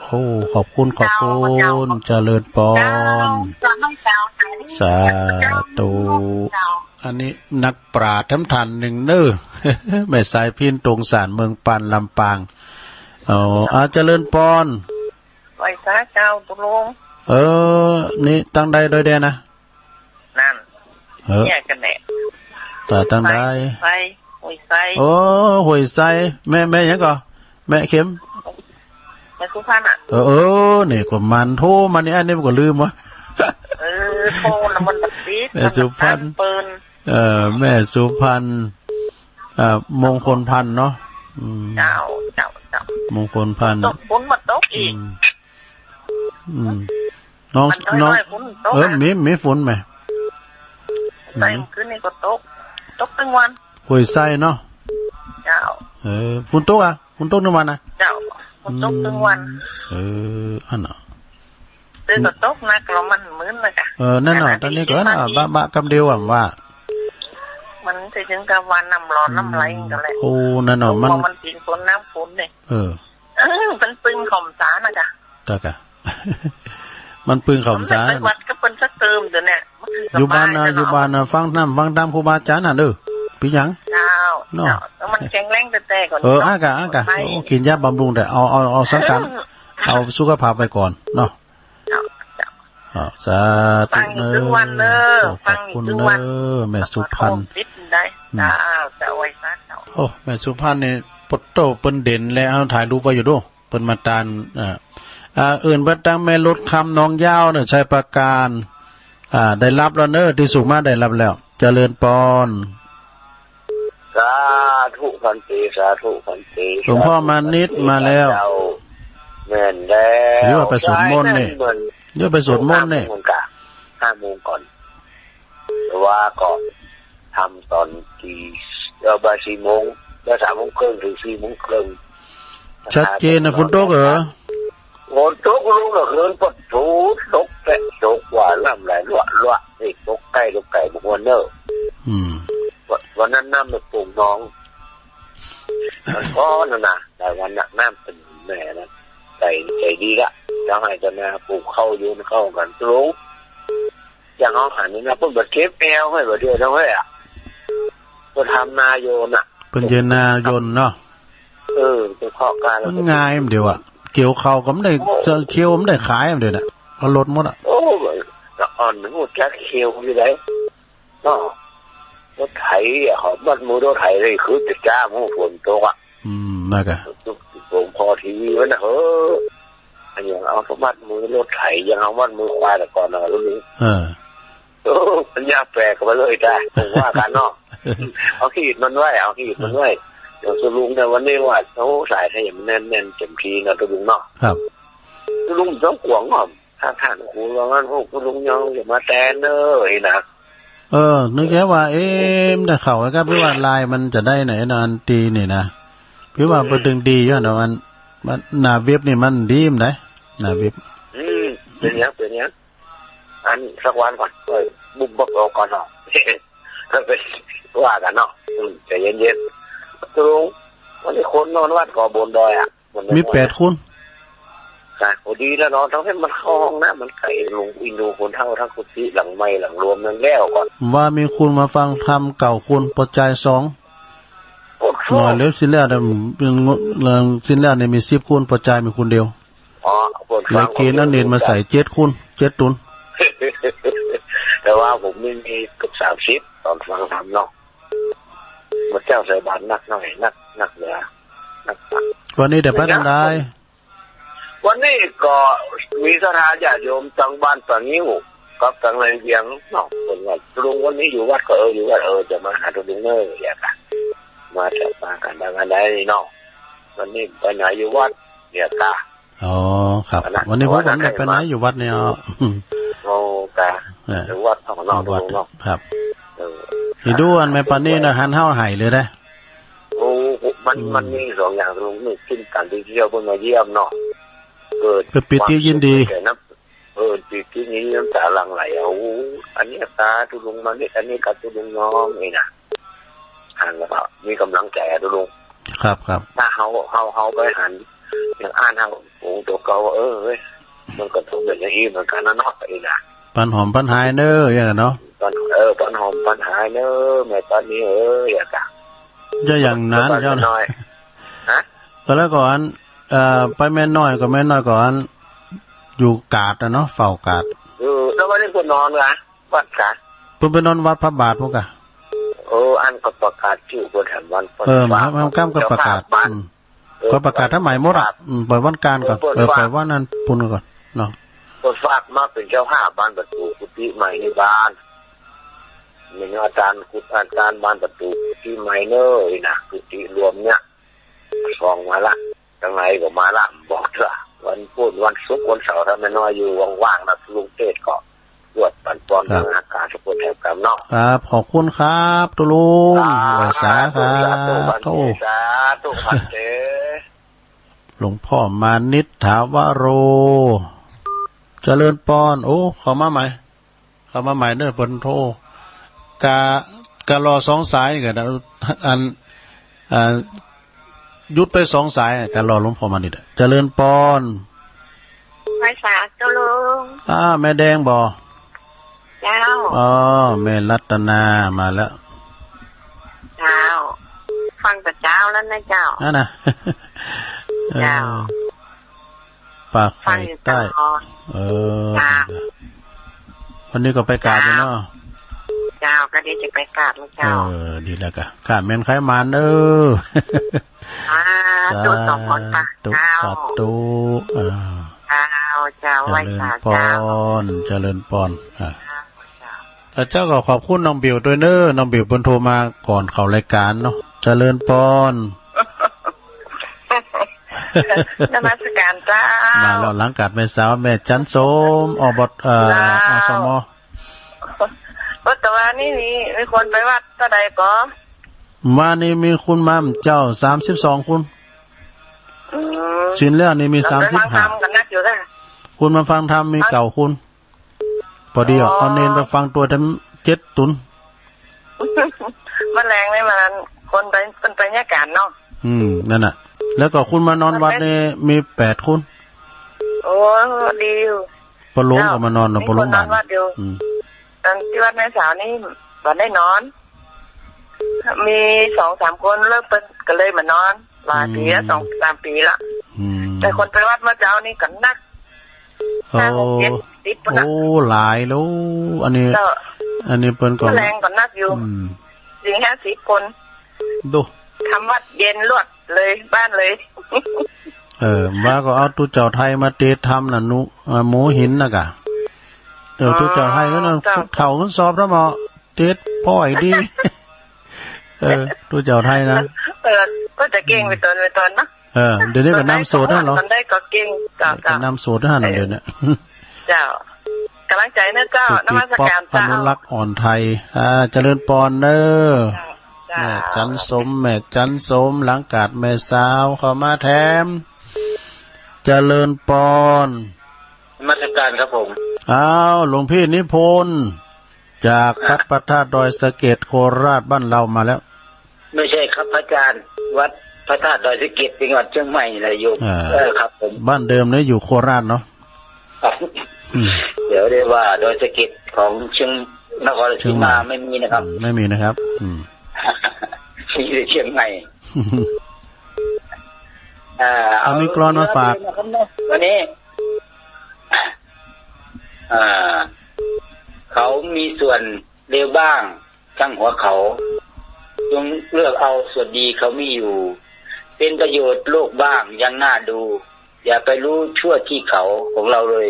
Speaker 1: โอ้ขอบคุณเจริญปอนสาธุอันนี้นักปราชญ์ทำทันหนึ่งเด้อแม่สายพินตรงสารเมืองปานลำปางเจริญปอน
Speaker 3: ไว้ซะเจ้าตุลุง
Speaker 1: นี่ตั้งใดโดยเดียนะ
Speaker 3: นั่นเนี่ยกันแหละ
Speaker 1: แต่ตั้งใด
Speaker 3: ไปหวยไซ
Speaker 1: หวยไซแม่ยังก่อแม่เข็ม
Speaker 3: แม่สุพรรณอ่ะ
Speaker 1: นี่ก็มันโทรมานี่อันนี้มันก็ลืมวะ
Speaker 3: โทรแล้วมันติด
Speaker 1: แม่สุพรรณแม่สุพรรณมงคลพันธุ์เนาะ
Speaker 3: เจ้าม
Speaker 1: งคลพันธุ์
Speaker 3: ฝนมาตกอีก
Speaker 1: น้องมีฝนไหม
Speaker 3: ใส่คืนนี้ก็ตกทั้งวัน
Speaker 1: หวยไส้เนาะ
Speaker 3: เจ้า
Speaker 1: ฝนตกฝนตกทั้งวันนะ
Speaker 3: เจ้าฝนตกทั้งวัน
Speaker 1: อันน่ะ
Speaker 3: ก็ตกนะกระมันมื้นนะจ๊ะ
Speaker 1: นั่นน่ะตอนนี้ก็น่ะบะกำเดียวว่า
Speaker 3: มันจะถึงกับวันน้ำร้อนน้ำไหลกันแหละ
Speaker 1: นั่นน่ะมัน
Speaker 3: กินฝนน้ำฝนเนี่ยมันปึงข่มสานะจ๊ะ
Speaker 1: ตากะมันปึงข่มสา
Speaker 3: วัดก็เป็นสักเติมเดี๋ยวนี้
Speaker 1: อยู่บ้านนะฟังตามครูบาอาจารย์น่ะเด้อพี่หยัง
Speaker 3: เนาะมันแข็งแรงแต่ก่อน
Speaker 1: อากะกินยาบำรุงแต่เอาสังขารเอาสุขภาพไปก่อนเนาะสาธุเนอขอบคุณเนอแม่สุพรรณแม่สุพรรณเนี่ยปดโตเปิ้นเด่นแล้วเอาถ่ายรูปไว้อยู่ด้วยเปิ้นมาตานอื่นเปิ้นตั้งแม่ลดคำน้องยาวเนี่ยชัยประการได้รับแล้วเนอที่สูงมาได้รับแล้วเจริญปอน
Speaker 2: สาธุพันตี
Speaker 1: หลวงพ่อมานิดมาแล้ว
Speaker 2: แม่นแล้ว
Speaker 1: หรือว่าไปสวดมนต์นี่เดี๋ยวไปสวดมนต์นี่
Speaker 2: 5 โมงก่อนแต่ว่าก็ทำตอนที่บ่าย 4 โมงแล้ว3 โมงครึ่งถึง4 โมงครึ่ง
Speaker 1: ชัดเจนนะฝนตกเหรอ
Speaker 2: ฝนตกลุงน่ะเกินปดถูตกแต่ตกว่าน้ำไหลรั่วนี่ตกใกล้บ่ควรเด้อวันนั้นน้ำมันปุ่งน้องมันก็นั่นน่ะแต่วันนั้นน้ำเป็นแม่นะใจดีละจะให้จะมาปลูกเข้าอยู่เข้ากันรู้อย่างเขาหันนี่นะเพิ่งเก็บแอลให้บ่เดียวเท่าไหร่ก็ทำนาโยน
Speaker 1: เป็นเย็นนาโยนเนาะ
Speaker 2: เป็นข้อการ
Speaker 1: มันง่ายมันเดียวเกี่ยวเขาก็ไม่ได้เคี่ยวไม่ได้ขายมันเดียวน่ะเอารถหมด
Speaker 2: อ่อนหมดแค่เคี่ยวอยู่ไหนเนาะรถไถเขามัดมือรถไถเลยคือจะจ้ามือฝนตก
Speaker 1: น่ากะ
Speaker 2: ผมพอทีวีไว้นะอันอย่างเอามัดมือรถไถยังเอามัดมือควายแต่ก่อนนะรุ่นนี้ โอ้ปัญญาแปลกมาเลยได้ผมว่ากันเนาะเอาขีดมันไว้อย่างสุลุงแต่วันนี้ว่าเขาสายให้มันแน่นเต็มทีนะตุลุงเนาะ
Speaker 1: ครับ
Speaker 2: ตุลุงต้องขวงอ่ะถ้าท่านครูว่างั้นพวกตุลุงยังอย่ามาแตนเนยนะ
Speaker 1: นึกแค่ว่าแต่เขาครับพี่ว่าลายมันจะได้ไหนนานตีนี่นะพี่ว่าเป็นดึงดีอยู่นะมันหน้าเว็บนี่มันดีมได้หน้าเว็บ
Speaker 2: เป็นเนี้ยอันสักวันก่อนบุบบอกก่อนเนาะก็ไปว่ากันเนาะใจเย็นๆตุลุงวันนี้คนนอนวัดก่อบนดอยอ่ะ
Speaker 1: มี8 คน
Speaker 2: ค่ะโอ้ดีแล้วเนาะทั้งที่มันคลองนะมันไก่ลุงอินดูคนเท่าทั้งกุฏิหลังไม้หลังรวมนั่นแล้วก่อน
Speaker 1: ว่ามีคุณมาฟังทำเก่าคุณปัจจัย2หน่อยเล็บสิ้นแล้วสิ้นแล้วเนี่ยมี10 คุณปัจจัยมีคุณเดียวแล้วเกณฑ์นั่นเน้นมาใส่7 คุณ7 ตุน
Speaker 2: แต่ว่าผมไม่มีกับ30ตอนฟังทำเนาะมาเจ้าใส่บาตรนักหน่อยนักเหลือนัก
Speaker 1: วันนี้เดี๋ยวไปทางใด
Speaker 2: วันนี้ก็มีสถานญาติโยมตั้งบ้านตั้งนิ้วกับตั้งในเวียงเนาะคนว่าลุงวันนี้อยู่วัดก็อยู่วัดจะมาหาลุงเนอร์อย่างกันมาจะมากันดังกันได้เนาะวันนี้ไปไหนอยู่วัดเนี่ยกะ
Speaker 1: อ๋อครับวันนี้ผมไปไหนอยู่วัดเนี่ย
Speaker 2: โอ้กะอยู่วัดของเราเนาะ
Speaker 1: ครับอีดูอันแม่ปานนี้นะหันเท้าหายเลยได้
Speaker 2: โอ้มันมี2อย่างลุงนึกขึ้นกันที่เที่ยวเพิ่งมาเยี่ยมเนาะ
Speaker 1: เป็นปีที่ยินดี
Speaker 2: ปีที่นี้น้ำตาหลั่งไหลอันนี้ตาตุลุงมาเนี่ยอันนี้กับตุลุงน้องนี่นะหันแล้วก็มีกำลังใจตุลุง
Speaker 1: ครับ
Speaker 2: ถ้าเขาไปหันอย่างอ่านเขาโอ้ตัวเก่ามันก็ต้องเป็นอย่างนี้เหมือนกันนะเนาะไอ้นะ
Speaker 1: ปันหอมปันหายเนออย่างเนาะ
Speaker 2: ปันหอมปันหายเนอแม่ตอนนี้อย่างกัน
Speaker 1: จะอย่างนั้นเจ้าหน่อยฮะก็แล้วก่อนไปแม่น้อยก่อนอยู่กาดนะเนาะเฝ้ากาด
Speaker 2: แล้ววันนี้คุณนอนเหรอวัดกาด
Speaker 1: คุณไปนอนวัดพระบาทพวกอะ
Speaker 2: อันก็ประกาศชื่อคนแถมวัน
Speaker 1: มันก้ามก็ประกาศก็ประกาศถ้าหมายมดอ่ะปล่อยวันการก่อนปล่อยวันนั้นปุ่นก่อนเนาะ
Speaker 2: คนฝากมาเป็นเจ้าภาพบ้านประตูกุฏิใหม่ในบ้านมีอาจารย์บ้านประตูที่ไมเนอร์นะกุฏิรวมเนี่ยซองมาละยังไงก็มาละบอกเถอะวันพุธวันศุกร์วันเสาร์ถ้าไม่น้อยอยู่ว่างๆนะลุงเทศก็ตรวจปั่นป้อนอากาศสกุลแถบกำเนาะ
Speaker 1: ครับขอบคุณครับตุลุงวาสาครับโตหลวงพ่อมานิษฐาวโรเจริญปอนโอ้เข้ามาใหม่เด้อเพิ่นโทรกะรอ2 สายนี่ก็อันยุดไป2 สายการรอหลวงพ่อมานี่เจริญปอน
Speaker 3: ไว้สาตุลุง
Speaker 1: แม่แดงบ่
Speaker 3: เจ้า
Speaker 1: แม่รัตนามาแล้ว
Speaker 3: เจ้าฟังแต่เจ้าแล้วนะเจ้า
Speaker 1: นั่นน่ะ
Speaker 3: เจ้า
Speaker 1: ปากไฟใต้วันนี้ก็ไปกราบอยู่เนาะ
Speaker 3: เจ้าก็ดีจะไปกราบแล้วเจ้า
Speaker 1: ดีแล้วก็ข้าแม่นไขมัน
Speaker 3: ตุสองคนปะ
Speaker 1: เจ้า
Speaker 3: เจ้าไว้สา
Speaker 1: เจริญปอนแต่เจ้าก็ขอบคุณน้องบิวด้วยน้องบิวเพิ่นโทรมาก่อนเข้ารายการเนาะเจริญปอน
Speaker 3: นมัสการเจ้า
Speaker 1: มาแล้วหลังกัดแม่สาวแม่จันโสมอบตอสม
Speaker 3: แต่ว่านี่มีคนไปวัดเท่าใดก็
Speaker 1: มานี่มีคุณมั่มเจ้า32คุณชิ้นแล้วนี่มี35คุณมาฟังธรรมมีเก่าคุณพอดีเอาเนนไปฟังตัวทั้ง7 ตุน
Speaker 3: มันแรงไม่มันคนไปเนี่ยการเนาะ
Speaker 1: นั่นน่ะแล้วก็คุณมานอนวัดนี่มี8 คุณ
Speaker 3: โอ้ดีอยู่
Speaker 1: ปะโลงก็มานอนปะโลงบ้าน
Speaker 3: ตอนที่วัดแม่สาวนี่วันได้นอนมี 2-3 คนเลิกเป็นก็เลยมานอนหลายปีแล้ว2-3 ปีละแต่คนไปวัดเมื่อเช้านี่ก็นัก
Speaker 1: 5-6-7 10 โอ้หลายแล้วอันนี้เปิ้นก็
Speaker 3: แรงก็นักอยู่40 คน
Speaker 1: ดู
Speaker 3: ทำวัดเย็นลวดเลยบ้านเลย
Speaker 1: ว่าก็เอาตู้เจ้าไทยมาเตะทำน่ะหมูหินน่ะกะ ตัวเจ้าไทยก็นั่นเข่ามันสอบแล้วหมอเจ็ดพ่อยดีตัวเจ้าไทยนะ
Speaker 3: ก็จะเก่งไปตอนเนาะ
Speaker 1: เดี๋ยวนี้ก็นำโสดนะเหรอ
Speaker 3: ตอนได้ก็เก่ง
Speaker 1: ก็นำโสดนะเดี๋ยวนี้
Speaker 3: เจ้ากำลังใจนะเจ้านมัสการ
Speaker 1: เจ้าอนุรักษ์อ่อนไทยเจริญปอนเนอแม่จันสมหลังกาดแม่สาวเข้ามาแถมเจริญปอน
Speaker 2: มาตรการครับผม
Speaker 1: อ้าวหลวงพี่นิพนธ์จากวัดพระธาตุดอยสะเก็ดโคราชบ้านเรามาแล้ว
Speaker 2: ไม่ใช่ครับอาจารย์วัดพระธาตุดอยสะเก็ดจังหวัดเชียงใหม่นะโยมครับผม
Speaker 1: บ้านเดิมเนี่ยอยู่โคราชเนาะ
Speaker 2: เดี๋ยวเรียกว่าดอยสะเก็ดของเชียงนครราชสีมาไม่มีนะครับ
Speaker 1: ไม่มีนะครับ
Speaker 2: ที่เชียงใหม่
Speaker 1: เอามีกรอนมาฝาก
Speaker 2: วันนี้เขามีส่วนเลวบ้างช่างหัวเขาจงเลือกเอาส่วนดีเขาไม่อยู่เป็นประโยชน์โลกบ้างยังน่าดูอย่าไปรู้ชั่วที่เขาของเราเลย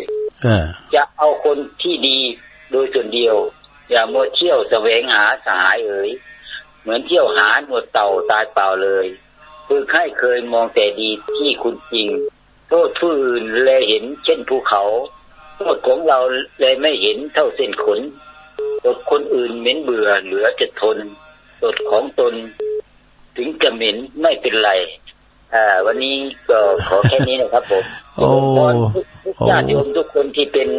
Speaker 2: จะเอาคนที่ดีโดยส่วนเดียวอย่ามัวเที่ยวแสวงหาสหายเหมือนเที่ยวหาหนวดเต่าตายเปล่าเลยฝึกให้เคยมองแต่ดีที่คุณจริงโทษผู้อื่นเลยเห็นเช่นภูเขาโทษของเราเลยไม่เห็นเท่าเส้นขนโทษคนอื่นเหม็นเบื่อเหลือจะทนโทษของตนถึงจะเหม็นไม่เป็นไรวันนี้ก็ขอแค่นี้นะครับผมทุกญาติโยมทุกคนที่เป็น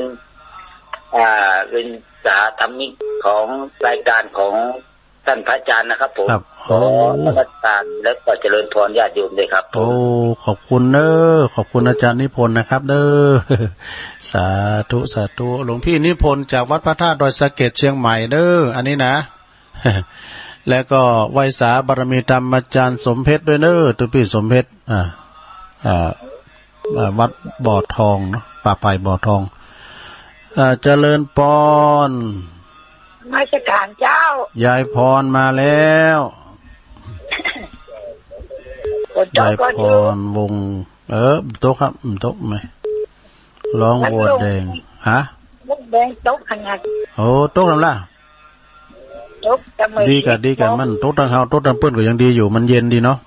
Speaker 2: สาธรรมิกของรายการของท่านพระอาจารย์นะครับผมขอพระอาจารย์และก็เจริญพรญาติโยมเลยครับ
Speaker 1: ขอบคุณเด้อขอบคุณอาจารย์นิพนธ์นะครับเด้อสาธุหลวงพี่นิพนธ์จากวัดพระธาตุดอยสะเก็ดเชียงใหม่เด้ออันนี้นะแล้วก็ไวยสาบารมีธรรมอาจารย์สมเพชรด้วยเด้อตัวพี่สมเพชรวัดบ่อทองเนาะป่าไผ่บ่อทองเจริญปอน
Speaker 3: มาสการเจ้าย
Speaker 1: ายพรมาแล้วยายพรวงโต๊ะครับโต๊ะไหมร้องโวดแดงฮะ
Speaker 3: แดงโต๊ะขนาด
Speaker 1: โต๊ะทำล่ะดีกันมันโต๊ะทางเฮาโต๊ะทางเปิ้นก็ยังดีอยู่มันเย็นดีเนาะ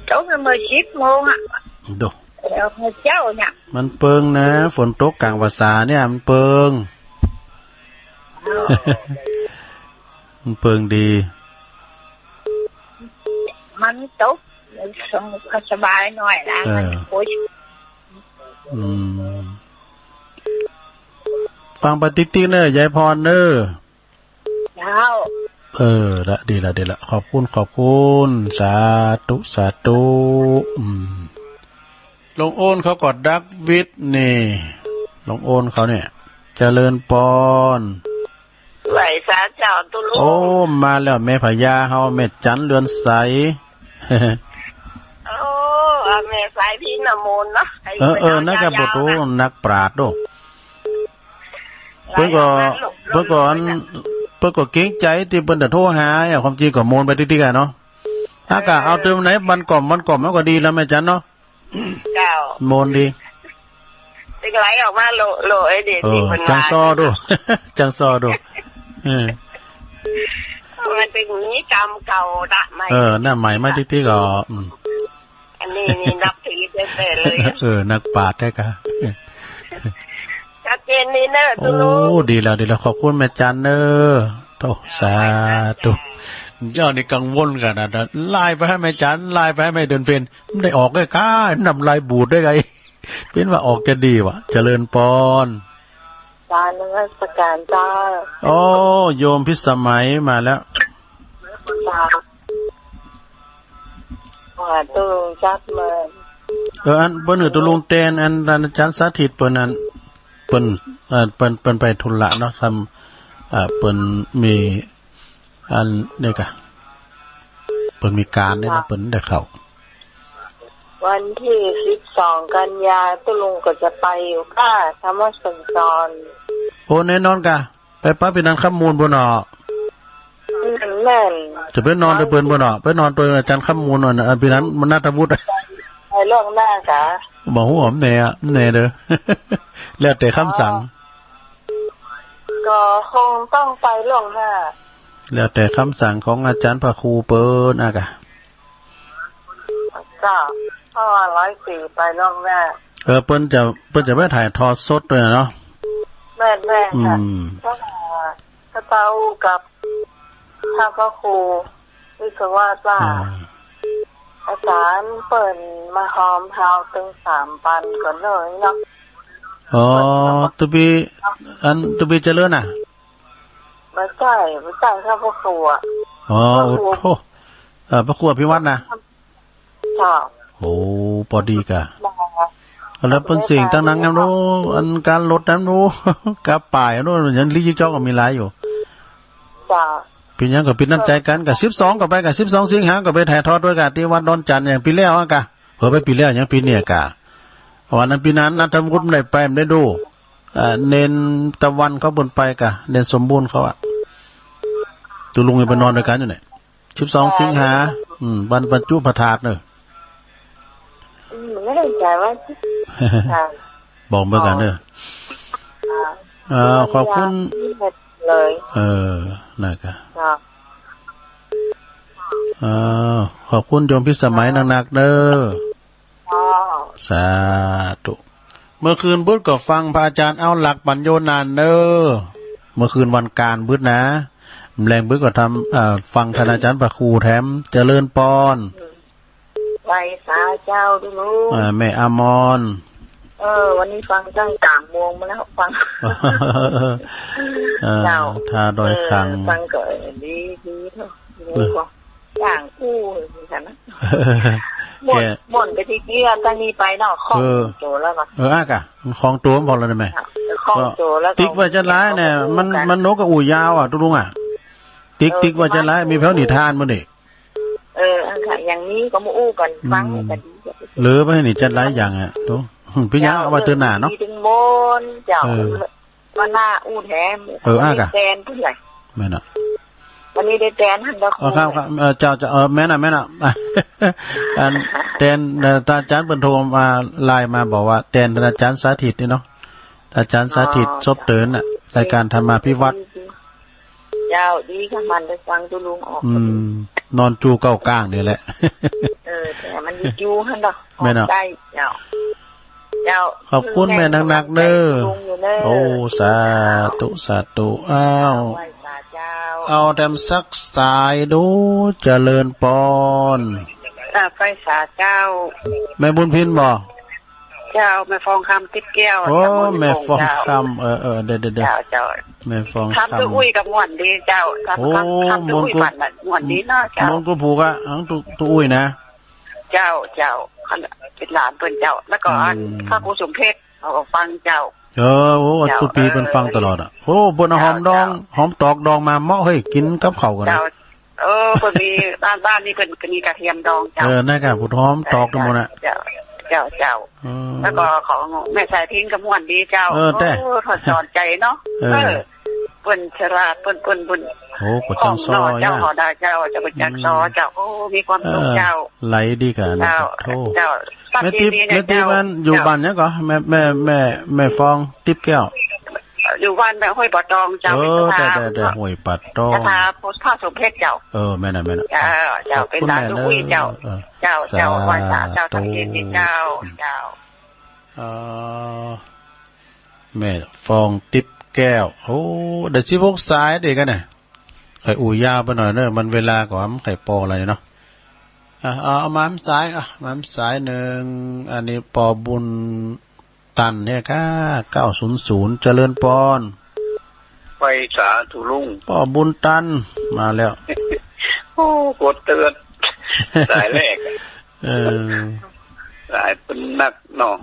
Speaker 3: โต๊ะมัน10 โมงอ่ะ
Speaker 1: ดู
Speaker 3: แล้วเจ้าเนี่ย
Speaker 1: มันเปิงนะฝนตกกลางภาษาเนี่ยมันเปิงมันเปิงดี
Speaker 3: มันตกสบายหน่อยนะมันโอ้ย
Speaker 1: ฟังปฏิทินเนอร์ยายพรเนอร์ละดีละขอบคุณสาธุลงโอนเขากอดดักวิทนี่ลงโอนเขาเนี่ยเจริญปอน
Speaker 3: ไหวสาเจ้าตุลุ
Speaker 1: มาแล้วแม่พญาเฮาแม่จันเรือนใส
Speaker 3: แม่สายพี่นโมนเนาะ
Speaker 1: นักกบฏนักปราชญ์เพิ่นก็เก่งใจที่เพิ่นจะโทรหาความจริงก็โมนไปที่กันเนาะถ้ากะเอาเติมไหนมันกล่อมมันก็ดีแล้วแม่จันเนาะ
Speaker 3: เจ้า
Speaker 1: โมนดี
Speaker 3: จะไหลออกมาโลไอ้เด็กที่มัน
Speaker 1: จังซอดู
Speaker 3: มันเป็นนิกรรมเก่าดะใหม่
Speaker 1: หน้าใหม่มาที่ก็
Speaker 3: อันนี้นับถือเต้เลย
Speaker 1: นักปราชญ์แท้กะ
Speaker 3: ชัดเจนนี่เนอะตุลุ
Speaker 1: ดีแล้วขอบคุณแม่จันเนอะโตสาธุเจ้านี่กังวลกันนะไล่ไปให้แม่จันไล่ไปให้แม่เดินเพลินไม่ได้ออกได้ก้านำลายบูดได้ไงเป็นว่าออกจะดีวะเจริญปอน
Speaker 3: จ้านมัสการจ้า
Speaker 1: โยมพิสมัยมาแล้ว
Speaker 3: ตุลุงจับมา
Speaker 1: อันเปิ้นตุลุงเตนอันอาจารย์สาธิตเปิ้นนั้นเปิ้นไปทุนละเนาะทำเปิ้นมีอันนี่กะเปิ้นมีการเนี่ยนะเปิ้นได้เข้า
Speaker 3: วันที่12 กันยาตุลุงก็จะไปอยู่ค่ะธรรมสัญจร
Speaker 1: แน่นอนกะไปป้าเป็นนั้นข้ามมูลบ่เนาะ
Speaker 3: แม่น
Speaker 1: จะไปนอนเปิ้นบ่เนาะไปนอนตัวอาจารย์ข้ามมูลน่ะพี่นั้นมันน่าตะวุฒิ
Speaker 3: ไปล่วงหน้ากะ
Speaker 1: บ่ฮู้หอมแน่เด้อแล้วแต่คำสั่ง
Speaker 3: ก็คงต้องไปล่วงหน้า
Speaker 1: แล้วแต่คำสั่งของอาจารย์พระครูเปิ้นกะ
Speaker 3: ก็เพราะว่า104ไปล่วงหน้า
Speaker 1: เปิ้นจะไม่ถ่ายทอดสดด้วยเนาะ
Speaker 3: แม่ค่ะเพราะว่าพระเต้ากับทางพระครูวิศวะว่าอาจารย์เปิดมาหอมเฮาตึง3 ปันก่อนเลยเนาะ
Speaker 1: อ๋อตุบีเจริญน่ะ
Speaker 3: ไม่ใช่ครับพระครูอ่ะ
Speaker 1: อ๋อโอ้โหพระครูอภิวัตนะ
Speaker 3: ค่ะ
Speaker 1: โอ้พอดีกะแล้วเป็นสิ่งตั้งนั้นกันรู้อันการลดนั้นรู้กับป่ายนู้นยังลิจิจ้อก็มีหลายอยู่
Speaker 3: จ้า
Speaker 1: ปีนี้ก็ปีน้ำใจกันกับ12ก็ไปกับ12สิงหาก็ไปถ่ายทอดด้วยกันที่วัดดอนจันทร์อย่างปีแล้วอ่ะกะไปปีแล้วอย่างปีเนี่ยกะวันนั้นปีนั้นนัทวุฒิได้ไปได้ดูเน้นตะวันเขาบนไปกะเน้นสมบูรณ์เขาอะตุลุงไปนอนด้วยกันอยู่เนี่ย12สิงหาวันบรรจุพระธาตุเนอะ
Speaker 3: ไม่ได้ใจว่า
Speaker 1: บอกเมื่อกันเนอะขอบคุณ
Speaker 3: เลย
Speaker 1: น่ะกะขอบคุณโยมพิสมัยหนักๆเด้อสาธุเมื่อคืนบุตรก็ฟังพระอาจารย์เอาหลักปัญโยนานเด้อเมื่อคืนวันการบุตรนะแรงบุตรก็ทำฟังท่านอาจารย์พระครูแถมเจริญปอน
Speaker 3: ไว้สาเจ้าดูลูก
Speaker 1: แม่อมร
Speaker 3: วันนี้ฟังตั้ง3 โมงมาแล้วฟัง
Speaker 1: เจ้าทาดอยคัง
Speaker 3: ฟังก็ดีเถอะอย่างคู่ฉันนะหมดไปที่เกี้ยตั้งนี้ไปเนาะคล้องโจแล้วก็
Speaker 1: อ่ะกะคล้องตัวพอแล้วได้ไหม
Speaker 3: คล้องโจแล้ว
Speaker 1: ติ๊กว่าจะร้ายเนี่ยมันนกกับอู่ยาวอ่ะทุลุงอ่ะติ๊กว่าจะร้ายมีแพ้วนิทานมั้งดิ
Speaker 3: ค่ะอย่างนี้ก็มาอู้กันฟังกัน
Speaker 1: หรือไม่ให้นี่จะร้ายอย่างอ่ะทุพี่ยังเอามาเตือนหน้าเนาะ
Speaker 3: ดึงบนเจ้ามาหน้าอู้แถม
Speaker 1: อ่ะกะ
Speaker 3: แตนผู้ใหญ่
Speaker 1: แม่น่ะ
Speaker 3: วันนี้ได้แตนท่านก็
Speaker 1: ครับเจ้าจะแม่น่ะอันแตนอาจารย์เปิ้นโทรมาไลน์มาบอกว่าแตนอาจารย์สาธิตนี่เนาะอาจารย์สาธิตซบเตือนน่ะรายการธรรมาภิวัตร
Speaker 3: เจ้าดีค่ะมันได้ฟังตุลุงออก
Speaker 1: นอนจูเก้าก้างนี่แหละ
Speaker 3: แต่มันจูหั่นดอกแม่น่ะได้เจ้า
Speaker 1: ขอบคุณแม่หนักๆเด้อโอ้สาธุเอาแดมซักสายดูเจริญปอน
Speaker 3: ไฟสาเจ้า
Speaker 1: แม่บุญพินบ่
Speaker 3: เจ้าแม่ฟองคำติดแก้ว
Speaker 1: โอ้แม่ฟองคำเดี๋ยว
Speaker 3: เจ้า
Speaker 1: แม่ฟอง
Speaker 3: คำทำตัวอุ้ยกับม่วนดีเจ้าทำตัวอุ้ยปั่นม่วนดีเนาะเจ้าม
Speaker 1: นกูผูกอ่ะตัวอุ้ยนะ
Speaker 3: เจ้าเป็นหลานเปิ้นเจ้าแล้วก็อันพระครูสมเพชรเขาก็ฟังเจ้า
Speaker 1: โอ้ทุกปีเป็นฟังตลอดอ่ะโอ้บนหอมตอกดองมาเมาะเฮ้ยกินกับข้าวกัน
Speaker 3: เจ้าคนมีบ้านนี่เพิ่นก็มีกระเทียมดองเจ้า
Speaker 1: นั่นก็บุญหอมตอกทั้งหมดน่ะ
Speaker 3: เจ้าแล้วก็ของแม่สายพิงกับม่วนดีเจ้าถอดจอดใจเนาะเปิ้นฉลาดเปิ้นบุญ
Speaker 1: โอ้กดจังซอ
Speaker 3: เจ้าหอดาเจ้าจะเป็นจังซอเจ้าโอ้มีความสุขเจ้า
Speaker 1: ไหลดีกัน
Speaker 3: โธ่เจ้า
Speaker 1: แม่ติ๊บมันอยู่บ้านเนี้ยก็แม่ฟองติ๊บแก้ว
Speaker 3: อยู่บ้านแม่ห้วยปะตองเจ้า
Speaker 1: แต่ห้วยปะตอง
Speaker 3: พระโพสต์พระสมเพชรเจ้า
Speaker 1: แม่น่ะ
Speaker 3: เจ้าเป็นหลานลูกอุ้ยเจ้าวันษาเจ้าทำดีเจ้า
Speaker 1: แม่ฟองติ๊บแก้วโอ้เดี๋ยว16สายเด็กกันน่ะไข่อู่ยาวไปหน่อยเนอะมันเวลากว่าไข่ปออะไรเนาะเอาม้ามสายม้ามสาย1อันนี้ปอบุญตันเนี่ยค่ะ900เจริญปอน
Speaker 2: ไปสาธุลุง
Speaker 1: ปอบุญตันมาแล้ว
Speaker 2: โอ้กดเตือนสายแรกสายเป็นนักเนาะ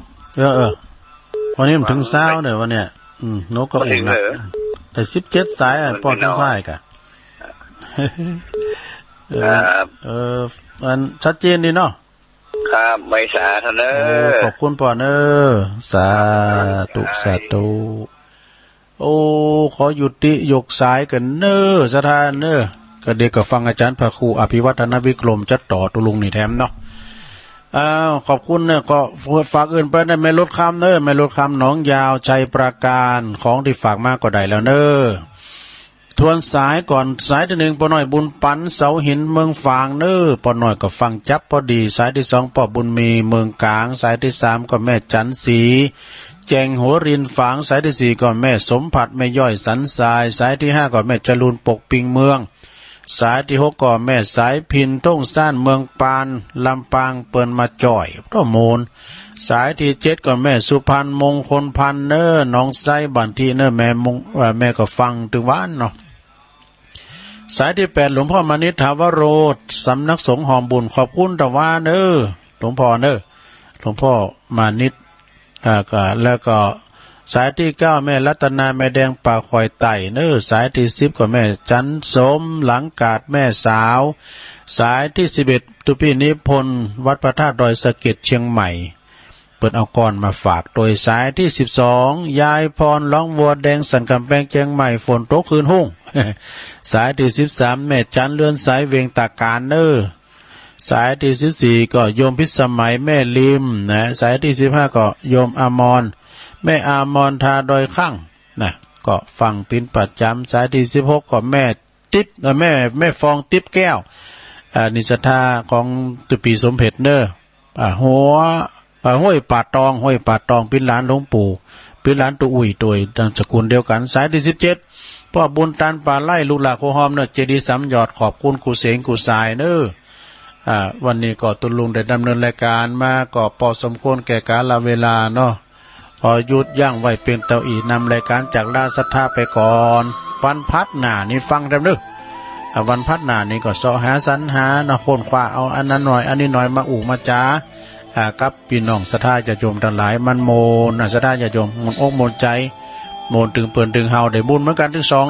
Speaker 1: วันนี้มันถึงเช้าเนี่ยวันเนี้ยนกก็อุ่นนะแต่17สายปอนทั้งสายกะมันชัดเจนดีเนาะ
Speaker 2: ครับไม่สาธุเนอ
Speaker 1: ขอบคุณปอนสาธุโอ้ขอหยุดติยกสายกันสถานก็เด็กก็ฟังอาจารย์พระครูอภิวัฒนวิกรมจัดต่อตุลุงนี่แถมเนาะ ขอบคุณเนี่ยก็ฝากอื่นไปได้ไม่ลดคำเนอะไม่ลดคำหนองยาวชัยประการของที่ฝากมากก็ได้แล้วเนอะทวนสายก่อนสายที่หนึ่งปอหน่อยบุญปันเสาหินเมืองฝางเนอะปอหน่อยก็ฟังจับพอดีสายที่สองปอบุญมีเมืองกลางสายที่สามก็แม่จันสีแจงหัวรินฝางสายที่สี่ก็แม่สมผัดแม่ย่อยสันทรายสายที่ห้าก็แม่จรูนปกปิงเมืองสายที่หกก็แม่สายพินท่งซ่านเมืองปานลำปางเปินมาจ่อยพระโมนสายที่เจ็ดก็แม่สุพรรณมงคลพันเนอร์น้องไส้บันทีเนอร์แม่ก็ฟังถึงว่านเนาะสายที่แปดหลวงพ่อมณิษฐาวโรสสำนักสงฆ์หอมบุญขอบคุณตะว่าเนอหลวงพ่อเนอหลวงพ่อมานิษก็แล้วก็สายที่เก้าแม่รัตนาแม่แดงป่าคอยไต่เนอสายที่สิบก็แม่จันสมหลังกาดแม่สาวสายที่11ตุพี่นิพนธ์วัดพระธาตุดอยสะเก็ดเชียงใหม่เปิดเอาก่อนมาฝากโดยสายที่12ยายพรร้องวัวแดงสันกำแพงเชียงใหม่ฝนตกคืนหุ่ง สายที่13แม่จันเลื่อนสายเวียงตาการเนอสายที่14ก็โยมพิสมัยแม่ลิมนะสายที่15ก็โยมอมรแม่อามรทาดอยข้างนะก็ฟังปินประจำสายที่16ก็แม่ติ๊บแม่ฟองติ๊บแก้วนิสทาของตุปีสมเพชรเนอหัวห้วยป่าตองเป็นหลานหลวงปู่เป็นหลานตุอุ่ยโดยนามสกุลเดียวกันสายที่17พ่อบุญตันป่าไล่ลูกหลาโคหอมเนอเจดีย์สำยอดขอบคุณกูเสงกูสายเนอวันนี้ก็ตุลุงได้ดำเนินรายการมาก็พอสมควรแก่กาลเวลาเนาะพอหยุดย่างไว้เป็นเตาอีนำรายการจากราชศรัทธาไปก่อนวันพัดหน้านี่ฟังได้นึกวันพัดหน้านี่ก็เสาะหาสรรหานะคนคว้าเอาอันนั้นหน่อยอันนี้หน่อยมาอู่มาจ้ากับพี่น้องศรัทธาญาติโยมทั้งหลายมันโมนศรัทธาญาติโยมมนอกมนใจโมนถึงเปิ่นถึงเฮาได้บุญเหมือนกันถึง2